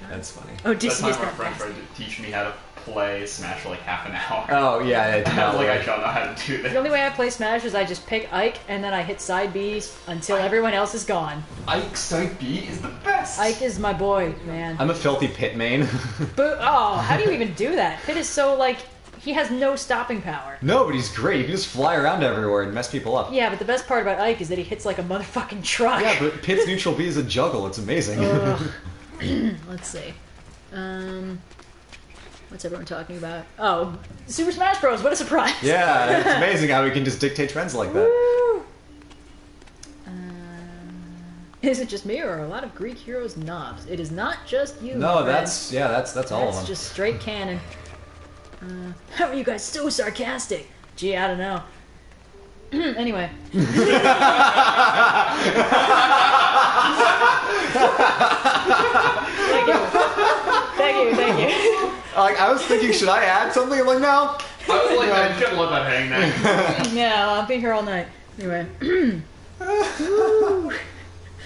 A: That's funny.
B: Odysseus,
D: That's my
B: that
D: friend tried to teach me how to play Smash for like half an hour.
A: Oh, yeah.
D: I was like, I don't know how to do this.
B: The only way I play Smash is I just pick Ike and then I hit side Bs until everyone else is gone.
D: Ike side B is the best.
B: Ike is my boy, man.
A: I'm a filthy pit main.
B: But how do you even do that? Pit is so like he has no stopping power.
A: No, but he's great. He can just fly around everywhere and mess people up.
B: Yeah, but the best part about Ike is that he hits like a motherfucking truck.
A: Yeah, but Pit's neutral B is a juggle. It's amazing.
B: Let's see. What's everyone talking about? Oh, Super Smash Bros. What a surprise!
A: Yeah, it's amazing how we can just dictate trends like that.
B: Woo! Is it just me or are a lot of Greek heroes knobs? It is not just you.
A: No,
B: my
A: that's all of them.
B: That's just straight canon. How are you guys so sarcastic? Gee, I don't know. Anyway. Thank you.
A: Like, I was thinking, should I add something? I'm like, no.
D: I was like, I couldn't let that hang there.
B: Yeah, I'll be here all night. Anyway.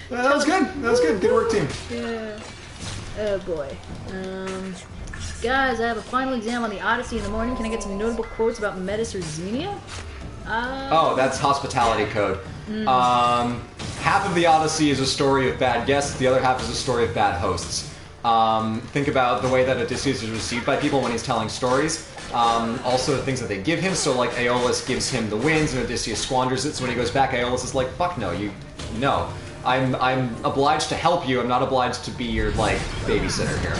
A: That was good. Good work, team.
B: Yeah. Oh boy. Guys, I have a final exam on the Odyssey in the morning. Can I get some notable quotes about Metis or Xenia?
A: Oh, that's hospitality code. Half of the Odyssey is a story of bad guests. The other half is a story of bad hosts. Think about the way that Odysseus is received by people when he's telling stories. Also the things that they give him. So like Aeolus gives him the winds and Odysseus squanders it. So when he goes back, Aeolus is like, fuck no, no. I'm obliged to help you. I'm not obliged to be your like babysitter here.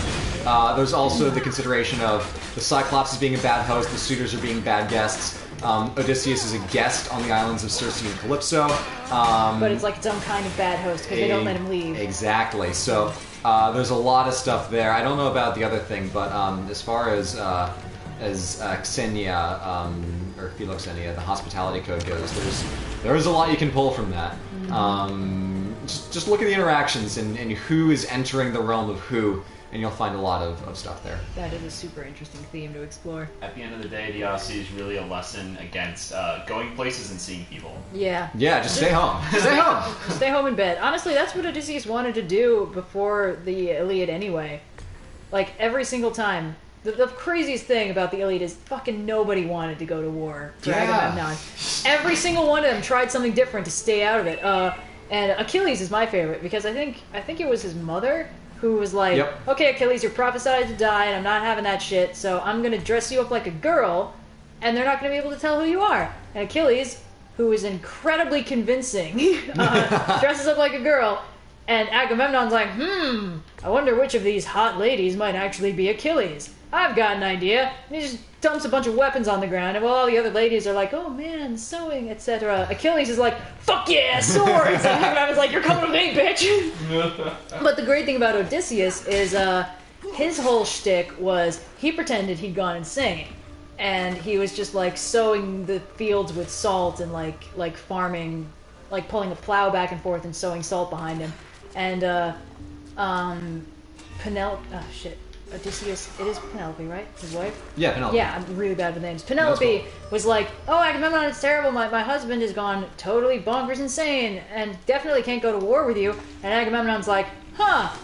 A: There's also the consideration of the Cyclops as being a bad host, the suitors are being bad guests. Odysseus is a guest on the islands of Circe and Calypso.
B: But it's like its own kind of bad host because they don't let him leave. Exactly.
A: So there's a lot of stuff there. I don't know about the other thing, but as far as Xenia or Philoxenia, the hospitality code goes, there's a lot you can pull from that. just look at the interactions and who is entering the realm of who, and you'll find a lot of stuff there.
B: That is a super interesting theme to explore.
D: At the end of the day, the Odyssey is really a lesson against going places and seeing people.
B: Yeah.
A: Yeah, just stay home. Stay home.
B: Stay home in bed. Honestly, that's what Odysseus wanted to do before the Iliad anyway. Like, every single time. The craziest thing about the Iliad is fucking nobody wanted to go to war for Agamemnon. Every single one of them tried something different to stay out of it. And Achilles is my favorite because I think it was his mother who was like, okay, Achilles, you're prophesied to die, and I'm not having that shit, so I'm gonna dress you up like a girl, and they're not gonna be able to tell who you are. And Achilles, who is incredibly convincing, dresses up like a girl, and Agamemnon's like, I wonder which of these hot ladies might actually be Achilles. I've got an idea. And he just dumps a bunch of weapons on the ground, and while all the other ladies are like, oh man, sewing, etc., Achilles is like, fuck yeah, swords! And Agamemnon's like, you're coming with me, bitch! But the great thing about Odysseus is his whole shtick was he pretended he'd gone insane. And he was just like sowing the fields with salt and like farming, like pulling a plow back and forth and sowing salt behind him. And Odysseus, it is Penelope, right? His wife?
A: Yeah, Penelope.
B: Yeah, I'm really bad with names. Penelope was like, oh, Agamemnon, it's terrible. My husband has gone totally bonkers insane and definitely can't go to war with you. And Agamemnon's like, huh,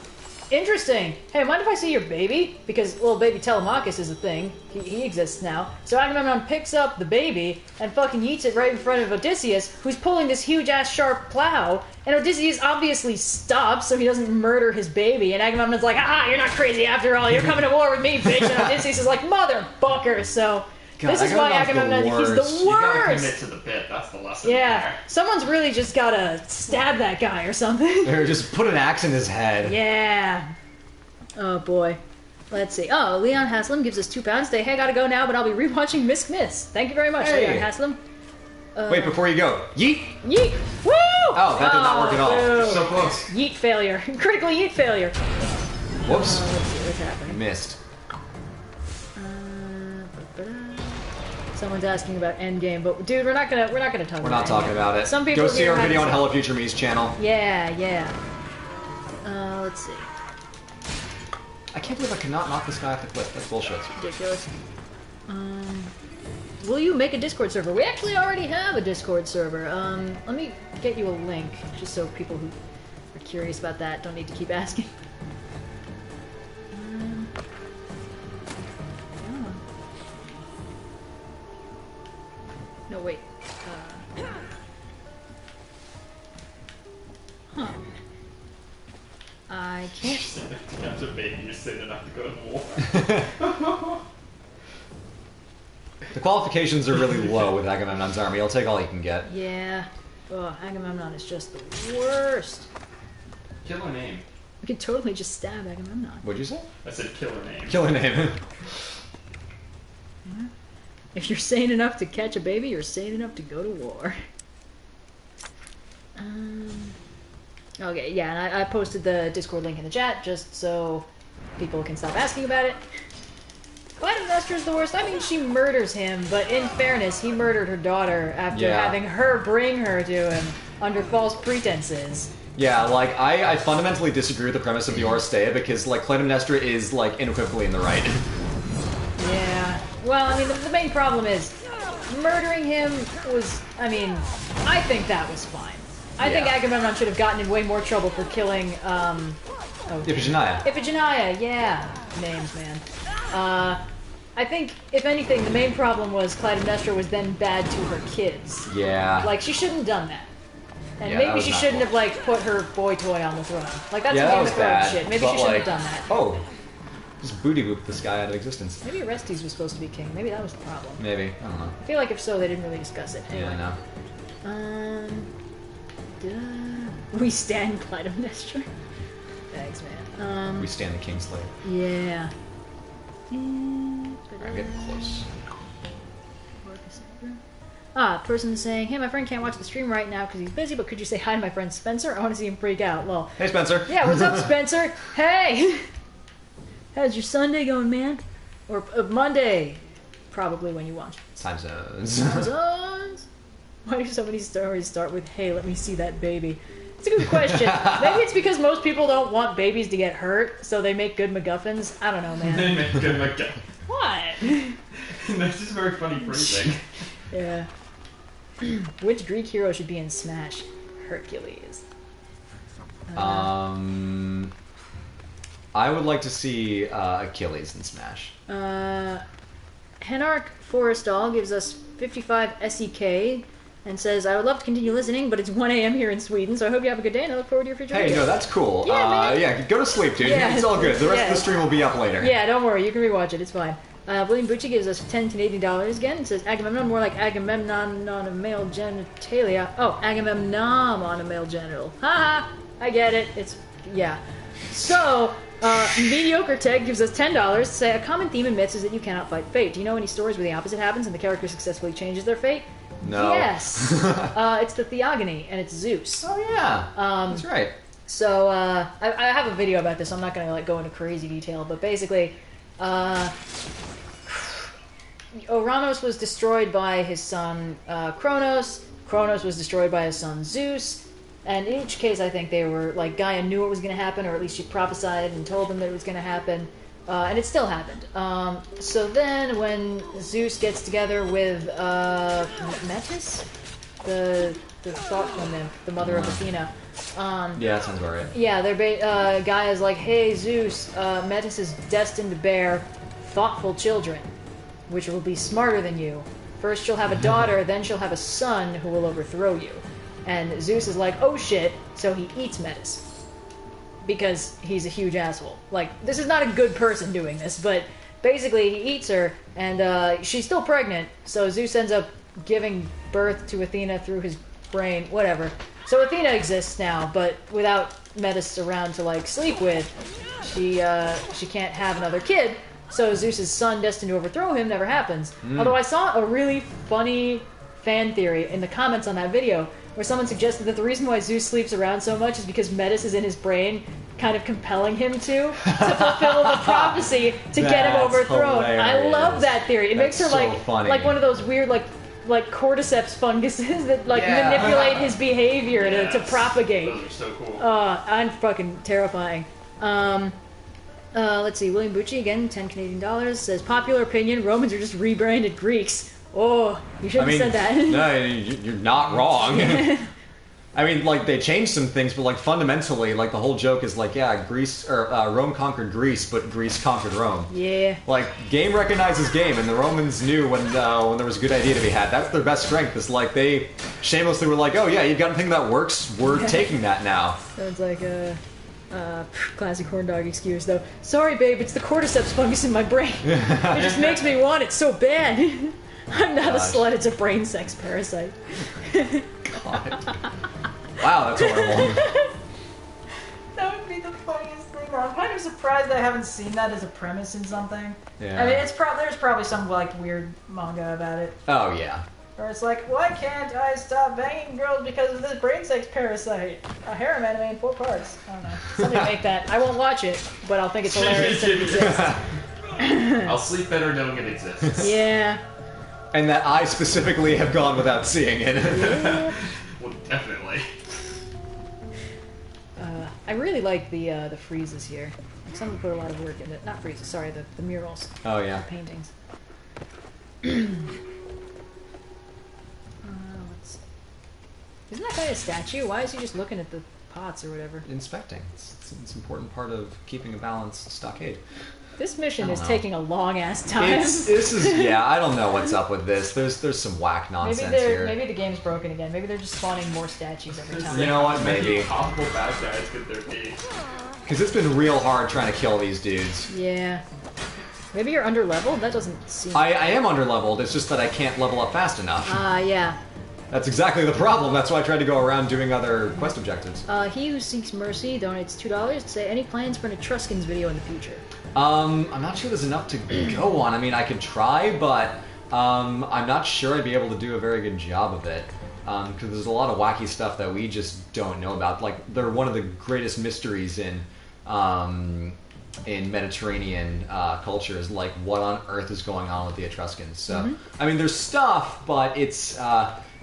B: interesting. Hey, mind if I see your baby? Because little baby Telemachus is a thing. He exists now. So Agamemnon picks up the baby and fucking yeets it right in front of Odysseus, who's pulling this huge-ass sharp plow. And Odysseus obviously stops so he doesn't murder his baby. And Agamemnon's like, you're not crazy after all. You're coming to war with me, bitch. And Odysseus is like, motherfucker. So this is why Agamemnon, he's the worst.
D: You gotta commit to the bit. That's the lesson.
B: Yeah. Someone's really just gotta stab that guy or something.
A: Or just put an axe in his head.
B: Yeah. Oh, boy. Let's see. Oh, Leon Haslam gives us £2. Say, hey, gotta go now, but I'll be rewatching Miss Miss. Thank you very much, Leon Haslam.
A: Wait, before you go. Yeet!
B: Yeet! Woo!
A: Oh, that did not work at all.
B: Boo.
A: So close.
B: Yeet failure. Critical yeet failure.
A: Whoops.
B: Let's see what's happening.
A: Missed.
B: Someone's asking about Endgame, but dude, we're not gonna talk about it.
A: We're not talking about it.
B: Some people
A: go see our video on Hello Future Me's channel.
B: Yeah. Let's see.
A: I can't believe I cannot knock this guy off the cliff. That's bullshit.
B: It's ridiculous. Will you make a Discord server? We actually already have a Discord server. Let me get you a link, just so people who are curious about that don't need to keep asking. No, wait. I can't.
D: That's a baby. You're saying enough to go to war.
A: The qualifications are really low with Agamemnon's army. He'll take all he can get.
B: Yeah. Oh, Agamemnon is just the worst.
D: Killer name.
B: We could totally just stab Agamemnon.
A: What'd you say?
D: I said killer name.
A: Killer name.
B: Yeah. If you're sane enough to catch a baby, you're sane enough to go to war. Okay, yeah, and I posted the Discord link in the chat just so people can stop asking about it. Clytemnestra's the worst. I mean, she murders him, but in fairness, he murdered her daughter after having her bring her to him under false pretenses.
A: Yeah, like, I fundamentally disagree with the premise of the Oresteia because, like, Clytemnestra is, like, unequivocally in the right.
B: Yeah. Well, I mean, the main problem is murdering him was, I mean, I think that was fine. I think Agamemnon should have gotten in way more trouble for killing,
A: Iphigenia.
B: Iphigenia, yeah. Names, man. I think, if anything, the main problem was Clytemnestra was then bad to her kids.
A: Yeah.
B: Like, she shouldn't have done that. And
A: Yeah,
B: maybe she shouldn't have, like, put her boy toy on the throne. Like, that's some Game of Thrones shit. Maybe she shouldn't have done that.
A: Oh. Just booty booped this guy out of existence.
B: Maybe Orestes was supposed to be king. Maybe that was the problem.
A: Maybe. I don't know.
B: I feel like if so, they didn't really discuss it. Anyway.
A: Yeah, I know.
B: We stand Clytemnestra. Thanks, man.
A: We stand the Kingslayer.
B: Yeah.
A: I'm getting close.
B: Person saying, hey, my friend can't watch the stream right now because he's busy, but could you say hi to my friend Spencer? I want to see him freak out. Lol.
A: Hey, Spencer.
B: Yeah, what's up, Spencer? Hey! How's your Sunday going, man? Or Monday, probably when you watch.
A: Time zones.
B: Time zones? Why do so many stories start with, hey, let me see that baby? It's a good question. Maybe it's because most people don't want babies to get hurt, so they make good MacGuffins. I don't know, man.
D: They make good MacGuffins.
B: What?
D: That's just very funny phrasing.
B: Yeah. Which Greek hero should be in Smash? Hercules.
A: I would like to see Achilles in Smash.
B: Henark Forrestal gives us 55 SEK and says, I would love to continue listening, but it's 1 a.m. here in Sweden, so I hope you have a good day and I look forward to your future
A: Hey,
B: videos.
A: no, that's cool.
B: Yeah, man.
A: Yeah, go to sleep, dude.
B: Yeah,
A: It's all good. The rest of the stream will be up later.
B: Yeah, don't worry. You can rewatch it. It's fine. William Bucci gives us 10 Canadian dollars again and says, Agamemnon, more like Agamemnon on a male genitalia. Oh, Agamemnon on a male genital. Haha, I get it. It's, yeah. So, Mediocre Teg gives us $10 to say, a common theme in myths is that you cannot fight fate. Do you know any stories where the opposite happens and the character successfully changes their fate?
A: No.
B: Yes. It's the Theogony, and it's Zeus.
A: Oh, yeah. That's right.
B: So, I have a video about this. I'm not going to like go into crazy detail, but basically, Ouranos was destroyed by his son Kronos. Kronos was destroyed by his son Zeus. And in each case, I think they were like Gaia knew it was going to happen, or at least she prophesied and told them that it was going to happen, and it still happened. So then, when Zeus gets together with Metis, the thoughtful nymph, the mother of Athena.
A: Yeah, that sounds about right.
B: Yeah, Gaia's like, hey Zeus, Metis is destined to bear thoughtful children, which will be smarter than you. First she'll have a daughter, then she'll have a son who will overthrow you. And Zeus is like, oh shit, so he eats Metis. Because he's a huge asshole. Like, this is not a good person doing this, but basically he eats her, and she's still pregnant, so Zeus ends up giving birth to Athena through his brain, whatever. So Athena exists now, but without Metis around to, like, sleep with, she can't have another kid, so Zeus's son destined to overthrow him never happens. Although I saw a really funny fan theory in the comments on that video, where someone suggested that the reason why Zeus sleeps around so much is because Metis is in his brain, kind of compelling him to fulfill the prophecy to get him overthrown.
A: Hilarious.
B: I love that theory. It makes her
A: so
B: like
A: funny.
B: like one of those weird like cordyceps funguses that like manipulate his behavior to propagate.
D: Those are so cool.
B: I'm fucking terrifying. Let's see. William Bucci again, 10 Canadian dollars, says popular opinion: Romans are just rebranded Greeks. Oh, you shouldn't have said that.
A: No, you're not wrong. I mean, like, they changed some things, but, like, fundamentally, like, the whole joke is, like, yeah, Rome conquered Greece, but Greece conquered Rome.
B: Yeah.
A: Like, game recognizes game, and the Romans knew when there was a good idea to be had. That's their best strength, is, like, they shamelessly were like, oh, yeah, you've got a thing that works, we're taking that now.
B: So it's like a classic horn dog excuse, though. Sorry, babe, it's the cordyceps fungus in my brain. It just makes me want it so bad. I'm not a slut, it's a brain sex parasite.
A: God. Wow, that's horrible.
B: That would be the funniest thing. I'm kind of surprised I haven't seen that as a premise in something.
A: Yeah.
B: I mean, there's probably some like weird manga about it.
A: Oh, yeah.
B: Or it's like, why can't I stop banging girls because of this brain sex parasite? A harem anime in 4 parts. I don't know. Somebody make that. I won't watch it, but I'll think it's hilarious that it exists.
D: I'll sleep better knowing it exists.
B: Yeah.
A: And that I specifically have gone without seeing it.
B: Yeah.
D: Well, definitely.
B: I really like the friezes here. Like, someone put a lot of work in it. Not friezes, sorry, the murals.
A: Oh, yeah.
B: The paintings. Let's see. Isn't that guy a statue? Why is he just looking at the pots or whatever?
A: Inspecting. It's an important part of keeping a balanced stockade.
B: This mission is
A: know.
B: taking a long ass time.
A: Yeah, I don't know what's up with this. There's some whack nonsense here.
B: Maybe the game's broken again. Maybe they're just spawning more statues every time.
A: You know what?
D: How many
A: Maybe.
D: possible bad guys could there be?
A: Because it's been real hard trying to kill these dudes.
B: Yeah. Maybe you're under leveled? That doesn't seem...
A: I am under leveled, it's just that I can't level up fast enough.
B: Yeah.
A: That's exactly the problem. That's why I tried to go around doing other quest objectives.
B: He Who Seeks Mercy donates $2 to say, any plans for an Etruscans video in the future?
A: I'm not sure there's enough to go on. I mean, I could try, but I'm not sure I'd be able to do a very good job of it. Because there's a lot of wacky stuff that we just don't know about. Like, they're one of the greatest mysteries in Mediterranean culture is, like, what on earth is going on with the Etruscans. So, I mean, there's stuff, but it's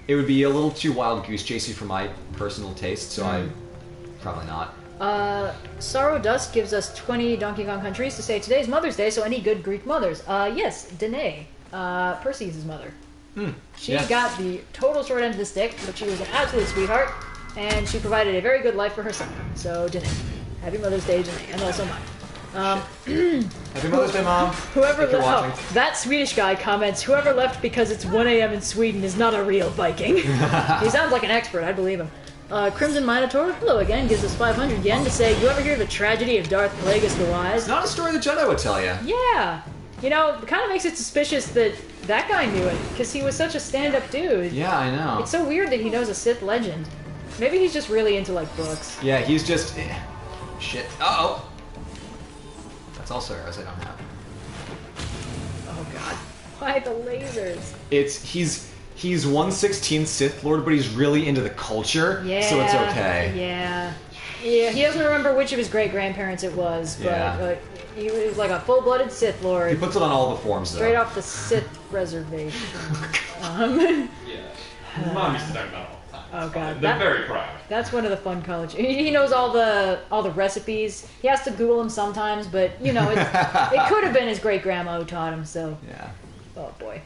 A: it would be a little too wild goose chasey for my personal taste. So Probably not.
B: Sorrow Dust gives us 20 Donkey Kong countries to say today's Mother's Day, so any good Greek mothers? Yes, Danae, Perseus' mother. She got the total short end of the stick, but she was an absolute sweetheart, and she provided a very good life for her son. So, Danae. Happy Mother's Day, Danae, and also mine.
A: Happy Mother's Day, Mom.
B: Whoever left, that Swedish guy comments, whoever left because it's 1 a.m. in Sweden is not a real Viking. He sounds like an expert, I believe him. Crimson Minotaur, hello again, gives us 500 yen to say, you ever hear the tragedy of Darth Plagueis the Wise?
A: It's not a story the Jedi would tell you.
B: Yeah. You know, it kind of makes it suspicious that that guy knew it, because he was such a stand-up dude.
A: Yeah, I know.
B: It's so weird that he knows a Sith legend. Maybe he's just really into, like, books.
A: Yeah, he's just... Shit. Uh-oh. That's also arrows I don't have.
B: Oh, God. Why the lasers?
A: He's 1/16 Sith Lord, but he's really into the culture, so it's okay.
B: Yeah. Yeah, he doesn't remember which of his great-grandparents it was, but he was like a full-blooded Sith Lord.
A: He puts it on all the forms, though.
B: Straight off the Sith reservation.
D: Yeah. Mom used to talk about it all the time.
B: Oh god,
D: They're very proud.
B: That's one of the fun college. He knows all the recipes. He has to Google them sometimes, but you know, it could have been his great grandma who taught him. So
A: yeah.
B: Oh boy.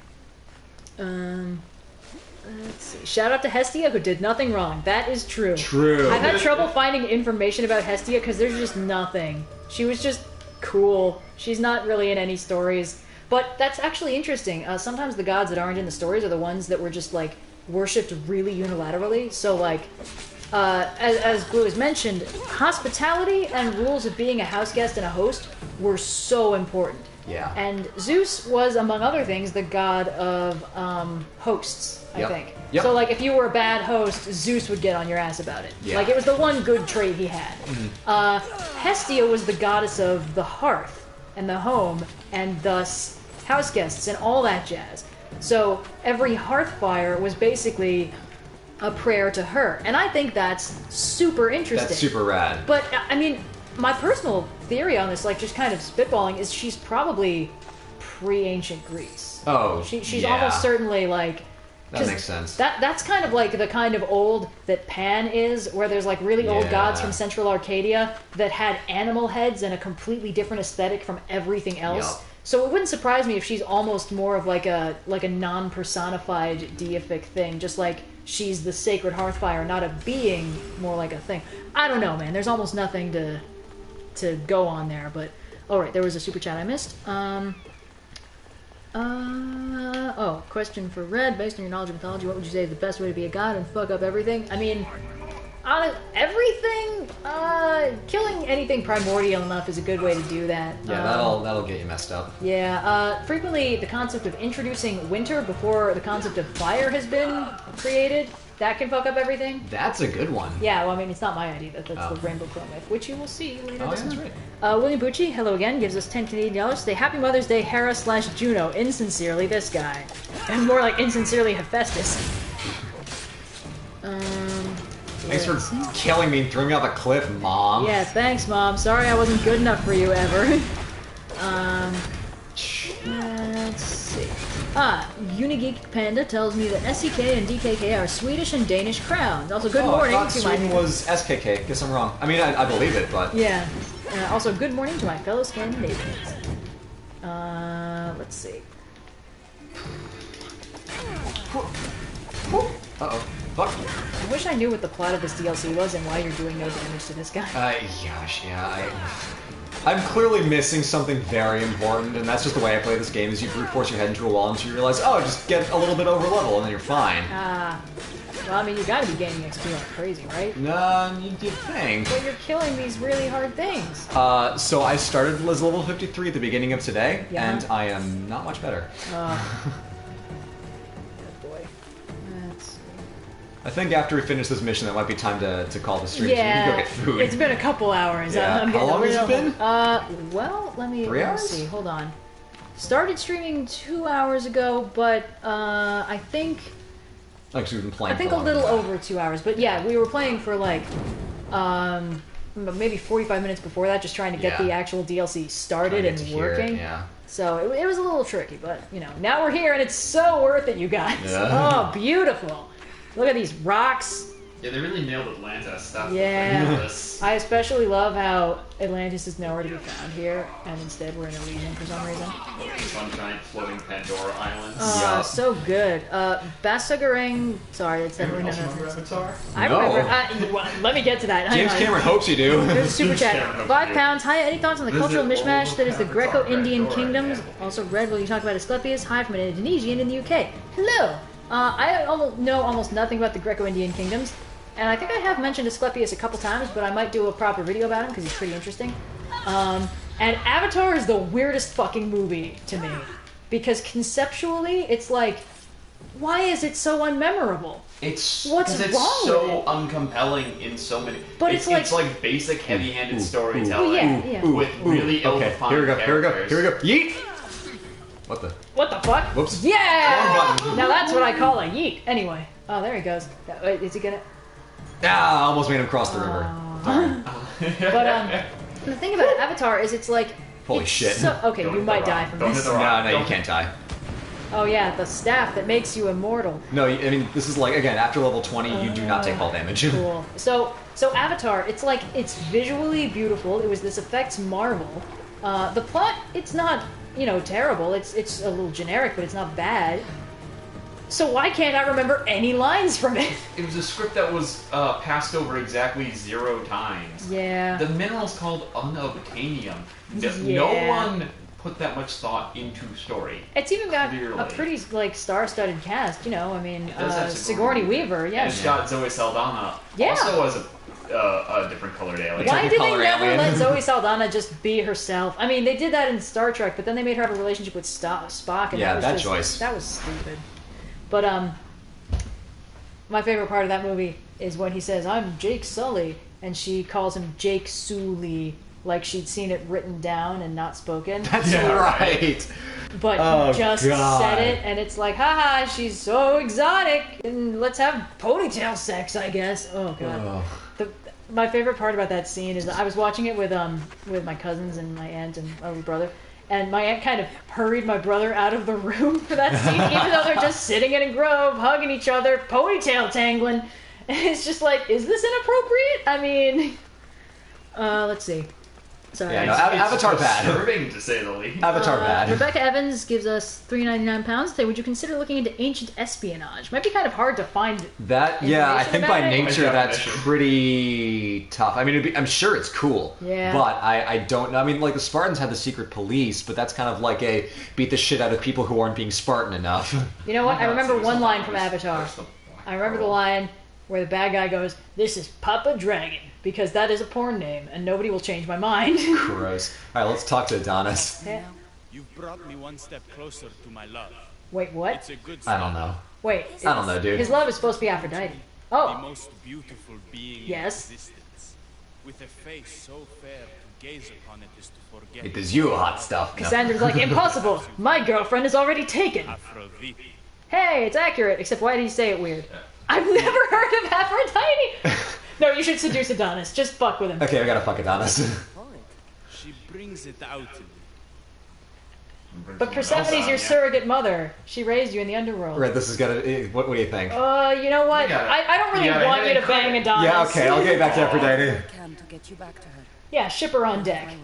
B: Let's see. Shout out to Hestia, who did nothing wrong. That is true.
A: True.
B: I've had trouble finding information about Hestia because there's just nothing. She was just cool. She's not really in any stories. But that's actually interesting. Sometimes the gods that aren't in the stories are the ones that were just, like, worshipped really unilaterally. So, like, as Blue has mentioned, hospitality and rules of being a house guest and a host were so important.
A: Yeah.
B: And Zeus was, among other things, the god of hosts, I think.
A: Yep.
B: So, like, if you were a bad host, Zeus would get on your ass about it.
A: Yeah.
B: Like, it was the one good trait he had. Hestia was the goddess of the hearth and the home, and thus house guests and all that jazz. So every hearth fire was basically a prayer to her. And I think that's super interesting.
A: That's super rad.
B: But, I mean, my personal theory on this, like, just kind of spitballing, is she's probably pre-ancient Greece.
A: Oh,
B: She's almost certainly, like...
A: That makes sense.
B: That's kind of like the kind of old that Pan is, where there's, like, really old gods from Central Arcadia that had animal heads and a completely different aesthetic from everything else.
A: Yep.
B: So it wouldn't surprise me if she's almost more of like a non-personified deific thing, just like she's the sacred hearthfire, not a being, more like a thing. I don't know, man. There's almost nothing to go on there, but all right, there was a super chat I missed. Question for Red. Based on your knowledge of mythology, what would you say is the best way to be a god and fuck up everything? I mean, everything. Killing anything primordial enough is a good way to do that.
A: Yeah, that'll get you messed up.
B: Yeah. Frequently, the concept of introducing winter before the concept of fire has been created, that can fuck up everything.
A: That's a good one.
B: Yeah, well, I mean, it's not my idea. That's the Rainbow Chrome myth, which you will see later this month.
A: Right.
B: William Bucci, hello again, gives us 10 Canadian dollars. Say Happy Mother's Day, Hera/Juno. Insincerely, this guy. And more like insincerely, Hephaestus.
A: Thanks for killing me and throwing me off a cliff, Mom.
B: Yeah, thanks, Mom. Sorry I wasn't good enough for you ever. Let's see. Unigeek Panda tells me that SEK and DKK are Swedish and Danish crowns. Also, good morning
A: I thought
B: to my...
A: Sweden was SKK. Guess I'm wrong. I mean, I believe it, but...
B: Yeah. Also, good morning to my fellow Scandinavians. Let's see.
A: Uh-oh. Fuck.
B: I wish I knew what the plot of this DLC was and why you're doing no damage to this guy.
A: Gosh, yeah, I'm clearly missing something very important, and that's just the way I play this game, is you brute force your head into a wall until you realize, oh, just get a little bit over level, and then you're fine.
B: Well, I mean, you gotta be gaining XP like crazy, right?
A: No, you'd think.
B: But you're killing these really hard things.
A: So I started as level 53 at the beginning of today, and I am not much better. I think after we finish this mission, that might be time to call the stream.
B: Yeah,
A: so we can go get food.
B: It's been a couple hours.
A: Yeah. How long has it been?
B: Well, let me
A: 3 hours?
B: see. Hold on. Started streaming 2 hours ago, but I think...
A: Like, so we've been playing
B: I think
A: for
B: a little over 2 hours. But yeah, we were playing for like... maybe 45 minutes before that, just trying to get the actual DLC started and working. So it was a little tricky, but, you know, now we're here, and it's so worth it, you guys.
A: Yeah.
B: Oh, beautiful. Look at these rocks.
D: Yeah, they really nailed Atlantis. That's
B: Yeah.
D: the thing with this.
B: I especially love how Atlantis is nowhere to be found here, and instead we're in a region for some reason.
D: One giant floating Pandora islands.
B: So good. Basagarang. Sorry, it's never
D: Anyone
B: known
D: else remember
B: as.
D: Avatar?
B: I
A: No.
B: remember. Well, let me get to that. Hang
A: James
B: on.
A: Cameron hopes you do.
B: There's a super
D: James
B: chat.
D: Cameron
B: £5. Hi, any thoughts on the
D: Visit
B: cultural mishmash
D: all
B: that is the
D: Avatar
B: Greco-Indian
D: Pandora,
B: kingdoms?
D: yeah.
B: Also, Red, will you talk about Asclepius? Hi from an Indonesian in the UK. Hello. I know almost nothing about the Greco-Indian kingdoms, and I think I have mentioned Asclepius a couple times, but I might do a proper video about him because he's pretty interesting. And Avatar is the weirdest fucking movie to me, because conceptually, it's like, why is it so unmemorable?
D: It's
B: What's
D: because it's
B: wrong
D: so
B: with it?
D: uncompelling in so many.
B: But
D: it's
B: like
D: basic, heavy-handed storytelling
B: Well, yeah.
D: with really
A: Okay,
D: ill-defined
A: here we go.
D: characters.
A: Here we go. Yeet. What the?
B: What the fuck?
A: Whoops.
B: Yeah!
A: Wrong button.
B: Now that's what I call a yeet. Anyway. Oh, there he goes. Wait, is he gonna...
A: Ah, almost made him cross the river.
B: But, the thing about Avatar is it's like...
A: Holy
B: it's
A: shit.
B: So, okay,
D: Don't
B: you
D: hit
B: might
D: the
B: die
D: rock.
B: from
D: Don't
B: this.
D: hit the rock.
A: No, you can't die.
B: Oh yeah, the staff that makes you immortal.
A: No, I mean, this is like, again, after level 20, you do not take fall damage.
B: Cool. So Avatar, it's like, it's visually beautiful. It was this effects marvel. The plot, it's not, terrible. It's a little generic, but it's not bad. So why can't I remember any lines from it?
D: It was a script that was passed over exactly 0 times.
B: Yeah.
D: The mineral's called unobtainium. No
B: Yeah.
D: one put that much thought into story.
B: It's even got a
D: Clearly.
B: pretty, star-studded cast, I mean,
D: It does have
B: Sigourney Weaver,
D: And
B: yes.
D: it's got Zoe Saldana.
B: Yeah.
D: Also as a different colored alien.
B: Why did they
A: Technicolor
B: never
A: alien.
B: let Zoe Saldana just be herself? I mean, they did that in Star Trek, but then they made her have a relationship with Spock, and
A: Yeah,
B: that was
A: that
B: just,
A: choice.
B: that was stupid. But my favorite part of that movie is when he says, "I'm Jake Sully," and she calls him Jake Sully, like she'd seen it written down and not spoken.
A: That's
D: Yeah,
A: right.
B: But
A: Oh,
B: he just
A: God.
B: said it, and it's like, haha, she's so exotic, and let's have ponytail sex, I guess. Oh god.
A: Oh.
B: My favorite part about that scene is that I was watching it with my cousins and my aunt and my little brother, and my aunt kind of hurried my brother out of the room for that scene, even though they're just sitting in a grove, hugging each other, ponytail tangling. And it's just like, is this inappropriate? I mean, let's see. Sorry.
A: Yeah, no, Avatar bad.
D: Disturbing, to say the least.
A: Avatar bad.
B: Rebecca Evans gives us £3.99. Say, would you consider looking into ancient espionage? Might be kind of hard to find.
A: That, yeah, I
B: information
A: think
B: about
A: by
B: it?
A: nature
D: By
A: that's
D: definition.
A: pretty tough. I mean, I'm sure it's cool.
B: Yeah.
A: But I don't know. I mean, like, the Spartans had the secret police, but that's kind of like a beat the shit out of people who aren't being Spartan enough.
B: You know what? I remember one line from Avatar. I remember the line where the bad guy goes, "This is Papa Dragon," because that is a porn name, and nobody will change my mind.
A: Gross. All right, let's talk to Adonis.
G: You've brought me one step closer to my love.
B: Wait, what?
G: It's a good
A: I
G: sign.
A: don't know.
B: Wait.
A: I don't know, dude.
B: His love is supposed to be Aphrodite.
G: The
B: Oh,
G: most beautiful being
B: Yes.
G: in existence. With a face so fair to gaze upon it is to forget.
A: It is you, hot stuff. No.
B: Cassandra's like, impossible! My girlfriend is already taken!
G: Aphrodite.
B: Hey, it's accurate, except why did he say it weird? I've never heard of Aphrodite! No, you should seduce Adonis. Just fuck with him.
A: Okay, we gotta fuck Adonis.
G: She brings it out in me.
B: But Persephone's your surrogate mother. She raised you in the underworld.
A: Right, this is gonna. What do you think?
B: You know what?
D: You gotta-
B: I don't really
D: you gotta
B: want
D: hit
B: you
D: it
B: to bang
D: quick.
B: Adonis.
A: Yeah, okay, I'll get back to Aphrodite.
C: Can to get you back to her.
B: Yeah, ship her on deck.
C: My word.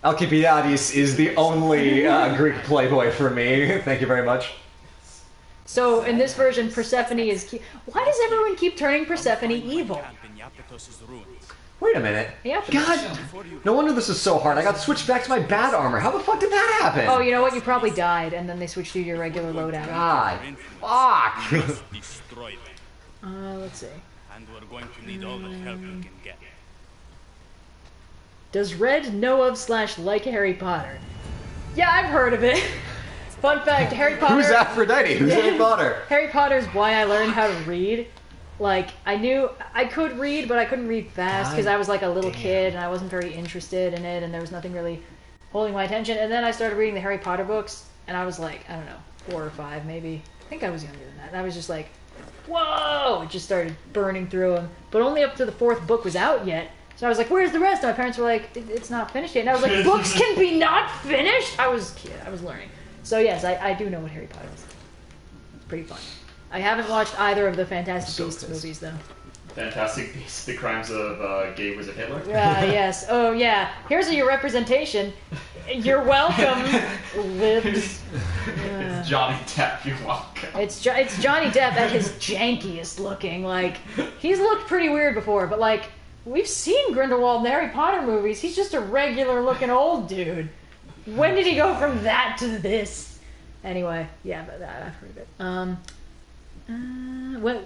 A: Alcibiades is the only Greek playboy for me. Thank you very much.
B: So in this version, Persephone is. Why does everyone keep turning Persephone evil?
G: Camp in Iapetos' ruins.
A: Wait a minute.
B: Yeah.
A: God, no wonder this is so hard. I got switched back to my bat armor. How the fuck did that happen?
B: Oh, you know what? You probably died, and then they switched you to your regular loadout.
A: God. Fuck.
G: Must destroy them.
B: Let's see.
G: And we're going to need all the help we can get.
B: Does Red know of / like Harry Potter? Yeah, I've heard of it. Fun fact: Harry Potter.
A: Who's Aphrodite? Who's Harry Potter?
B: Harry Potter's why I learned how to read. Like, I knew I could read, but I couldn't read fast because I was like a little kid and I wasn't very interested in it, and there was nothing really holding my attention. And then I started reading the Harry Potter books, and I was like, I don't know, 4 or 5 maybe. I think I was younger than that. And I was just like, whoa! It just started burning through them. But only up to the 4th book was out yet. So I was like, where's the rest? And my parents were like, it's not finished yet. And I was like, books can be not finished? I was a kid. I was learning. So yes, I do know what Harry Potter is. Pretty fun. I haven't watched either of the Fantastic Beasts movies, though.
D: Fantastic Beasts, the crimes of gay wizard Hitler.
B: Yes. Oh, yeah. Here's your representation. You're welcome, libs.
D: It's Johnny Depp, you're welcome.
B: It's Johnny Depp at his jankiest looking. Like, he's looked pretty weird before, but, like, we've seen Grindelwald in the Harry Potter movies. He's just a regular looking old dude. When did he go from that to this? Anyway, yeah, but I've heard of it.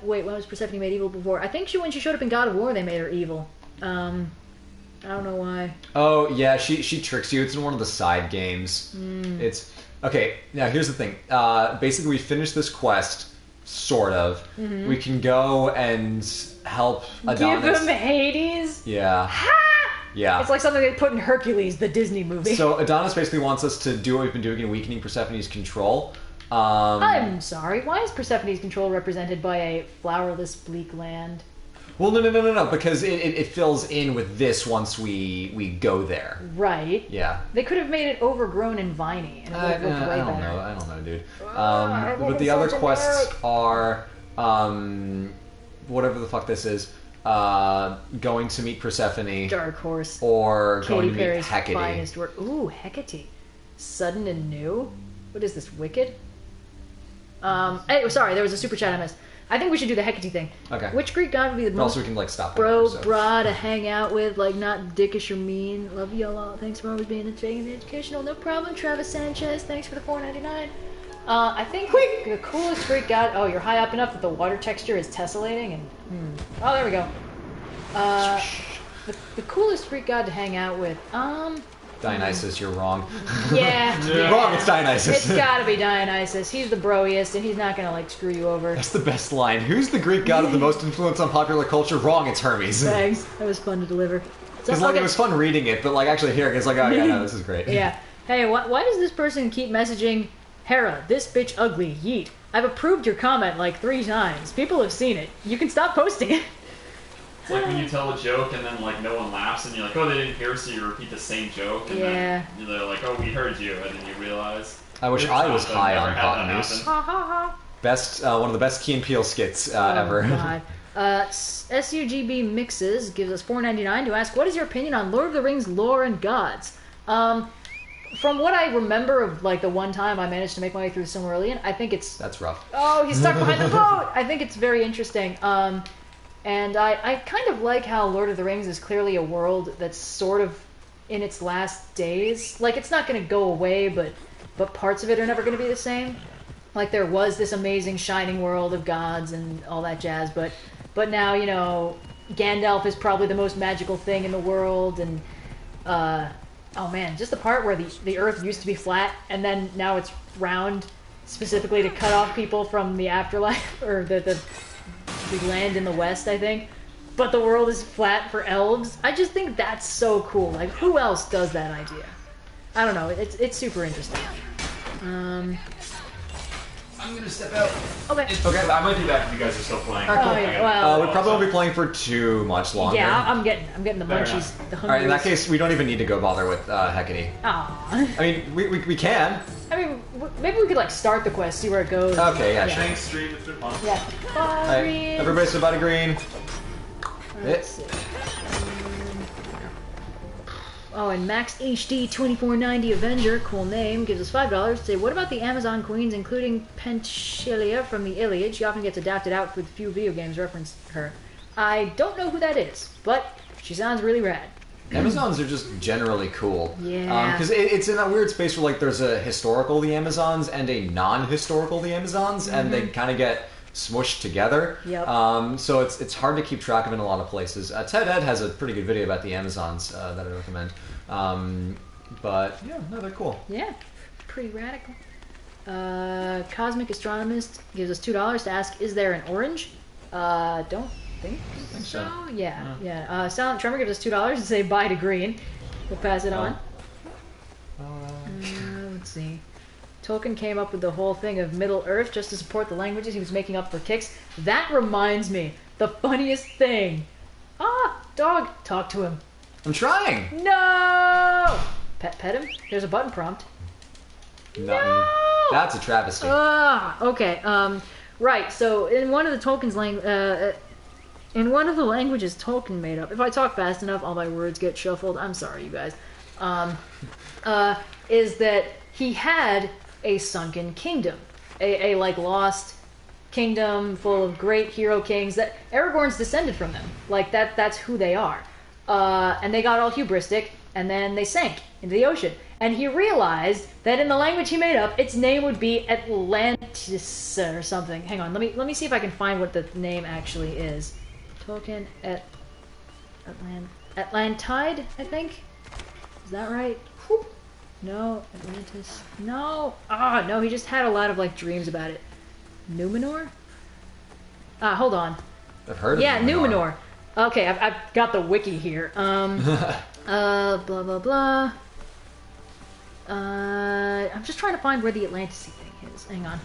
B: Wait, when was Persephone made evil before? I think when she showed up in God of War, they made her evil. I don't know why.
A: Oh, yeah, she tricks you. It's in one of the side games. It's... Okay, now here's the thing. Basically, we finished this quest, sort of. We can go and help Adonis.
B: Give him Hades?
A: Yeah.
B: Ha!
A: Yeah.
B: It's like something they put in Hercules, the Disney movie.
A: So Adonis basically wants us to do what we've been doing in weakening Persephone's control.
B: I'm sorry, why is Persephone's control represented by a flowerless, bleak land?
A: Well, no, because it fills in with this once we go there.
B: Right.
A: Yeah.
B: They could have made it overgrown and viney, and it would have looked way better.
A: I don't know, dude. But the other quests are, whatever the fuck this is, going to meet Persephone.
B: Dark Horse.
A: Or
B: Katy
A: going to meet
B: Perry's
A: Hecate.
B: finest work. Ooh, Hecate. Sudden and new? What is this, Wicked? Hey, sorry, there was a super chat I missed. I think we should do the Hecate thing.
A: Okay.
B: Which Greek god would be the
A: But
B: most
A: also we can, like, stop
B: bra to hang out with, like, not dickish or mean? Love y'all all. Thanks for always being entertaining and educational. No problem. Travis Sanchez, thanks for the $4.99. I think the coolest Greek god... Oh, you're high up enough that the water texture is tessellating and... Oh, there we go. The coolest Greek god to hang out with...
A: Dionysus, you're wrong.
B: Yeah.
A: You're wrong, it's Dionysus.
B: It's gotta be Dionysus. He's the broiest, and he's not gonna, like, screw you over.
A: That's the best line. Who's the Greek god of the most influence on popular culture? Wrong, it's Hermes.
B: Thanks. That was fun to deliver.
A: Because, like, it was fun reading it, but, like, actually hearing it, it's like, oh, yeah, no, this is great.
B: Yeah. Hey, why does this person keep messaging, Hera, this bitch ugly, yeet? I've approved your comment, like, 3 times. People have seen it. You can stop posting it.
D: It's like when you tell a joke and then, like, no one laughs and you're like, oh, they didn't hear, so you repeat the same joke. And then they're like, oh, we heard you, and then you realize.
A: I wish I was high on hot news.
B: Ha ha ha.
A: Best, one of the best Key and Peele skits ever.
B: God. SUGB Mixes gives us $4.99 to ask, what is your opinion on Lord of the Rings lore and gods? From what I remember of, like, the one time I managed to make my way through Silmarillion, I think it's...
A: That's rough.
B: Oh, he's stuck behind the boat! I think it's very interesting. And I kind of like how Lord of the Rings is clearly a world that's sort of in its last days. Like, it's not going to go away, but parts of it are never going to be the same. Like, there was this amazing shining world of gods and all that jazz, but now, you know, Gandalf is probably the most magical thing in the world, and, oh man, just the part where the earth used to be flat, and then now it's round, specifically to cut off people from the afterlife, or the land in the west, I think. But the world is flat for elves. I just think that's so cool. Like, who else does that idea? I don't know. It's super interesting.
D: I'm gonna step out.
B: Okay.
D: Okay, I might be back if you guys are still playing.
B: Oh, yeah, well,
A: We probably won't be playing for too much longer.
B: yeah, I'm getting the munchies, the hungries.
A: Alright, in that case, we don't even need to go bother with Hecate.
B: Aw.
A: I mean, we can.
B: I mean, maybe we could, like, start the quest, see where it goes.
A: Okay, yeah, sure.
D: Thanks, stream. It's been fun.
B: Yeah. Bye,
A: Alright,
B: Green.
A: everybody say bye to Green.
B: Let's see. Oh, and Max HD 2490 Avenger, cool name, gives us $5 to say, what about the Amazon queens, including Penthesilea from the Iliad? She often gets adapted out with few video games reference her. I don't know who that is, but she sounds really rad.
A: Amazons are just generally cool.
B: Yeah.
A: Because it's in that weird space where, like, there's a historical the Amazons and a non-historical the Amazons, and they kind of get smushed together.
B: Yep.
A: So it's hard to keep track of in a lot of places. Ted Ed has a pretty good video about the Amazons that I recommend. But yeah, no, they're cool.
B: Yeah, pretty radical. Cosmic Astronomist gives us $2 to ask, is there an orange? Don't think so. Yeah. Silent Tremor gives us $2 to say bye to Green. We'll pass it on. Let's see. Tolkien came up with the whole thing of Middle Earth just to support the languages he was making up for kicks. That reminds me, the funniest thing. Dog, talk to him.
A: I'm trying.
B: No! Pet him? There's a button prompt. No!
A: That's a travesty.
B: Okay. Right. So in one of the Tolkien's in one of the languages Tolkien made up, if I talk fast enough, all my words get shuffled. I'm sorry, you guys. Is that he had a sunken kingdom, a like lost kingdom full of great hero kings that Aragorn's descended from them. Like that's who they are. And they got all hubristic, and then they sank into the ocean. And he realized that in the language he made up, its name would be Atlantis or something. Hang on, let me see if I can find what the name actually is. Tolkien Atlantide, I think. Is that right? Whew. No, Atlantis. No. No, he just had a lot of like dreams about it. Numenor? Hold on.
A: I've heard of
B: Numenor. Okay, I've got the wiki here. Blah blah blah. I'm just trying to find where the Atlantis thing is. Hang on.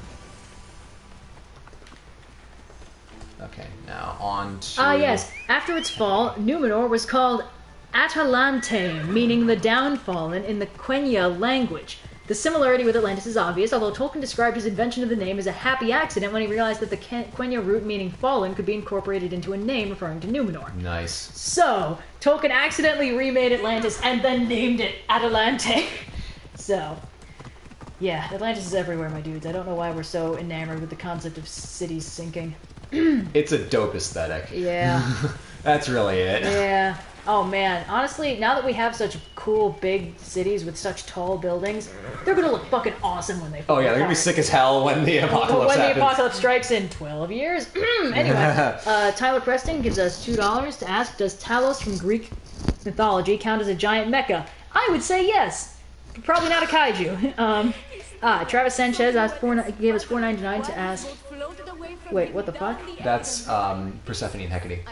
A: Okay, now on to...
B: yes. After its fall, Numenor was called Atalante, meaning the downfallen in the Quenya language. The similarity with Atlantis is obvious, although Tolkien described his invention of the name as a happy accident when he realized that the Quenya root meaning fallen could be incorporated into a name referring to Numenor.
A: Nice.
B: So, Tolkien accidentally remade Atlantis and then named it Atalante. So, yeah, Atlantis is everywhere, my dudes. I don't know why we're so enamored with the concept of cities sinking.
A: It's a dope aesthetic.
B: Yeah.
A: That's really it.
B: Yeah. Oh man, honestly, now that we have such cool big cities with such tall buildings, they're gonna look fucking awesome when they
A: Oh yeah, they're gonna be sick as hell when the apocalypse
B: when
A: happens.
B: the apocalypse strikes in 12 years. Anyway, Tyler Preston gives us $2 to ask, does Talos from Greek mythology count as a giant mecha? I would say yes. Probably not a kaiju. Travis Sanchez gave us $4.99 to ask. Wait, what the fuck?
A: That's Persephone and Hecate.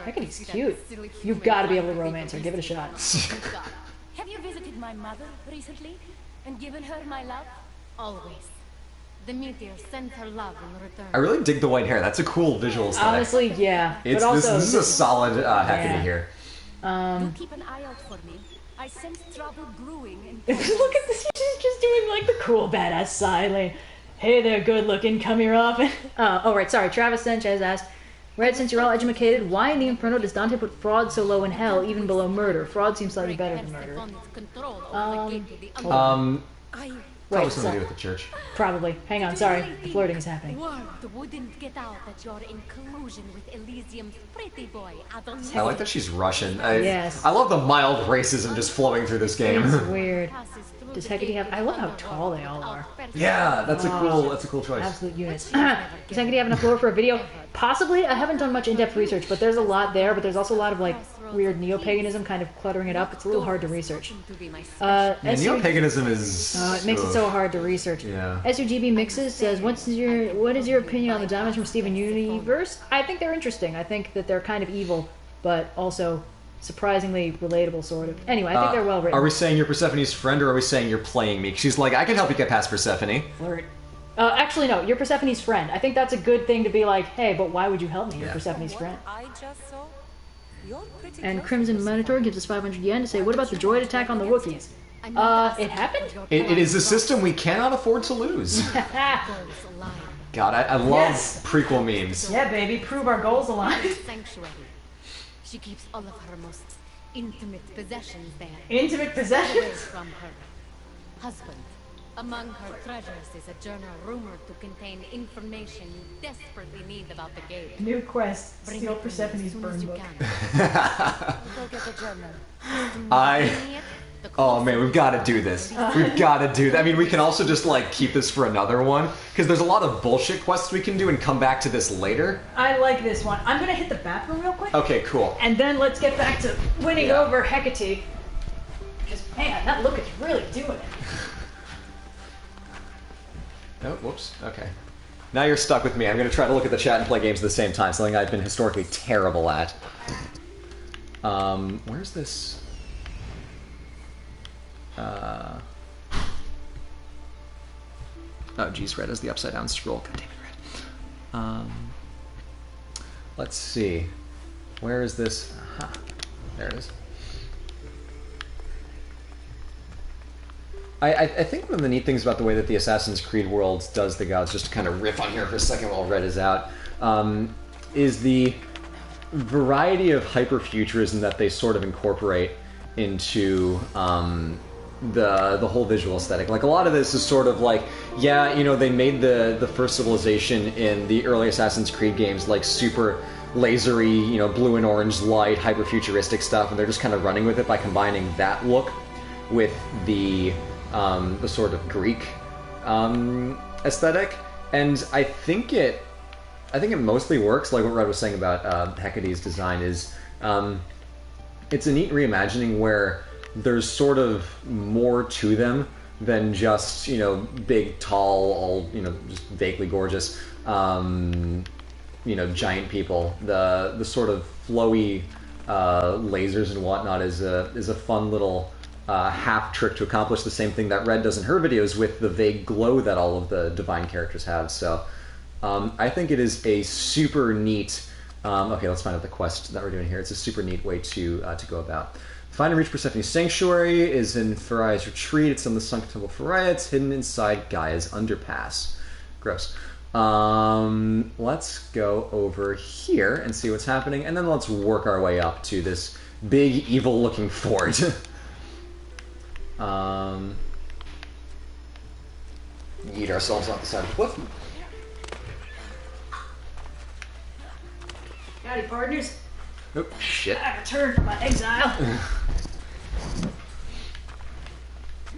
B: Hecate's cute. You've got to be able to romance her. Give it a shot.
E: Have you visited my mother recently and given her my love? Always. The meteor sends her love in return.
A: I really dig the white hair. That's a cool visual aesthetic.
B: Honestly, yeah.
A: It's,
B: but also,
A: this is a solid Hecate here.
E: Do keep an eye out for me. I sense trouble brewing.
B: Look at this. She's just doing like the cool badass side. Like, hey there, good looking. Come here often. Right. Sorry. Travis Sanchez asked, Red, since you're all educated, why in the Inferno does Dante put fraud so low in hell, even below murder? Fraud seems slightly better than murder.
A: Probably something to do with the church.
B: Probably. Hang on, sorry. Flirting is happening.
E: Word wouldn't get out that your inclusion with Elysium's pretty boy Adonais.
A: I like that she's Russian.
B: Yes.
A: I love the mild racism just flowing through this game.
B: It's weird. Does Hecate have... I love how tall they all are.
A: Yeah, that's a cool choice.
B: Absolute units. Does Hecate have enough lore for a video? Possibly. I haven't done much in-depth research, but there's a lot there, but there's also a lot of, like, weird neo-paganism kind of cluttering it up. It's a little hard to research.
A: Neo-paganism is...
B: it makes it so hard to research.
A: Yeah.
B: SUGB Mixes says, what is your opinion on the Diamonds from Steven Universe? I think they're interesting. I think that they're kind of evil, but also surprisingly relatable, sort of. Anyway, I think they're well written.
A: Are we saying you're Persephone's friend, or are we saying you're playing me? She's like, I can help you get past Persephone.
B: Flirt. Actually, no, you're Persephone's friend. I think that's a good thing to be like, hey, but why would you help me? You're Persephone's friend. And Crimson Minotaur gives us 500 yen to say, what about the droid attack on the Wookiees? It happened?
A: It is a system we cannot afford to lose. God, I love prequel memes.
B: Yeah, baby, prove our goals aligned.
E: Sanctuary. She keeps all of her most intimate possessions there.
B: Intimate possessions?
E: Away from her husband. Among her treasures is a journal rumored to contain information you desperately need about the gate.
B: New quest, steal Persephone's burn book.
E: Go get the journal.
A: Oh man, we've got to do this. We've got to do that. I mean, we can also just like keep this for another one, because there's a lot of bullshit quests we can do and come back to this later.
B: I like this one. I'm gonna hit the bathroom real quick.
A: Okay, cool.
B: And then let's get back to winning over Hecate. Because man, that look is really doing it.
A: Oh, whoops. Okay. Now you're stuck with me. I'm going to try to look at the chat and play games at the same time, something I've been historically terrible at. Where's this? Oh, geez, red is the upside down scroll. God damn it, red. Let's see. Where is this? Aha. There it is. I think one of the neat things about the way that the Assassin's Creed world does the gods, just to kind of riff on here for a second while red is out, is the variety of hyperfuturism that they sort of incorporate into the whole visual aesthetic. Like, a lot of this is sort of like, yeah, you know, they made the first civilization in the early Assassin's Creed games like super lasery, you know, blue and orange light, hyper-futuristic stuff, and they're just kind of running with it by combining that look with the sort of Greek aesthetic. And I think it mostly works. Like what Red was saying about Hecate's design is, it's a neat reimagining where there's sort of more to them than just, you know, big, tall, all, you know, just vaguely gorgeous, you know, giant people. The sort of flowy lasers and whatnot is a fun little half trick to accomplish the same thing that Red does in her videos with the vague glow that all of the divine characters have. So I think it is a super neat. Okay, let's find out the quest that we're doing here. It's a super neat way to go about. Find and reach Persephone's sanctuary is in Pharia's retreat. It's on the sunken temple of Pharia. It's hidden inside Gaia's underpass. Gross. Let's go over here and see what's happening, and then let's work our way up to this big, evil-looking fort. Yeet ourselves off the side of the cliff.
B: Howdy, partners.
A: Oh, shit.
B: I returned from my exile.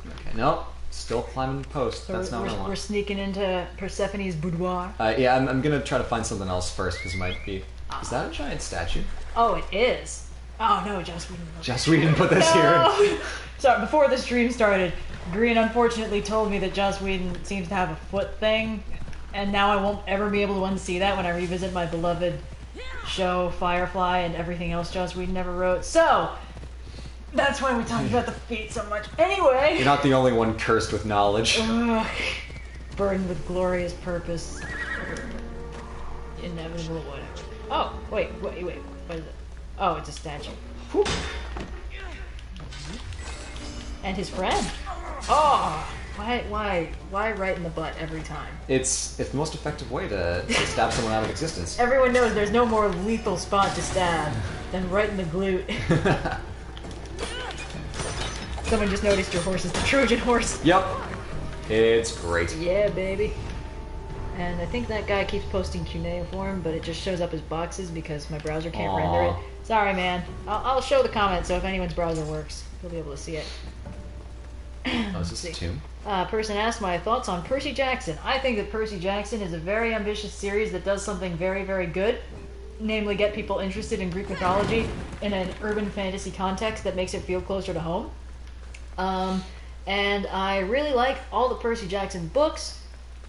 A: Okay, no. Still climbing the post.
B: So
A: that's not what I
B: we're
A: want.
B: sneaking into Persephone's boudoir.
A: Yeah, I'm gonna try to find something else first, because it might be... Is that a giant statue?
B: Oh, it is. Oh, no, Joss Whedon.
A: Joss Whedon put this here.
B: Sorry, before the stream started, Green unfortunately told me that Joss Whedon seems to have a foot thing, and now I won't ever be able to unsee that when I revisit my beloved show Firefly and everything else Joss Whedon never wrote. So, that's why we talk about the feet so much. Anyway!
A: You're not the only one cursed with knowledge.
B: Burdened with glorious purpose. Inevitable, whatever. Oh, wait, what is it? Oh, it's a statue. Whew. And his friend. Oh, why right in the butt every time?
A: It's the most effective way to stab someone out of existence.
B: Everyone knows there's no more lethal spot to stab than right in the glute. Someone just noticed your horse is the Trojan horse.
A: Yep. It's great.
B: Yeah, baby. And I think that guy keeps posting cuneiform, but it just shows up as boxes because my browser can't render it. Sorry, man. I'll show the comment, so if anyone's browser works, you'll be able to see it.
A: Oh, is this a tomb?
B: Person asked my thoughts on Percy Jackson. I think that Percy Jackson is a very ambitious series that does something very, very good. Namely, get people interested in Greek mythology in an urban fantasy context that makes it feel closer to home. And I really like all the Percy Jackson books.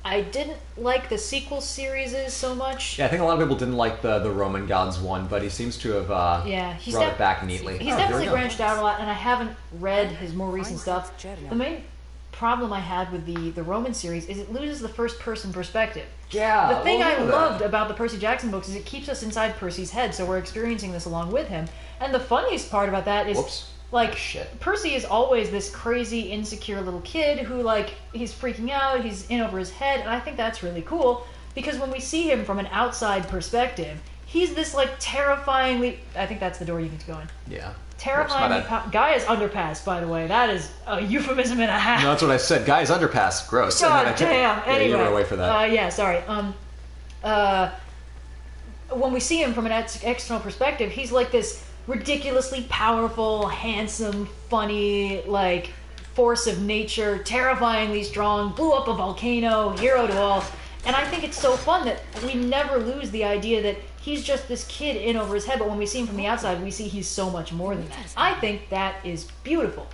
B: I didn't like the sequel series so much.
A: Yeah, I think a lot of people didn't like the Roman gods one, but he seems to have brought it back neatly.
B: He's definitely branched out a lot, and I haven't read his more recent stuff. The main problem I had with the Roman series is it loses the first-person perspective.
A: Yeah.
B: The thing I loved about the Percy Jackson books is it keeps us inside Percy's head, so we're experiencing this along with him. And the funniest part about that is... Like, Percy is always this crazy, insecure little kid who, like, he's freaking out, he's in over his head, and I think that's really cool, because when we see him from an outside perspective, he's this, like, terrifyingly... I think that's the door you need to go in.
A: Yeah.
B: Terrifyingly... Gaia's underpass, by the way. That is a euphemism and a half.
A: No, that's what I said. Gaia's underpass. Gross.
B: God damn. Anyway.
A: You were away for that.
B: Yeah, sorry. When we see him from an external perspective, he's like this... ridiculously powerful, handsome, funny, like, force of nature, terrifyingly strong, blew up a volcano, hero to all. And I think it's so fun that we never lose the idea that he's just this kid in over his head, but when we see him from the outside, we see he's so much more than that. I think that is beautiful.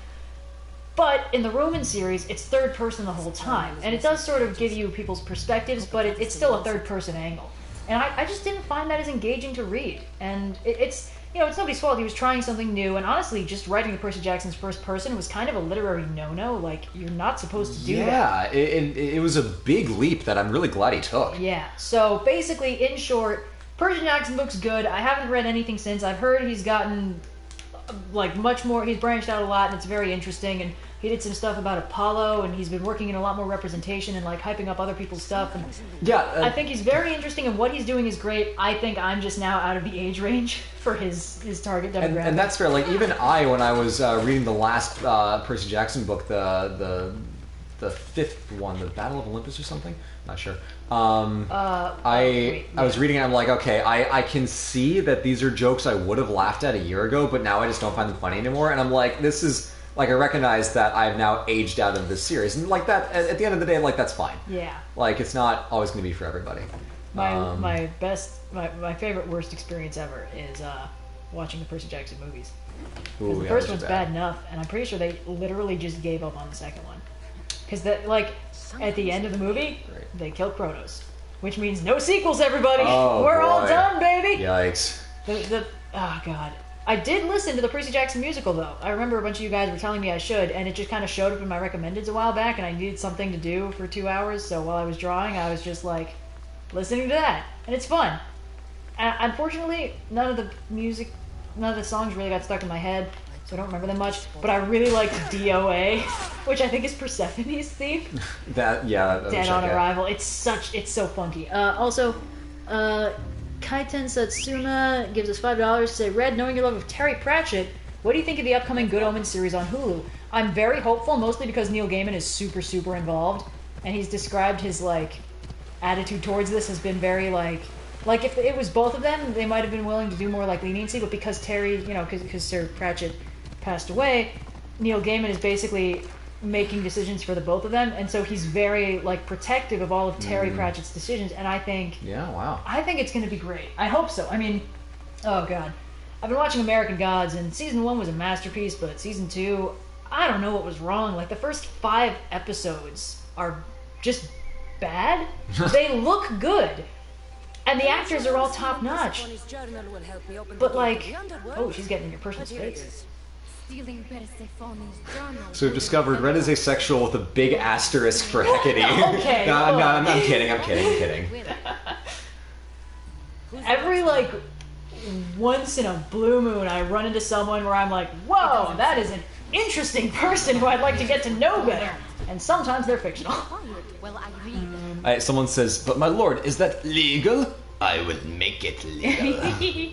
B: But in the Roman series, it's third person the whole time, and it does sort of give you people's perspectives, but it's still a third person angle. And I just didn't find that as engaging to read. And it's... You know, it's nobody's fault. He was trying something new, and honestly, just writing the Percy Jackson's first person was kind of a literary no-no. Like, you're not supposed to do that.
A: Yeah, it was a big leap that I'm really glad he took.
B: Yeah, so basically, in short, Percy Jackson book's good. I haven't read anything since. I've heard he's gotten like much more. He's branched out a lot, and it's very interesting. And he did some stuff about Apollo, and he's been working in a lot more representation and like hyping up other people's stuff. And I think he's very interesting, and what he's doing is great. I think I'm just now out of the age range for his target demographic.
A: And that's fair. Like even when I was reading the last Percy Jackson book, the fifth one, the Battle of Olympus or something. Not sure. I was reading it. I'm like, okay, I can see that these are jokes I would have laughed at a year ago, but now I just don't find them funny anymore. And I'm like, this is like I recognize that I've now aged out of this series, and like that at the end of the day, like that's fine.
B: Yeah.
A: Like it's not always going to be for everybody.
B: My favorite worst experience ever is watching the Percy Jackson movies. Ooh, the first one's bad enough, and I'm pretty sure they literally just gave up on the second one. Because at the end of the movie, they kill Kronos, which means no sequels, everybody. We're all done, baby.
A: Yikes.
B: Oh god. I did listen to the Percy Jackson musical though. I remember a bunch of you guys were telling me I should, and it just kind of showed up in my recommendeds a while back, and I needed something to do for 2 hours. So while I was drawing, I was just like listening to that, and it's fun. Unfortunately, none of the songs really got stuck in my head, so I don't remember them much. But I really liked DOA, which I think is Persephone's theme.
A: Dead on
B: Arrival. It's so funky. Also, Kaiten Satsuma gives us $5 to say, Red, knowing your love of Terry Pratchett, what do you think of the upcoming Good Omens series on Hulu? I'm very hopeful, mostly because Neil Gaiman is super, super involved, and he's described his, attitude towards this has been very, if it was both of them, they might have been willing to do more, leniency, but because Terry, because Sir Pratchett passed away, Neil Gaiman is basically making decisions for the both of them, and so he's very protective of all of Terry Pratchett's decisions, and I think I think it's going to be great. I hope so. I mean, oh god, I've been watching American Gods, and season 1 was a masterpiece, but season 2, I don't know what was wrong. The first 5 episodes are just bad. They look good, and the actors are all top notch, but oh, she's getting in your personal space.
A: So we've discovered Red is asexual with a big asterisk for Hecate.
B: Okay.
A: No, I'm kidding.
B: Every once in a blue moon, I run into someone where I'm like, whoa, that is an interesting person who I'd like to get to know better. And sometimes they're fictional.
A: Someone says, but my lord, is that legal? I will make it legal.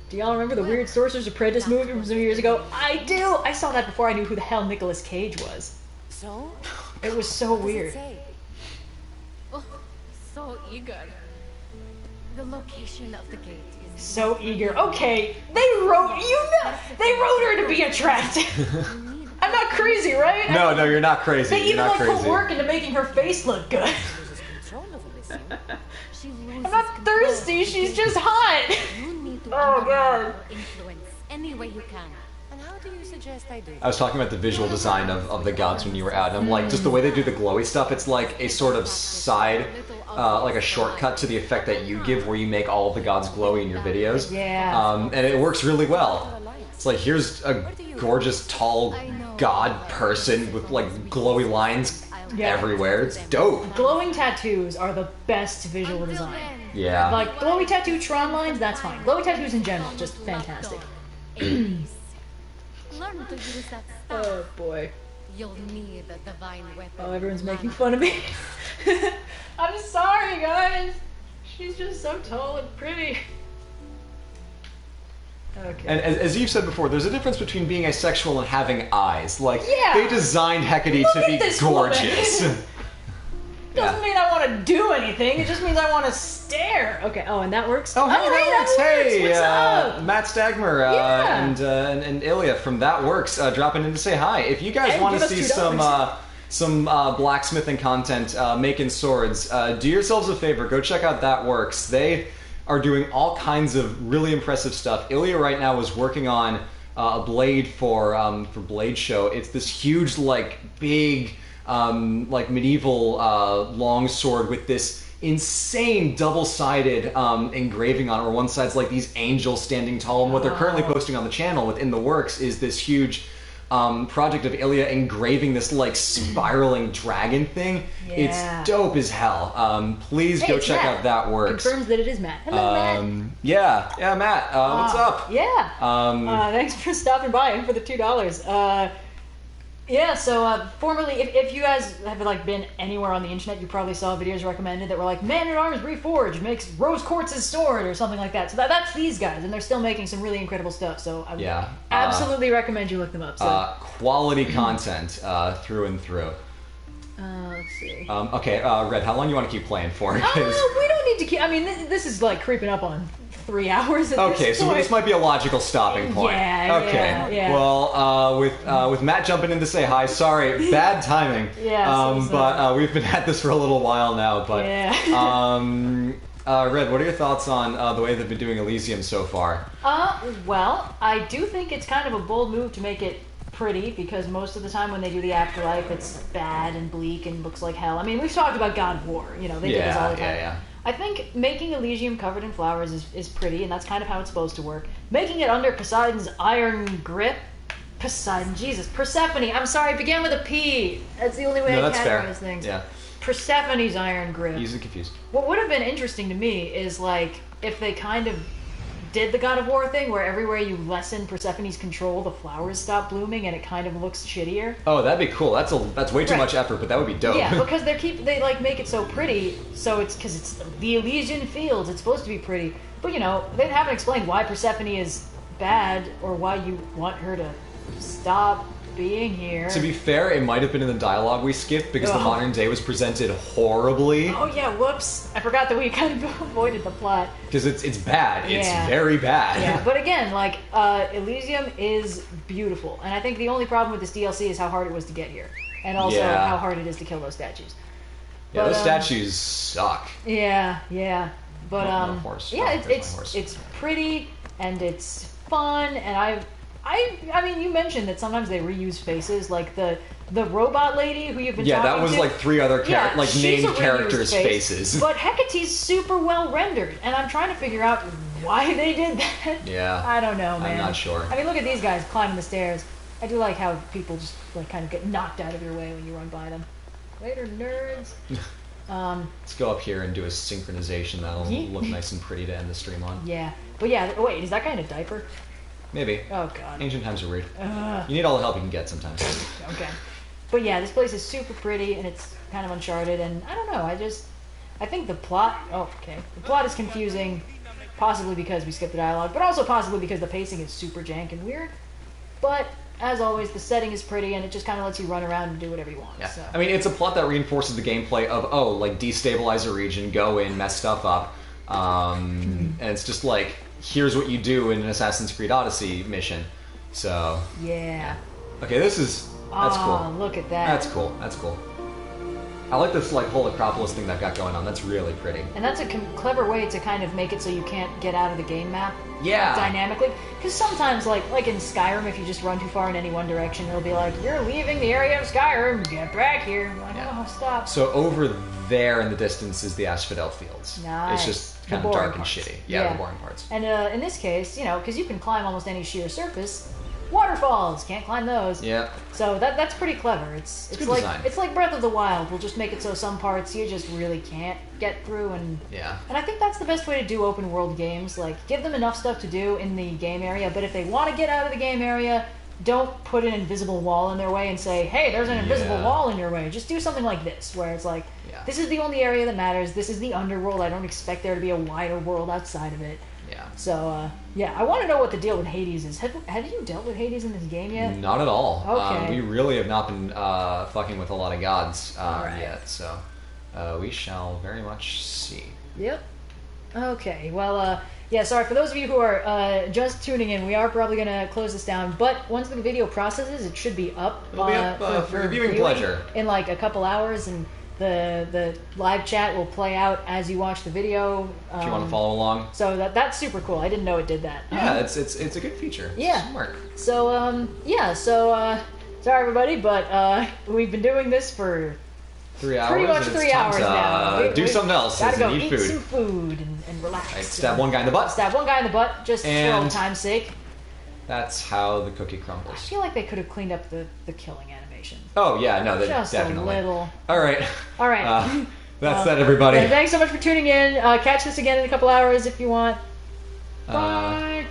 B: Do y'all remember the weird Sorcerer's Apprentice movie from some years ago? I do! I saw that before I knew who the hell Nicolas Cage was.
C: So?
B: It was so weird.
E: Oh, so eager. The location of the gate is...
B: So eager. Okay, they wrote her to be attractive. I'm not crazy, right?
A: No, you're not crazy.
B: They even put work into making her face look good. I'm not thirsty, she's just hot. Oh god.
E: Influence any way you can.
C: And how do you suggest I do?
A: I was talking about the visual design of the gods when you were out, and I'm like, just the way they do the glowy stuff, it's like a sort of side, like a shortcut to the effect that you give where you make all of the gods glowy in your videos.
B: Yeah.
A: And it works really well. It's like, here's a gorgeous, tall god person with glowy lines everywhere. It's dope.
B: Glowing tattoos are the best visual design.
A: Yeah.
B: Glowy tattoo Tron lines, that's fine. Glowy tattoos in general, just fantastic.
E: Learn to use that stuff.
B: Oh boy.
E: You'll need a divine weapon.
B: Oh, everyone's making fun of me. I'm sorry, guys. She's just so tall and pretty. Okay.
A: And as you've said before, there's a difference between being asexual and having eyes. They designed Hecate to be gorgeous.
B: Doesn't mean I want to do anything. It just means I want to stare. Okay. Oh, and that works.
A: Oh, hey, that works. Hey,
B: what's up?
A: Matt Stagmer and Ilya from That Works dropping in to say hi. If you guys want to see some blacksmithing content, making swords, do yourselves a favor. Go check out That Works. They are doing all kinds of really impressive stuff. Ilya right now is working on a blade for Blade Show. It's this huge, big. Medieval long sword with this insane double-sided engraving on it, where one side's these angels standing tall, and what they're currently posting on the channel within the works is this huge project of Ilya engraving this like spiraling dragon thing.
B: Yeah.
A: It's dope as hell. Please go check out that works.
B: Confirms that it is Matt. Hello, Matt.
A: Yeah, Matt. What's up?
B: Yeah. Thanks for stopping by and for the $2. Yeah, so formerly, if you guys have like been anywhere on the internet, you probably saw videos recommended that were like Man-at-Arms Reforged makes Rose Quartz's sword or something like that. So that's these guys, and they're still making some really incredible stuff. So I would absolutely recommend you look them up. So.
A: Quality content through and through.
B: Let's see.
A: Okay, Red, how long do you want to keep playing for?
B: We don't need to keep. I mean, this is like creeping up on 3 hours.
A: Okay, so this might be a logical stopping point.
B: Yeah.
A: Okay.
B: Yeah.
A: Well, with Matt jumping in to say hi, sorry, bad timing.
B: Yeah.
A: But we've been at this for a little while now. But Red, what are your thoughts on the way they've been doing Elysium so far?
B: Well, I do think it's kind of a bold move to make it pretty, because most of the time when they do the afterlife, it's bad and bleak and looks like hell. I mean, we've talked about God of War. You know, they do this all the time.
A: Yeah.
B: I think making Elysium covered in flowers is pretty, and that's kind of how it's supposed to work. Making it under Poseidon's iron grip. Persephone. I'm sorry, it began with a P. That's the only way I categorize things.
A: Yeah.
B: Persephone's iron grip.
A: Easily confused.
B: What would have been interesting to me is like if they kind of did the God of War thing where everywhere you lessen Persephone's control, the flowers stop blooming and it kind of looks shittier.
A: Oh, that'd be cool. That's way too much effort, but that would be dope.
B: Yeah, because they like make it so pretty, so it's because it's the Elysian Fields. It's supposed to be pretty, but you know they haven't explained why Persephone is bad or why you want her to stop being here.
A: To be fair, it might have been in the dialogue we skipped because the modern day was presented horribly.
B: Oh yeah, whoops! I forgot that we kind of avoided the plot.
A: Because it's bad.
B: Yeah.
A: It's very bad.
B: Yeah, but again, like Elysium is beautiful, and I think the only problem with this DLC is how hard it was to get here, and also how hard it is to kill those statues.
A: Yeah, those statues suck.
B: Yeah, but it's pretty and it's fun, and I mean, you mentioned that sometimes they reuse faces, like the robot lady who you've been talking to. Yeah,
A: that was like 3 other named characters' faces.
B: But Hecate's super well rendered, and I'm trying to figure out why they did that.
A: Yeah.
B: I don't know, man.
A: I'm not sure.
B: I mean, look at these guys climbing the stairs. I do like how people just like kind of get knocked out of your way when you run by them. Later, nerds.
A: Let's go up here and do a synchronization. That'll look nice and pretty to end the stream on.
B: Yeah. But yeah, wait, is that guy in a diaper?
A: Maybe.
B: Oh, God.
A: Ancient times are weird. You need all the help you can get sometimes.
B: Okay. But yeah, this place is super pretty, and it's kind of uncharted, and I don't know, I think the plot... Oh, okay. The plot is confusing, possibly because we skipped the dialogue, but also possibly because the pacing is super jank and weird. But, as always, the setting is pretty, and it just kind of lets you run around and do whatever you want.
A: Yeah.
B: So.
A: I mean, it's a plot that reinforces the gameplay of, like, destabilize a region, go in, mess stuff up, and it's just like... Here's what you do in an Assassin's Creed Odyssey mission. So...
B: Yeah.
A: Okay, that's cool.
B: Look at that.
A: That's cool. I like this like whole Acropolis thing that got going on. That's really pretty.
B: And that's a clever way to kind of make it so you can't get out of the game map.
A: Yeah.
B: Dynamically. Because sometimes, like in Skyrim, if you just run too far in any one direction, it'll be like, you're leaving the area of Skyrim, get back here. I'm like, stop.
A: So over there in the distance is the Asphodel Fields.
B: Nice.
A: It's just kind of dark and shitty. Yeah, the boring parts.
B: And in this case, you know, because you can climb almost any sheer surface, waterfalls, can't climb those.
A: Yeah.
B: So that's pretty clever. It's
A: good
B: like
A: design.
B: It's like Breath of the Wild. We'll just make it so some parts you just really can't get through, and I think that's the best way to do open world games. Like, give them enough stuff to do in the game area, but if they want to get out of the game area, don't put an invisible wall in their way and say, hey, there's an invisible wall in your way. Just do something like this, where it's like, this is the only area that matters. This is the underworld. I don't expect there to be a wider world outside of it.
A: Yeah.
B: So, I want to know what the deal with Hades is. Have you dealt with Hades in this game yet?
A: Not at all.
B: Okay.
A: We really have not been fucking with a lot of gods
B: right.
A: yet, so we shall very much see.
B: Yep. Okay, well, sorry, for those of you who are just tuning in, we are probably going to close this down, but once the video processes, it should be up.
A: It'll be up for viewing pleasure.
B: In like a couple hours, and the live chat will play out as you watch the video.
A: If you want to follow along.
B: So that's super cool. I didn't know it did that.
A: Yeah, it's a good feature.
B: Yeah.
A: Smart.
B: So, sorry everybody, but we've been doing this for
A: 3 hours.
B: Pretty much 3 hours now.
A: Do something else.
B: Gotta go
A: eat
B: eat
A: food.
B: some food and relax.
A: Right, stab one guy in the butt.
B: Stab one guy in the butt, just for old time's sake.
A: That's how the cookie
B: I
A: crumbles.
B: feel like they could have cleaned up the killing animation.
A: Oh yeah, no, they
B: Just
A: definitely.
B: a little.
A: All right.
B: All right.
A: That's that, everybody.
B: Thanks so much for tuning in. Catch this again in a couple hours if you want.
A: Uh,
B: Bye.